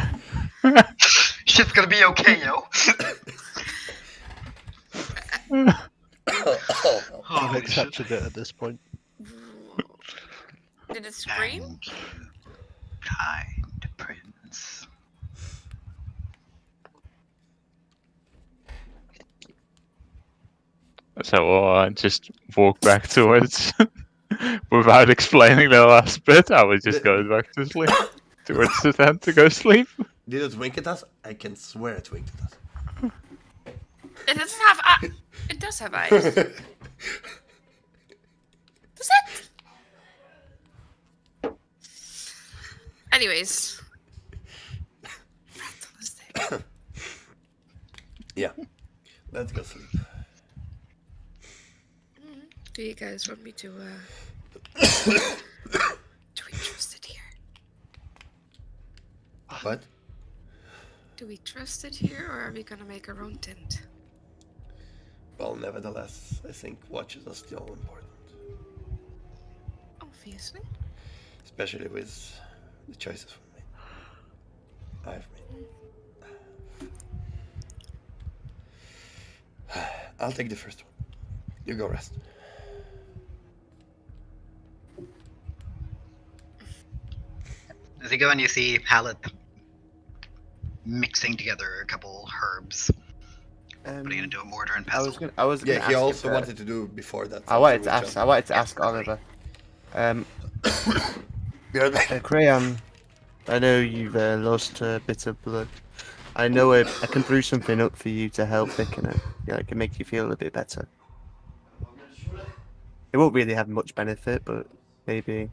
Shit's gonna be okay, yo. I've accepted it at this point. Did it scream? Thank you, kind prince. So we'll just walk back towards, without explaining the last bit. I was just going back to sleep, towards the tent to go sleep. Did it wink at us? I can swear it winked at us. It doesn't have eyes. It does have eyes. Does it? Anyways. Yeah. Let's go sleep. Do you guys want me to, do we trust it here? What? Do we trust it here, or are we gonna make our own tent? Well, nevertheless, I think watches are still important. Obviously. Especially with the choices I've made. I'll take the first one. You go rest. As you go and you see Pallet mixing together a couple herbs, putting it into a mortar and pestle. I was gonna Yeah, he ask also if, wanted to do before that. I wanted to ask Oliver. You're back. Crayon, I know you've lost a bit of blood. I know I can brew something up for you to help thicken it. Yeah, it can make you feel a bit better. It won't really have much benefit, but maybe.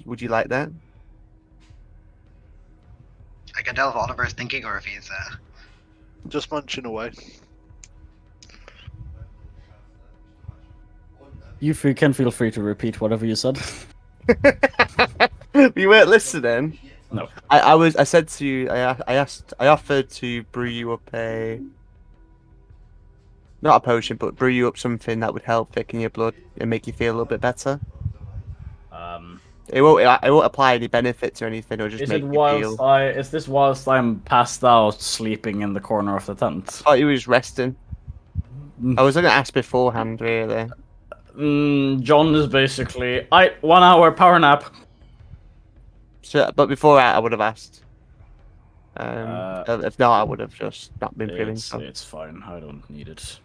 Would you like that? I can tell if Oliver's thinking or if he's Just munching away. You can feel free to repeat whatever you said. You weren't listening. No. I said to you. I offered to brew you up not a potion, but brew you up something that would help thicken your blood and make you feel a little bit better. It won't apply any benefits or anything. It'll just make you feel. Is this whilst I'm passed out, sleeping in the corner of the tent? Oh, you was resting. I was gonna ask beforehand, really. John is basically 1 hour power nap. So, but before that, I would have asked. If not, I would have just not been feeling so. It's fine. I don't need it.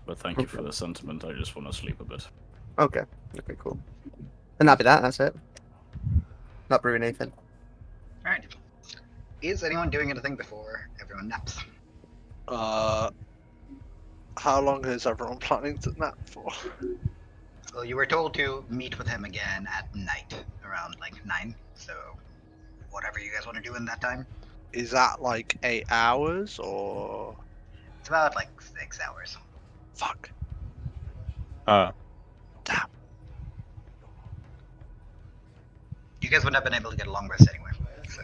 But thank you for the sentiment. I just want to sleep a bit. Okay. Okay. Cool. And that'd be that. That's it. Not brewing anything. alright. Is anyone doing anything before everyone naps? How long is everyone planning to nap for? Well, you were told to meet with him again at night, around like 9. So, whatever you guys want to do in that time. Is that like 8 hours or? It's about like 6 hours. Fuck. You Damn. guys wouldn't have been able to get a long rest anyway. So.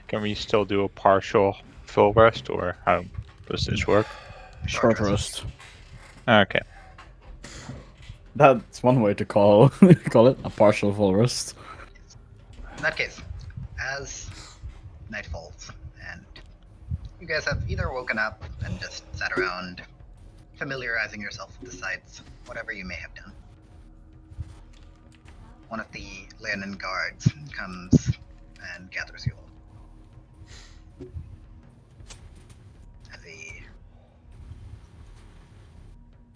Can we still do a partial full rest, or how does this work? Short rest. Okay. That's one way to call it a partial full rest. In that case, as night falls, and you guys have either woken up and just sat around, familiarizing yourself with the sights, whatever you may have done. One of the Leonin guards comes and gathers you all. As he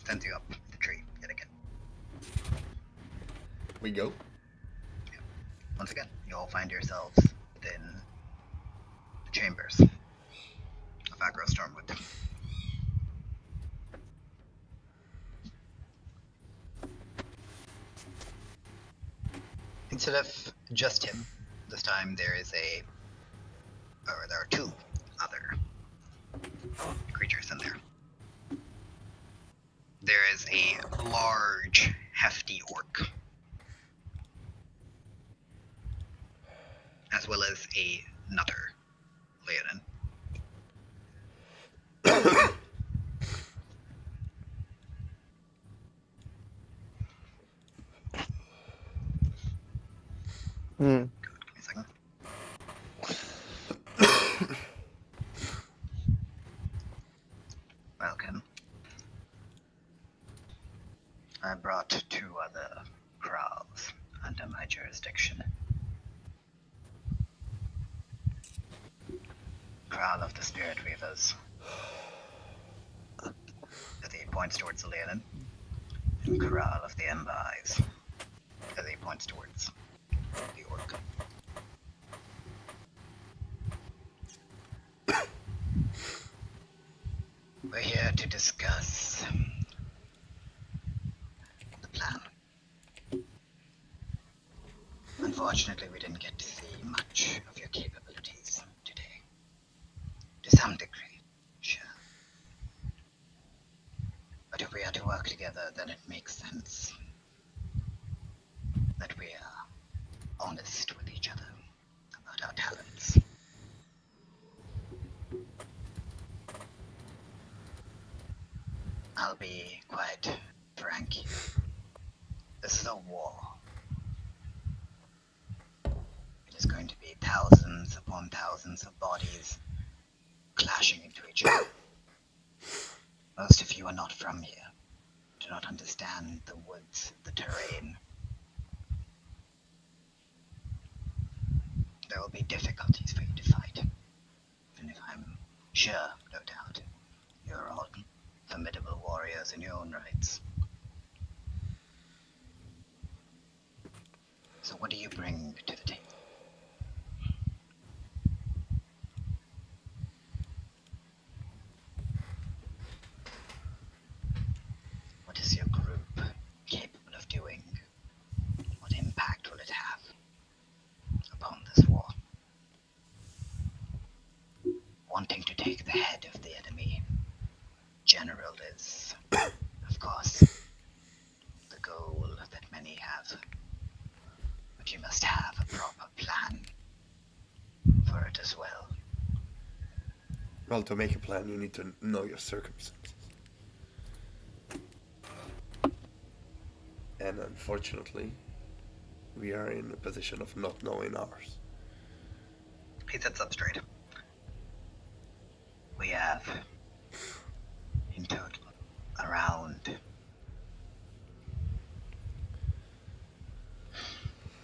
sends you up the tree yet again. We go. Once again, you all find yourselves within the chambers of Agro Stormwood. Instead of just him, this time there are two other creatures in there. There is a large, hefty orc, as well as another Leonin. Hmm. Give me a second. Welcome. I brought two other Krals under my jurisdiction. Kral of the Spirit Weavers. As he points towards the Leonin. And Kral of the Ember Eyes. As he points towards the orc. We're here to discuss the plan. Unfortunately, we didn't get to see much of your capabilities today. To some degree, sure. But if we are to work together, then it makes sense that we are honest with each other about our talents. I'll be quite frank here. This is a war. It is going to be thousands upon thousands of bodies clashing into each other. Most of you are not from here, do not understand the woods, the terrain. There will be difficulties for you to fight. And if I'm sure, no doubt, you're all formidable warriors in your own rights. So what do you bring to the table? What is your group capable of doing? What impact will it have upon this war? Wanting to take the head of the enemy, General, is, of course, the goal that many have. But you must have a proper plan for it as well. Well, to make a plan, you need to know your circumstances. And unfortunately, we are in a position of not knowing ours. He sits up straight. We have, in total, around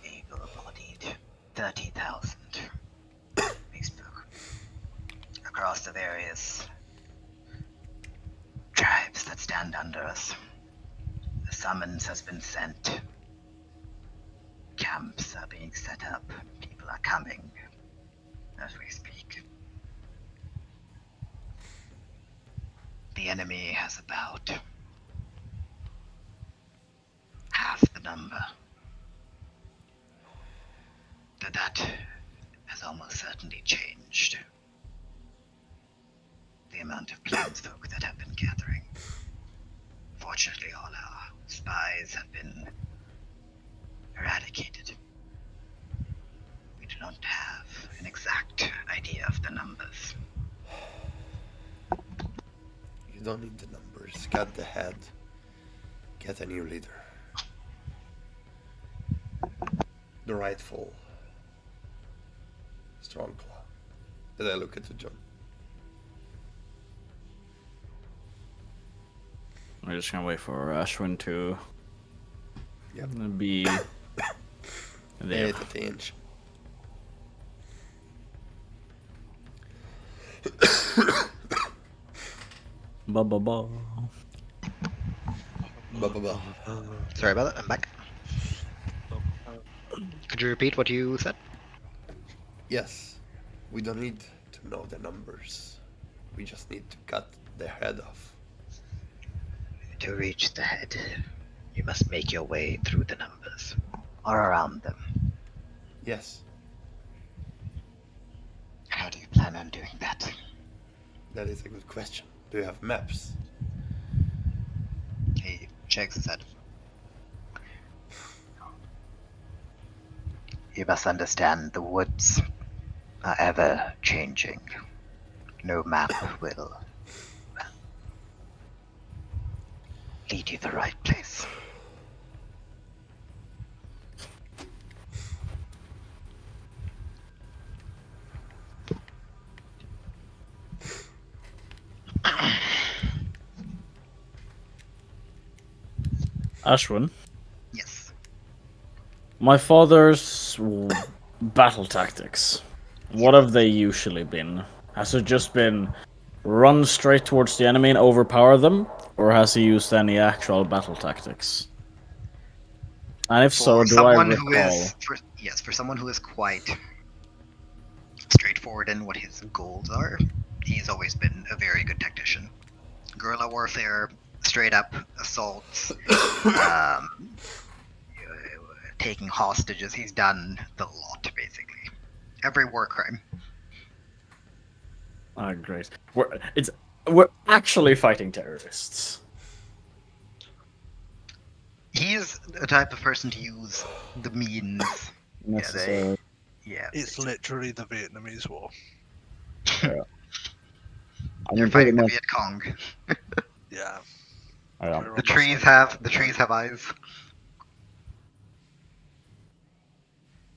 able-bodied 30,000 Facebook across the various tribes that stand under us. The summons has been sent. Camps are being set up. People are coming as we speak. The enemy has about half the number. But that has almost certainly changed. The amount of plainsfolk that have been gathering. Fortunately, Unfortunately, all our spies have been eradicated. We do not have an exact idea of the numbers. You don't need the numbers. Got the head. Get a new leader. The rightful Stormclaw. Did I look at the John? We're just gonna wait for Ashwin to Yep. be there. 8 at the inch. Ba ba ba. Ba. Sorry about that, I'm back. Could you repeat what you said? Yes. We don't need to know the numbers. We just need to cut the head off. To reach the head, you must make your way through the numbers, or around them. Yes. How do you plan on doing that? That is a good question. Do you have maps? He shakes his head. You must understand the woods are ever changing. No map will lead you the right place. Ashwin, Yes. my father's battle tactics. What have they usually been? Has it just been run straight towards the enemy and overpower them, or has he used any actual battle tactics? And if so, For do I someone recall? who is, for someone who is quite straightforward in what his goals are, he's always been a very good tactician. Guerrilla warfare, straight up assaults, taking hostages. He's done the lot, basically. Every war crime. Ah, great. We're actually fighting terrorists. He is the type of person to use the means. Necessary. Yeah. It's literally the Vietnamese War. I You're mean, pretty fighting the much. Viet Cong. Yeah. Yeah. The trees have eyes.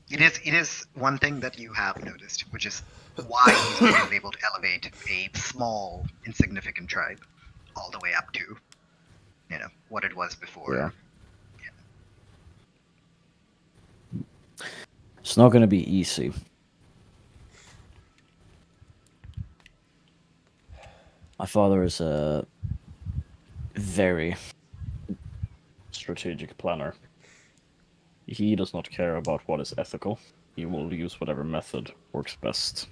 It is one thing that you have noticed, which is why he's been able to elevate a small, insignificant tribe all the way up to, what it was before. Yeah. It's not going to be easy. My father is a very strategic planner. He does not care about what is ethical. He will use whatever method works best.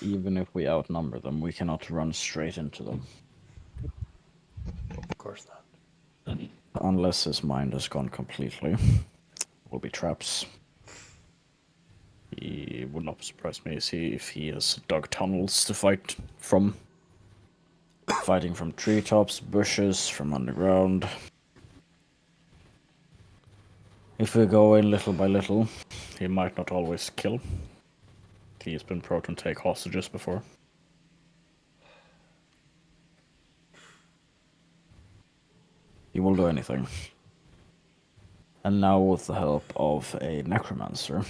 Even if we outnumber them, we cannot run straight into them. Of course not. Unless his mind has gone completely. Will be traps. He would not surprise me if he has dug tunnels to fight from. Fighting from treetops, bushes, from underground. If we go in little by little, he might not always kill. He has been prone to take hostages before. He will do anything. And now with the help of a necromancer.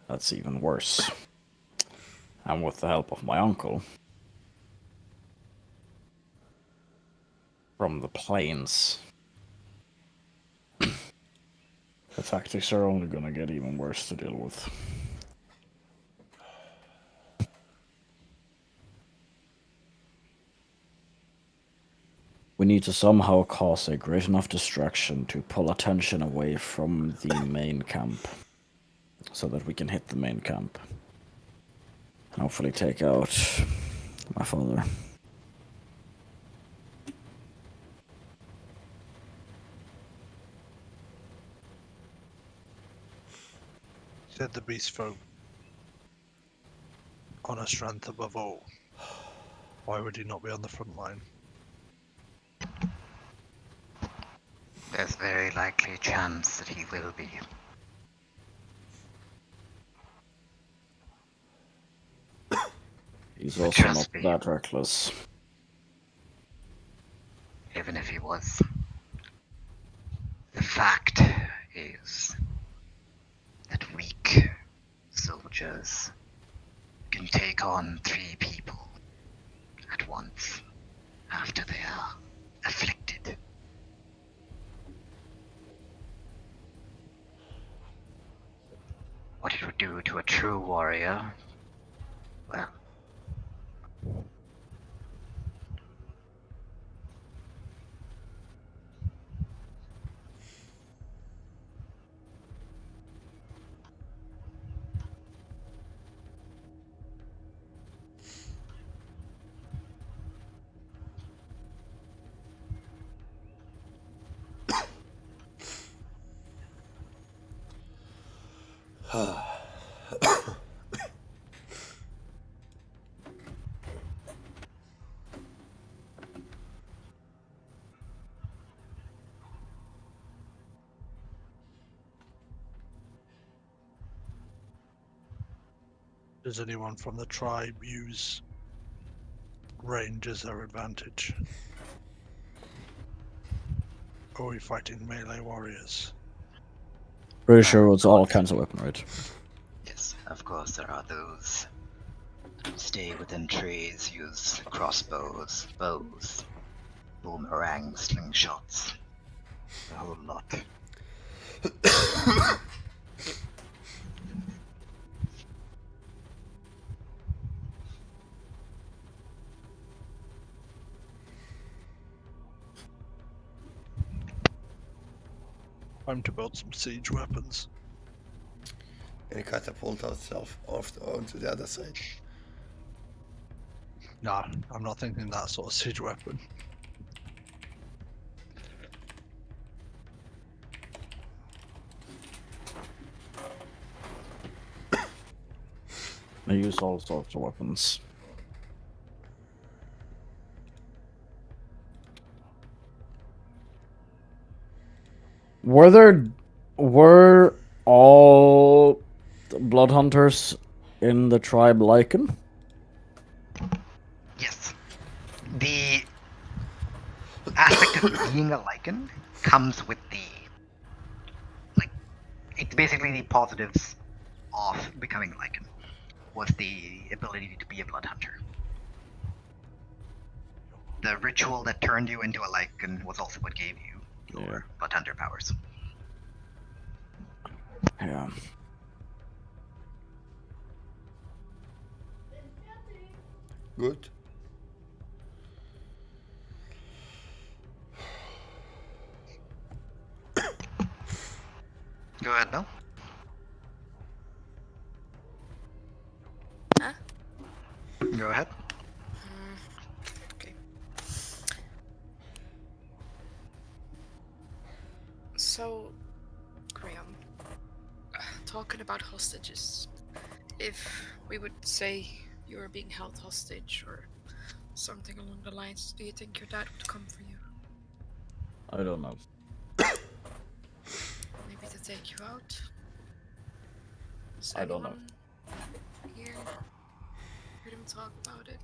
That's even worse. And with the help of my uncle. From the plains. The tactics are only gonna get even worse to deal with. We need to somehow cause a great enough distraction to pull attention away from the main camp. So that we can hit the main camp. And hopefully take out my father. Said the beast folk. Honor strength above all. Why would he not be on the front line? There's very likely a chance that he will be. He's But also trust not me. that reckless. Even if he was. The fact is that weak soldiers can take on 3 people at once after they are afflicted. What it would do to a true warrior, well, Does anyone from the tribe use range as their advantage? Or are we fighting melee warriors? Pretty sure it's all kinds of weapon, right? yes, of course there are those who stay within trees, use crossbows, bows, boomerangs, slingshots, a whole lot. Time to build some siege weapons. And catapult ourselves off onto the other side. Nah, I'm not thinking that sort of siege weapon. They use all sorts of weapons. Were all blood hunters in the tribe Lycan? Yes. The aspect of being a Lycan comes with the, like, it's basically the positives of becoming a Lycan, was the ability to be a blood hunter. The ritual that turned you into a Lycan was also what gave you your blood hunter powers. Yeah. Good. Go ahead, Mel. Huh? Go ahead. Okay. So, Graham, talking about hostages, if we would say you were being held hostage or something along the lines, do you think your dad would come for you? I don't know. Maybe to take you out? Does I don't know. anyone here heard him talk about it?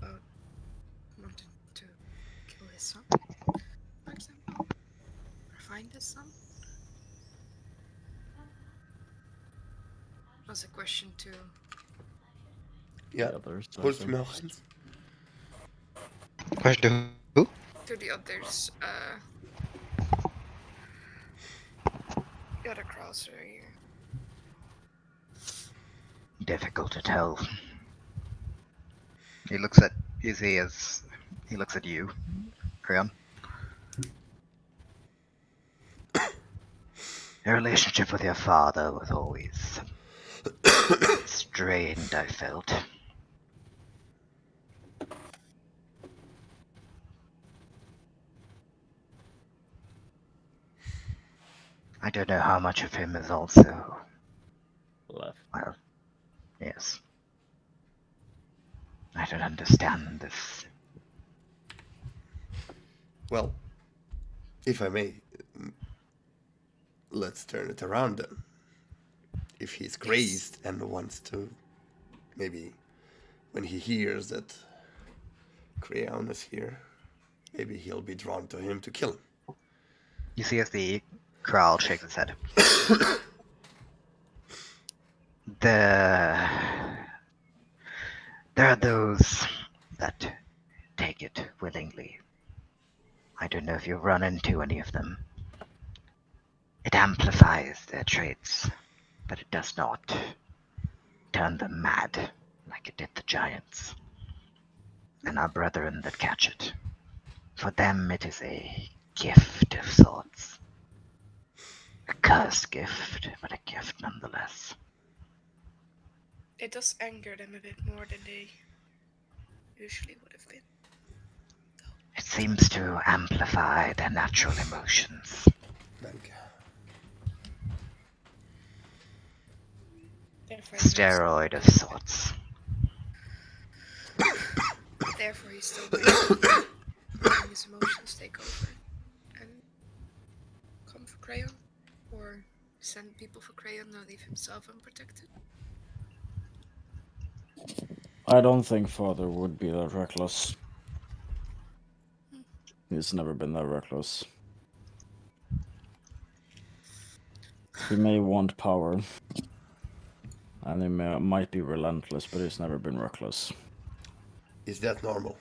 About wanting to kill his son, for example? Or find his son? That's a question to Yeah. Others, I Pulls think. me hand. Question to who? the others, the other crowds are here. Difficult to tell. He looks at Izzy as he looks at you, Creon. Your relationship with your father was always strained, I felt. I don't know how much of him is also, Left. well, Yes. I don't understand this. Well, if I may, let's turn it around then. If he's crazed and wants to, maybe when he hears that Creon is here, maybe he'll be drawn to him to kill him. You see as the Kral shakes his head. There are those that take it willingly. I don't know if you've run into any of them. It amplifies their traits, but it does not turn them mad like it did the giants and our brethren that catch it. For them, it is a gift of sorts. A cursed gift, but a gift nonetheless. It does anger them a bit more than they usually would have been. It seems to amplify their natural emotions. Therefore, Steroid of sorts. Therefore, he's still letting his emotions take over and come for Crayon, or send people for Crayon and leave himself unprotected. I don't think Father would be that reckless. He's never been that reckless. He may want power, and he might be relentless, but he's never been reckless. Is that normal?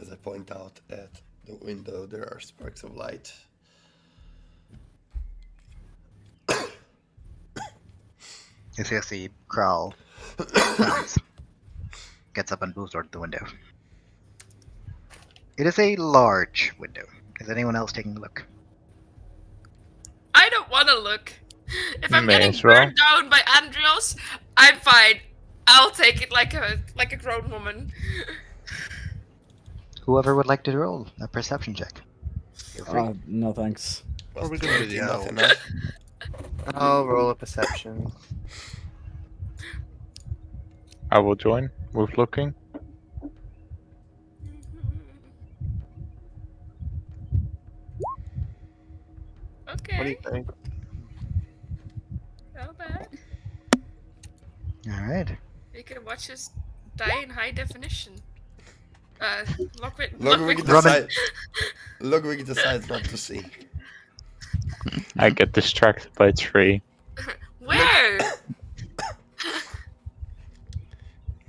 As I point out at the window, there are sparks of light. You see as the Kral gets up and moves toward the window. It is a large window. Is anyone else taking a look? I don't want to look. If I'm May getting as well. burned down by Andrios, I'm fine. I'll take it like a grown woman. Whoever would like to roll a perception check. Feel free. No thanks. What are we gonna do the Not owl? enough. I'll roll a perception. I will join with looking. Okay. What do you think? Not bad. Alright. You can watch us die in high definition. Ludwig Ludwig decides not to see. I get distracted by 3. Where?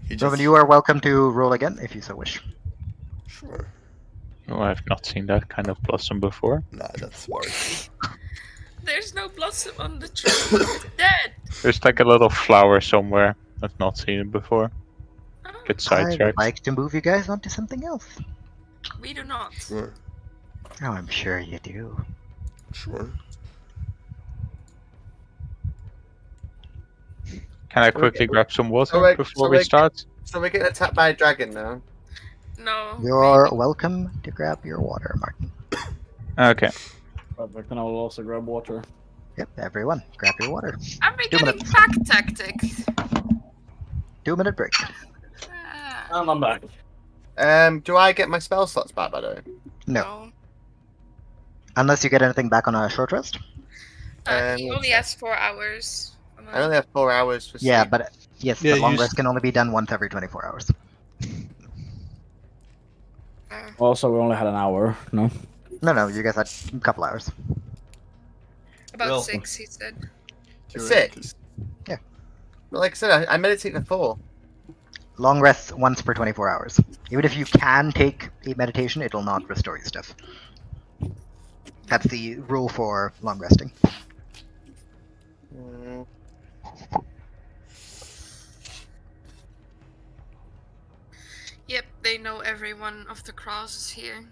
He just, Roman, you are welcome to roll again if you so wish. Sure. Oh, I've not seen that kind of blossom before. Nah, that's smart. There's no blossom on the tree. It's dead. There's like a little flower somewhere. I've not seen it before. Get I would sidetracked. like to move you guys onto something else. We do not. Sure. Oh, I'm sure you do. Sure. Can I quickly grab some water So wait, before so we wait. start? So we're getting attacked by a dragon now. No. You're welcome to grab your water, Martin. Okay. Perfect, and I will also grab water. Yep, everyone, grab your water. I'm 2 getting minutes. pack tactics. 2-minute break. And I'm back. Do I get my spell slots back, by the way? No. Unless you get anything back on a short rest. He only has 4 hours. I only have 4 hours for sleep. Yeah, but yes, Yeah, the long you rest can only be done once every 24 hours. Also, we only had an hour, no? No, you guys had a couple hours. About Well- 6, he said. 6? Yeah. Well, like I said, I meditate at 4. Long rests once per 24 hours. Even if you can take a meditation, it will not restore you stuff. That's the rule for long resting. Mm. Yep, they know every one of the Krauss is here.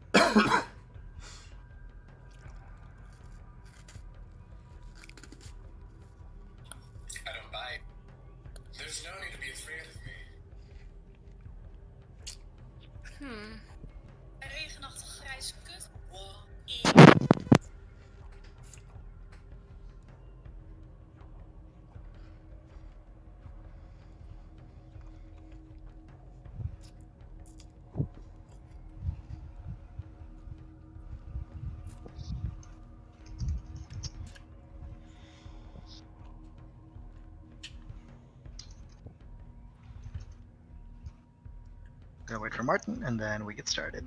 I don't bite. There's no need to be afraid of me. Regenachtig grijze kut. Gonna wait for Martin, and then we get started.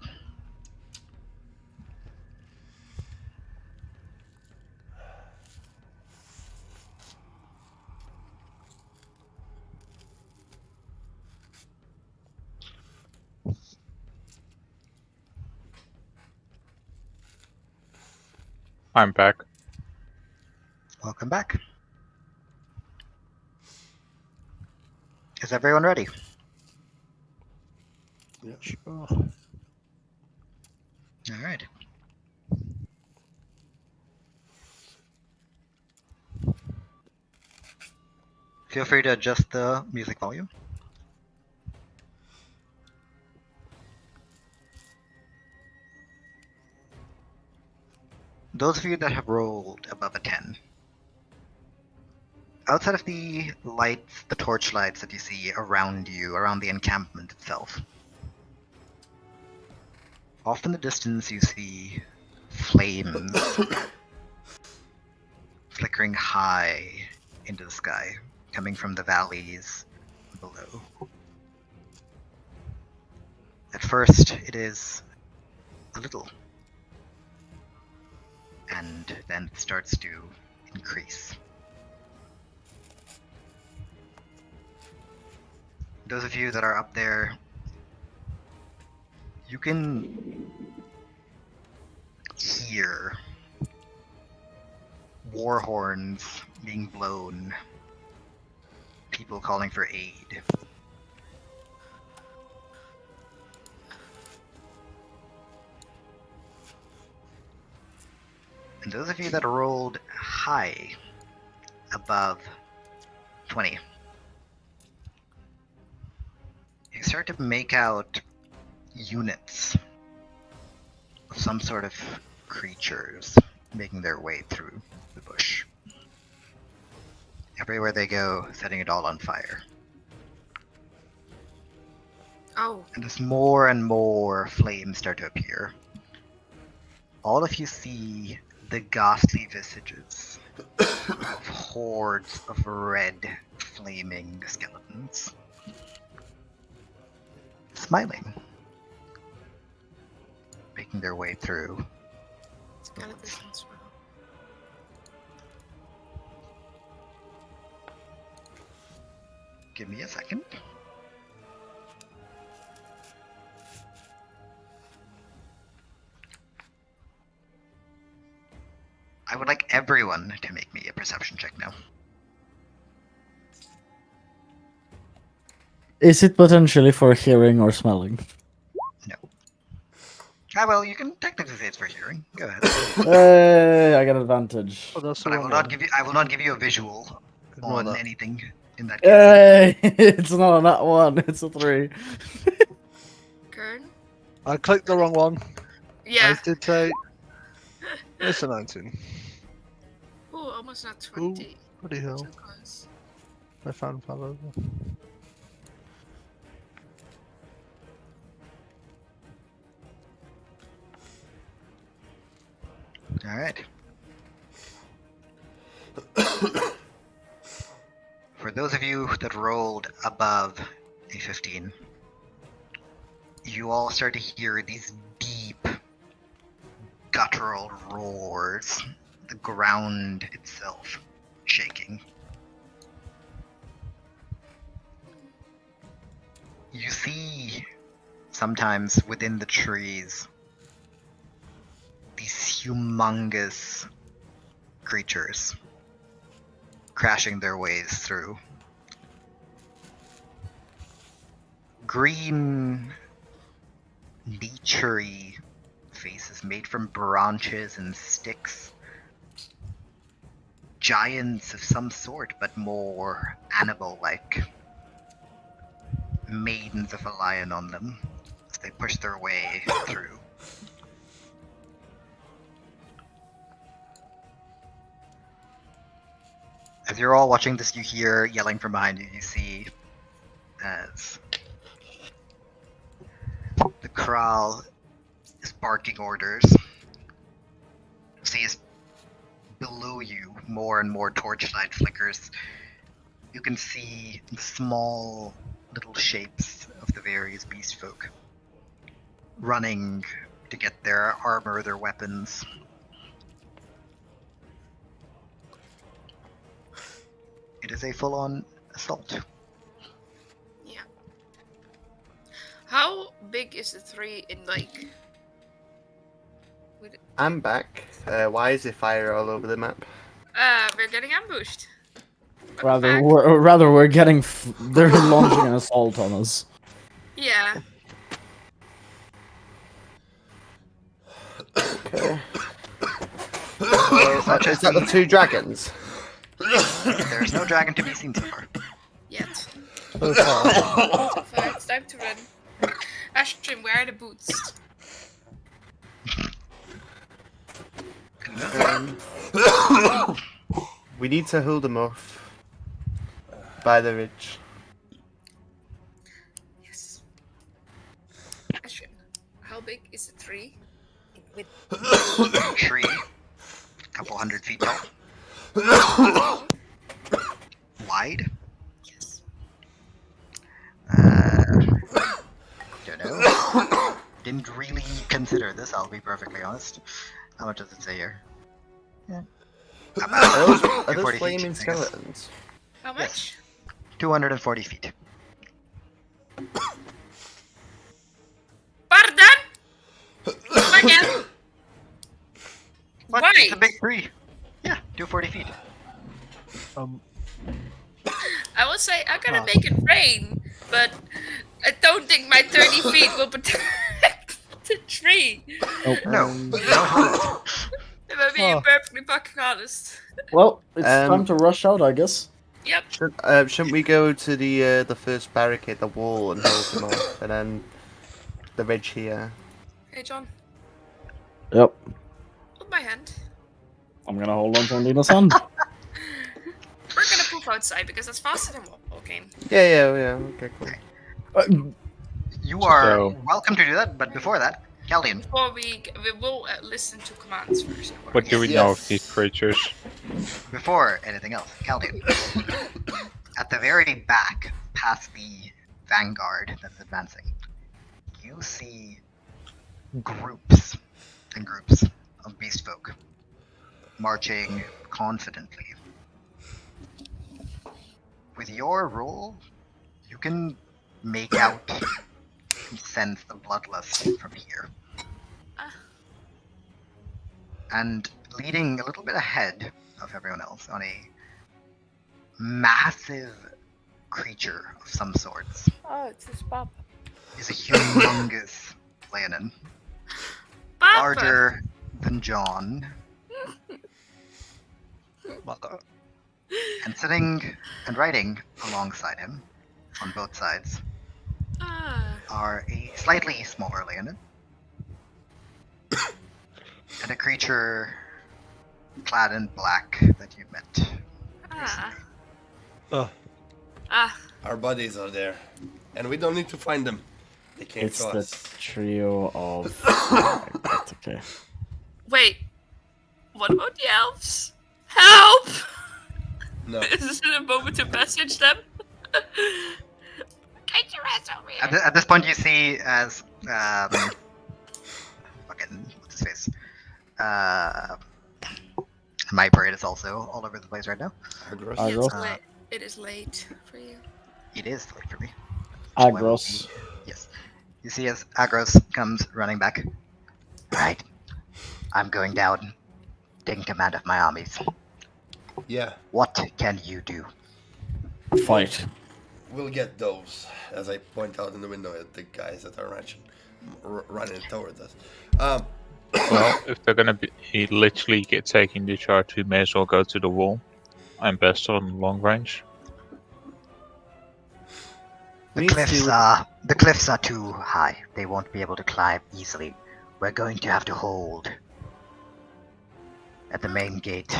I'm back. Welcome back. Is everyone ready? Yeah, sure. All right. Feel free to adjust the music volume. Those of you that have rolled above a 10, outside of the lights, the torch lights that you see around you, around the encampment itself, off in the distance you see flames flickering high into the sky, coming from the valleys below. At first, it is a little, and then it starts to increase. Those of you that are up there, you can hear war horns being blown, people calling for aid. And those of you that rolled high, above 20, you start to make out units of some sort of creatures making their way through the bush. Everywhere they go, setting it all on fire. Oh, And as more and more flames start to appear, all of you see the ghastly visages of hordes of red, flaming skeletons, smiling, making their way through. skeletons as well. Give me a second. I would like everyone to make me a perception check now. Is it potentially for hearing or smelling? No. Ah, well, you can technically say it's for hearing. Go ahead. Hey, I got advantage. Oh, that's the But I wrong will not one. give you. I will not give you a visual Ignore on that. anything in that case. Hey, it's not a nat 1, it's a 3. Kern? I clicked the wrong one. Yeah. I did say it's a 19. Ooh, almost not 20. Bloody hell. So close. My fan fell over. All right. For those of you that rolled above a 15, you all start to hear these deep, guttural roars, the ground itself shaking. You see, sometimes within the trees, these humongous creatures crashing their ways through. Green, naturey faces made from branches and sticks. Giants of some sort, but more animal-like. Maidens of a lion on them as they push their way through. As you're all watching this, you hear yelling from behind you. You see as the Kral is barking orders. You see as below you, more and more torchlight flickers. You can see the small little shapes of the various beast folk running to get their armor, their weapons. It is a full-on assault. Yeah. How big is the 3 in like? I'm back. Why is there fire all over the map? We're getting ambushed. Welcome Rather, back. we're getting. They're launching an assault on us. Yeah. Okay. Is that the 2 dragons? There's no dragon to be seen so far. Yet. So far. So far, it's time to run. Ashton, where are the boots? We need to hold them off by the ridge. Yes. Ashton, how big is the 3? With Tree, a couple 100 feet tall. Wide. yes. Don't know. Didn't really consider this, I'll be perfectly honest. How much does it say here? Yeah. Are those 240 feet, flaming I guess. skeletons? How much? 240 feet. Pardon? Again? What? Why? It's a big tree. Yeah, 240 feet. I will say I'm gonna make it rain, but I don't think my 30 feet will protect the tree. No, If I'm being perfectly fucking honest. Well, it's time to rush out, I guess. Yep. Shouldn't we go to the first barricade, the wall, and hold them off, and then the ridge here? Hey John, Yep. hold my hand. I'm gonna hold on to Alina's hand. We're gonna poof outside because that's faster than walking. Yeah. Okay, cool. You are So- welcome to do that, but before that, Caldian. Before we will listen to commands first. Of course. What do we know of these creatures? Before anything else, Caldian. At the very back, past the vanguard that's advancing, you see groups and groups of beast folk marching confidently. With your roll, you can make out and sense the bloodlust from here. And leading a little bit ahead of everyone else on a massive creature of some sorts Oh, it's his pop. is a humongous Leonin. Papa! Larger than John. And sitting and riding alongside him on both sides Ah, are a slightly smaller Leonin and a creature clad in black that you met. ah. Our buddies are there, and we don't need to find them. They came It's to the us. trio of. That's okay. Wait. What about the elves? Help! No. Is it a moment to message them? Get your ass over here. At this point, you see as fucking what's his face? My brain is also all over the place right now. Agros. Yeah, Agros. it's late. It is late for you. It is late for me. Agros. Yes. You see as Agros comes running back. Right. I'm going down, taking command of my armies. Yeah, What can you do? Fight. we'll get those. As I point out in the window at the guys that are running towards us. Well, if they're gonna be literally taking the charge, we may as well go to the wall. I'm best on long range. The cliffs are too high. They won't be able to climb easily. We're going to have to hold at the main gate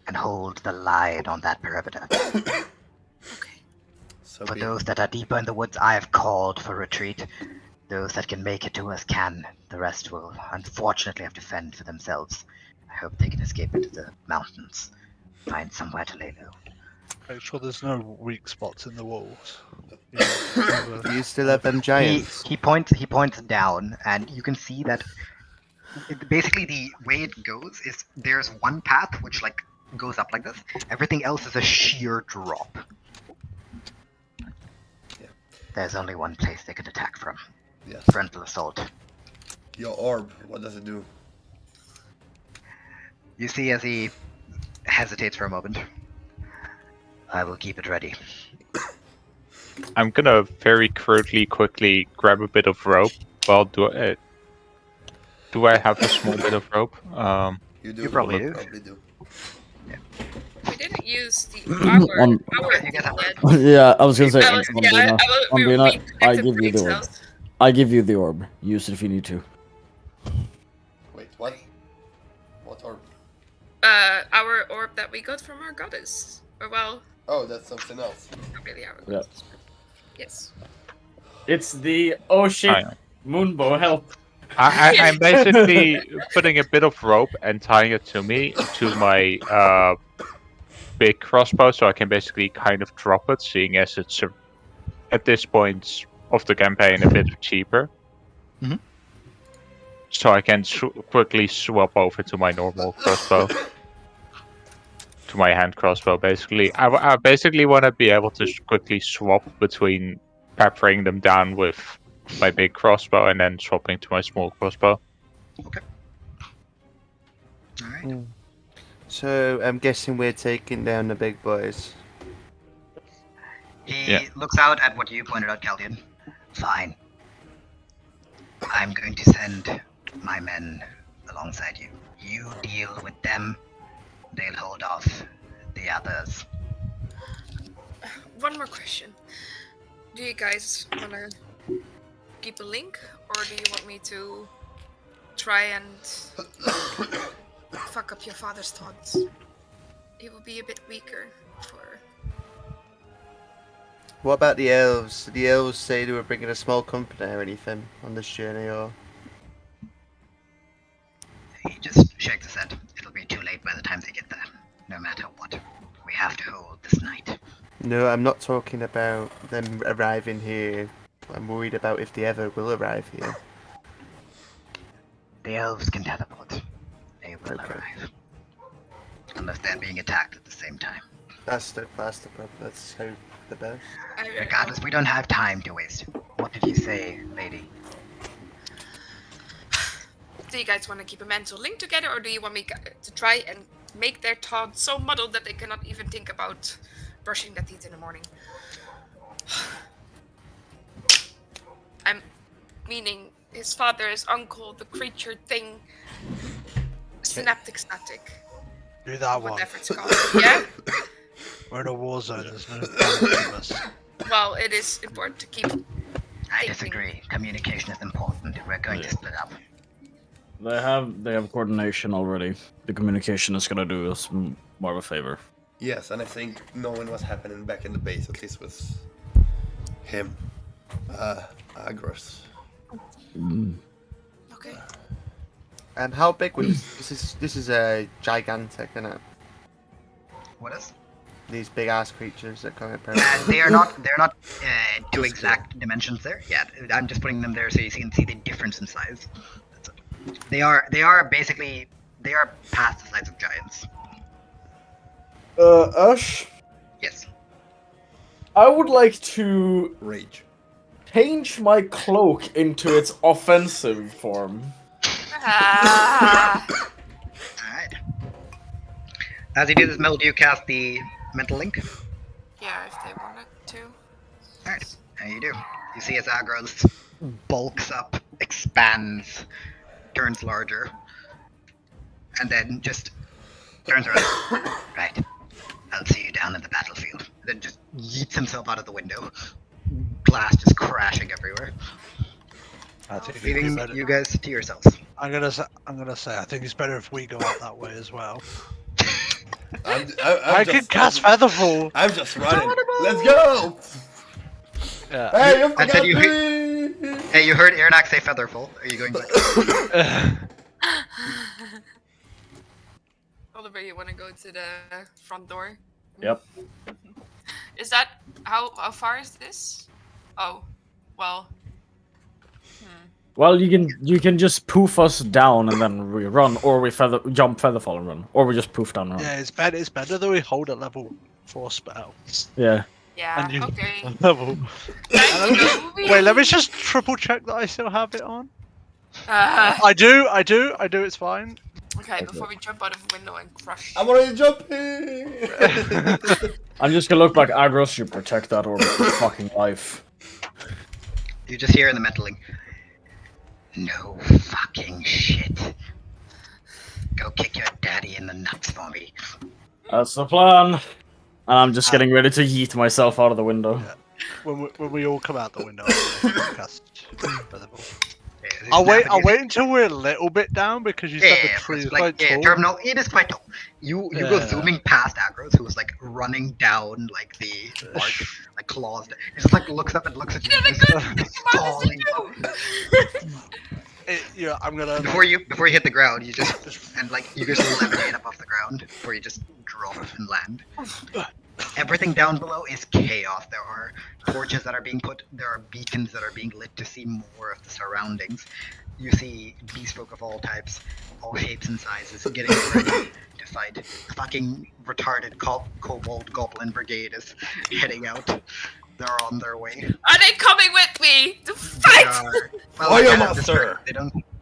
and hold the line on that perimeter. So For be- those that are deeper in the woods, I have called for retreat. Those that can make it to us can. The rest will unfortunately have to fend for themselves. I hope they can escape into the mountains. Find somewhere to lay low. Make sure there's no weak spots in the walls. Do you still have them He, giants? he points down, and you can see that basically the way it goes is there's one path which like goes up like this. Everything else is a sheer drop. Yeah. There's only one place they could attack from. Yes. Frontal assault. Your orb, what does it do? You see as he hesitates for a moment. I will keep it ready. I'm gonna very crudely quickly grab a bit of rope. Well, do I have a small bit of rope? You do. You probably You do. probably do. We didn't use the our You guys have- yet. Yeah, I was gonna say, I was, yeah, Bombina, we Bombina, I reconnected give you Freak's the orb. house. I give you the orb. Use it if you need to. Wait, what? What orb? Our orb that we got from our goddess. Or well, Oh, that's something else. not really our Yeah. goddess. Yes. It's the oh shit, I- Moonbow, help. I'm basically putting a bit of rope and tying it to me to my big crossbow, so I can basically kind of drop it, seeing as it's at this point of the campaign a bit cheaper. Mhm. So I can quickly swap over to my normal crossbow, to my hand crossbow. Basically, I basically want to be able to quickly swap between peppering them down with my big crossbow and then swapping to my small crossbow. Alright. So I'm guessing we're taking down the big boys. He Yeah. looks out at what you pointed out, Caldian. Fine. I'm going to send my men alongside you. You deal with them. They'll hold off the others. One more question. Do you guys wanna keep a link, or do you want me to try and fuck up your father's thoughts? He will be a bit weaker for. What about the elves? Did the elves say they were bringing a small company or anything on this journey, or? He just shakes his head. It'll be too late by the time they get there. No matter what. We have to hold this night. No, I'm not talking about them arriving here. I'm worried about if they ever will arrive here. The elves can teleport. They will arrive. Unless they're being attacked at the same time. That's the problem. Let's hope the best. Regardless, we don't have time to waste. What did you say, lady? Do you guys want to keep a mental link together, or do you want me to try and make their thoughts so muddled that they cannot even think about brushing their teeth in the morning? I'm meaning his father, his uncle, the creature thing, synaptic static, Do that one. whatever it's called. Yeah. We're in a war zone. There's no time for us. Well, it is important to keep. I disagree. Communication is important. We're going to split up. They have coordination already. The communication is gonna do us more of a favor. Yes, and I think knowing what's happening back in the base, at least with him, Agros. Okay. How big was this? Is a gigantic, isn't it? What is? These big ass creatures that come in. They're not two exact dimensions there. Yeah, I'm just putting them there so you can see the difference in size. That's it. They are basically past the size of giants. Ash, Yes. I would like to Rage. change my cloak into its offensive form. Ah. Alright. As you do this, Mel, do you cast the mental link? Yeah, if they wanted to. Alright, and you do. You see as Agros bulks up, expands, turns larger, and then just turns around. Right. I'll see you down in the battlefield. Then just yeets himself out of the window. Glass just crashing everywhere. I think it's Leaving better. you guys to yourselves. I'm gonna say. I think it's better if we go out that way as well. I can cast Featherfall. I'm just running. Let's go! Yeah. Hey, you I said you forgot me! Hey, you heard Ernak say Featherfall. Are you going back? Oliver, you want to go to the front door? Yep. Is that how far is this? Oh, well. Well, you can just poof us down and then we run, or we jump featherfall and run, or we just poof down and run. Yeah, it's better that we hold a level 4 spell. Yeah. Yeah. And you Okay. level. Thank you. Wait, let me just triple check that I still have it on. Uh, I do. It's fine. okay, before we jump out of the window and crush. I'm already jumping. I'm just gonna look like Agros, you protect that orb with your fucking life. You just hear in the mentaling. No fucking shit. Go kick your daddy in the nuts for me. That's the plan. And I'm just getting ready to yeet myself out of the window. When we all come out the window, cast Featherfall. I'll wait until we're a little bit down because you said the tree is quite tall. Terminal, it is quite tall. You go zooming past Agros, who is like running down like the bark, like claws. He just like looks up and looks at you. Yeah, I'm gonna. Before you hit the ground, you just and like you just levitate up off the ground before you just drop and land. Everything down below is chaos. There are torches that are being put. There are beacons that are being lit to see more of the surroundings. You see beast folk of all types, all shapes and sizes, getting ready to fight. Fucking retarded kobold goblin brigade is heading out. They're on their way. Are they coming with me to fight? Well, your kind of master.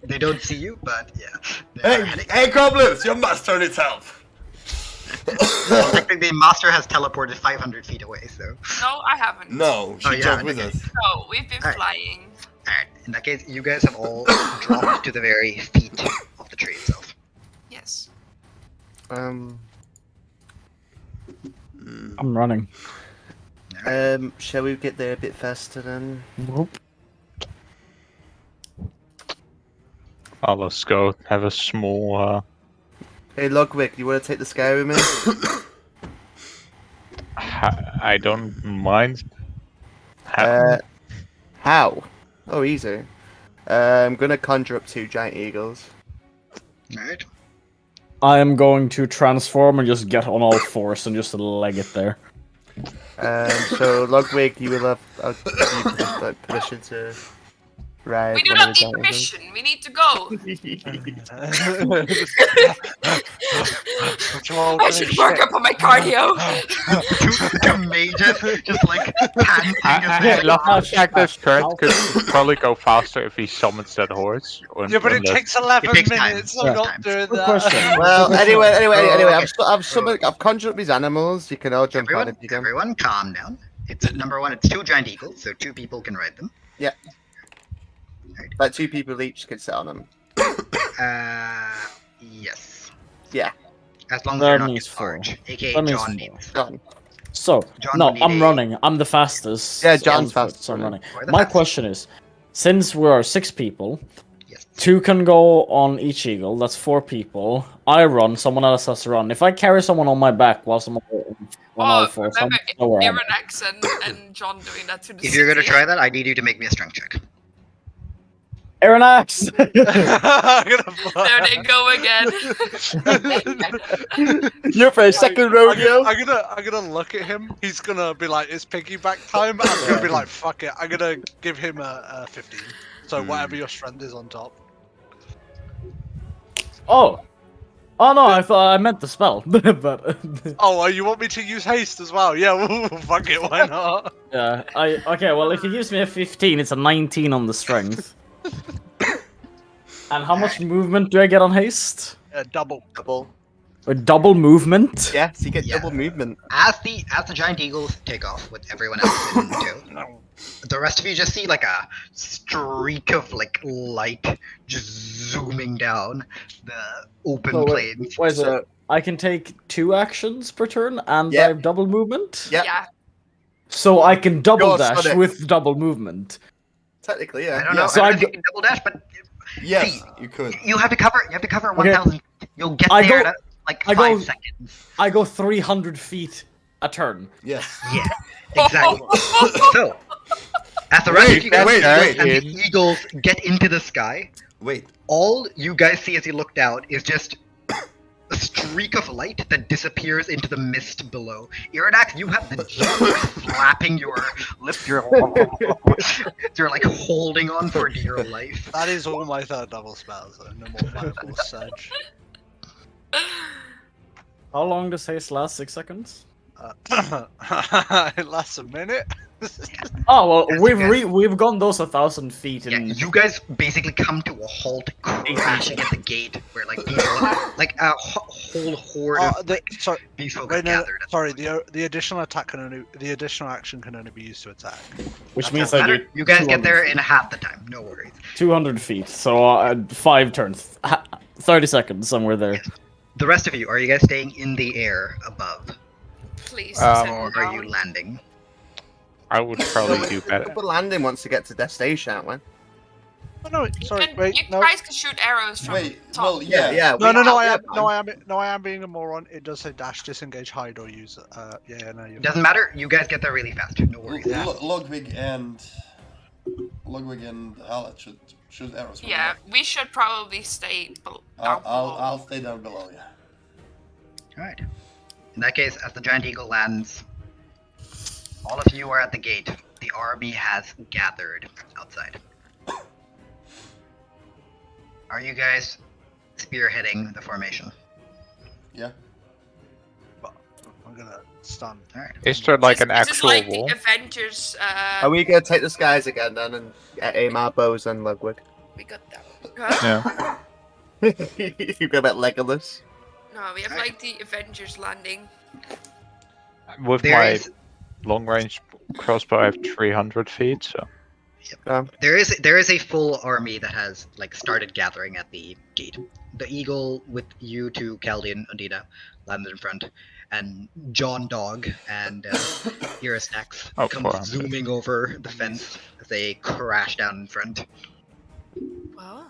They don't see you, but yeah. Hey, goblins! Your master needs help. Technically, the master has teleported 500 feet away, so. No, I haven't. No, she jumped with us. No, we've been flying. Alright, in that case, you guys have all dropped to the very feet of the tree itself. Yes. I'm running. Shall we get there a bit faster then? Nope. Oh, let's go have a small. Hey, Logwick, you want to take the sky with me? I don't mind. How? Oh, easy. I'm gonna conjure up 2 giant eagles. Alright. I am going to transform and just get on all fours and just leg it there. So, Logwig, you will have I'll give you permission to ride. We do one not of the need giant eagles. permission. We need to go. I should work up on my cardio. Two mages just like panting. I love how Jack this turn could probably go faster if he summons that horse. Yeah, but it takes 11 takes time. minutes. I'm not doing Good that. question. Well, anyway, Okay. I've conjured up these animals. You can all jump on if you can. Everyone, calm down. It's number one. It's 2 giant eagles, so 2 people can ride them. Yeah. Like 2 people each can sit on them. Yes. Yeah. As long as That they're not means too 4. large. AKA That means John 4. needs. Done. So, John no, would need I'm a- running. I'm the fastest. Yeah, John's on foot, fast. So I'm running. Or the My fastest. question is, since we are 6 people, Yes. 2 can go on each eagle. That's 4 people. I run. Someone else has to run. If I carry someone on my back while someone on all 4, remember someone know where I'm at. Iranex and John doing that to the If you're gonna city. try that, I need you to make me a strength check. Aaron Axe! I'm gonna There they go again. You're for a second rodeo. I'm gonna look at him. He's gonna be like, "It's piggyback time." I'm gonna be like, "Fuck it." I'm gonna give him a 15. So whatever your strength is on top. Oh no! I thought I meant the spell, but Oh, you want me to use haste as well? Yeah, well, fuck it. Why not? yeah. Okay. Well, if he gives me a 15, it's a 19 on the strength. And how much movement do I get on haste? Double. A double movement? Yeah, so you get Yeah. double movement. As the giant eagles take off with everyone else in tow, the rest of you just see like a streak of like light just zooming down the open So, plains. Wait, so I can take 2 actions per turn, and Yeah. I have double movement. Yep. Yeah. So I can double Go on, dash Sonic. with double movement. Technically, I yeah. don't know. so I I don't know if you can double dash, but Yes, see, you could. you have to cover. You have to cover 1,000. You'll get I there go- in like I 5 go- seconds. I go 300 feet a turn. Yes. Yeah, exactly. So, as the rest of you guys wait, and the eagles get into the sky, Wait. all you guys see as you look down is just a streak of light that disappears into the mist below. Iridax, you have the jump flapping your lips. You're like holding on for dear life. That is all my third level spells, though. No more Fireball Surge. How long does haste last? 6 seconds? It lasts a minute. Oh well, Yes, we've gone those 1,000 feet Yeah, in. you guys basically come to a halt, crashing at the gate, where like people, like a whole horde of Sorry, these folk wait, no, gathered. sorry. The additional attack can only, the additional action can only be used to attack. Which Doesn't means I matter. do You guys get 200 there feet. in half the time. No worries. 200 feet, so 5 turns. 30 seconds, somewhere there. Yes. The rest of you, are you guys staying in the air above, Please. Um, send or me are you down. landing? I would probably do better. But landing wants to get to destination, aren't we? Oh, no, sorry, And wait, you no. guys can shoot arrows from Wait, top. well, yeah. Yeah. No, no, no, I yeah, am, I am being a moron. It does say dash, disengage, hide, or use. Yeah, no, you're. Doesn't matter. You guys get there really fast. No worries. Ludwig and Halat should shoot arrows. from Yeah, there. we should probably stay down below. I'll stay down below. Yeah. All right. In that case, as the giant eagle lands, all of you are at the gate. The army has gathered outside. Are you guys spearheading the formation? Yeah. I'm gonna stun. All right. Is there like an This is actual like wall? the Avengers. Are we gonna take the skies again then and aim our bows on Ludwig? We got that. Huh? Yeah. You go about Legolas. No, we have like the Avengers landing. With There my is long range crossbow, I have 300 feet. So there is a full army that has like started gathering at the gate. The eagle with you two, Caldian, Undina, landed in front, and John Dog and Iristax Oh, come 400. zooming over the fence as they crash down in front. Wow.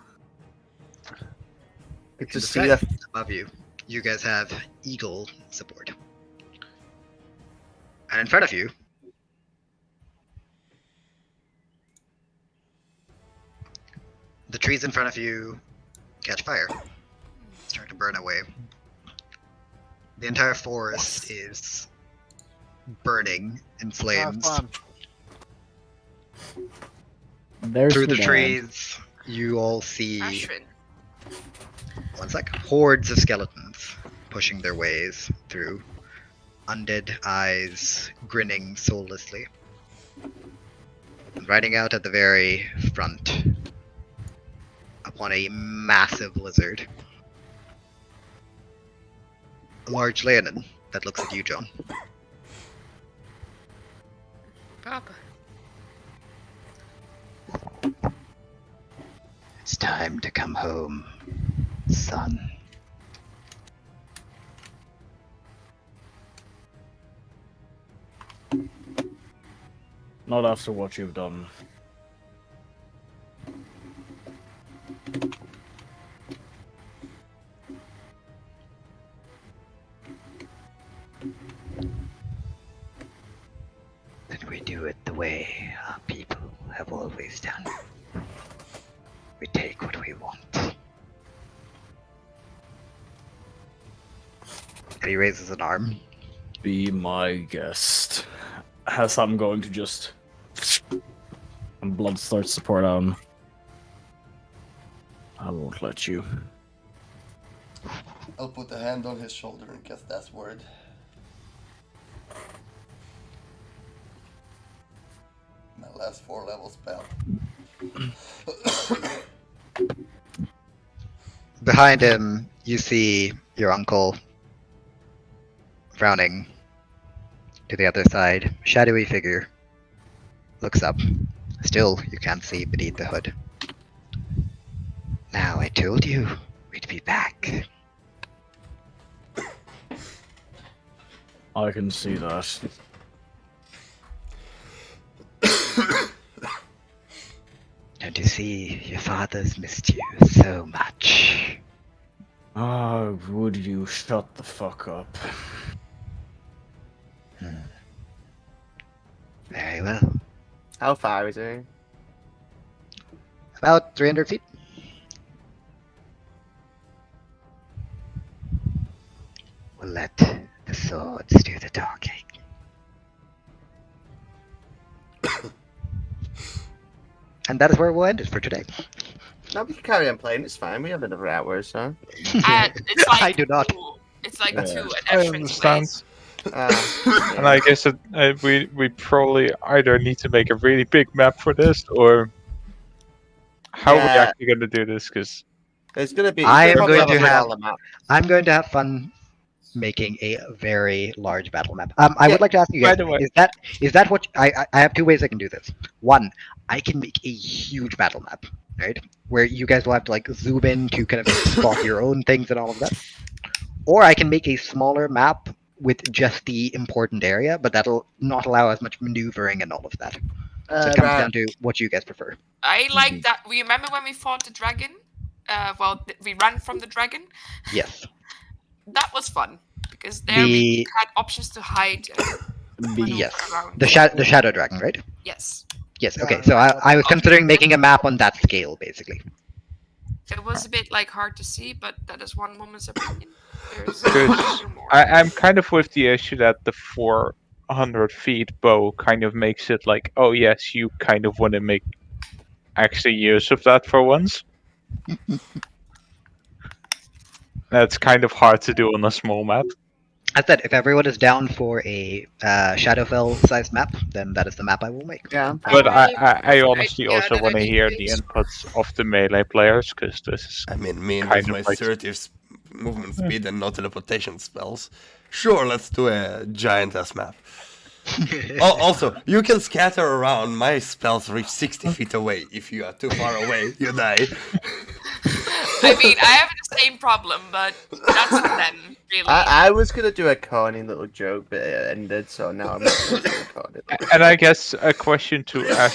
Good To to the see side that. above you, you guys have eagle support. And in front of you, the trees in front of you catch fire, start to burn away. The entire forest is burning in flames. Fun. There's Through the dad. trees, you all see Ashwin. one sec, hordes of skeletons pushing their ways through, undead eyes grinning soullessly. And riding out at the very front, upon a massive lizard, a large Leonin that looks at you, John. Papa. It's time to come home, son. Not after what you've done. Then we do it the way our people have always done. We take what we want. And he raises an arm. Be my guest. As I'm going to just. And blood starts to pour down. I won't let you. I'll put a hand on his shoulder and cast that word. My last 4-level spell. Behind him, you see your uncle frowning to the other side. Shadowy figure looks up. Still, you can't see beneath the hood. Now I told you we'd be back. I can see that. Don't you see, your father's missed you so much. Ah, would you shut the fuck up? Very well. How far is he? About 300 feet. will let the swords do the talking. And that is where we'll end it for today. No, we can carry on playing. It's fine. We have another hour or so. It's like I do not. It's like Yeah. 2 I entrance understand. ways. And I guess we probably either need to make a really big map for this, or how are we Yeah. actually going to do this? Because There's gonna be. I there's am probably going to a have- smaller map. I'm going to have fun making a very large battle map. I Yeah, would like to ask you by guys: the way- is that what I have 2 ways I can do this? One, I can make a huge battle map, right? Where you guys will have to like zoom in to kind of spot your own things and all of that. Or I can make a smaller map with just the important area, but that'll not allow as much maneuvering and all of that. So it comes Right. down to what you guys prefer. I like that. We remember when we fought the dragon? We ran from the dragon. Yes. That was fun because there we The had options to hide. maneuver yes, around. the shadow dragon, right? Yes, Yes. Okay. So I was considering making a map on that scale, basically. it was a bit like hard to see, but that is one woman's opinion. There's Good. two more. I'm kind of with the issue that the 400 feet bow kind of makes it like, oh yes, you kind of want to make actually use of that for once. That's kind of hard to do on a small map. As I said, if everyone is down for a Shadowfell-sized map, then that is the map I will make. Yeah. But I I- honestly yeah, also that want to would be hear great. the inputs of the melee players, because this is I mean, me Kind with of my like- 30 movement speed and no teleportation spells. Sure, let's do a giantess map. Also, you can scatter around. My spells reach 60 feet away. If you are too far away, you die. I mean, I have the same problem, but that's on them, really. I was gonna do a corny little joke, but it ended, so now I'm not gonna do a corny. And I guess a question to ask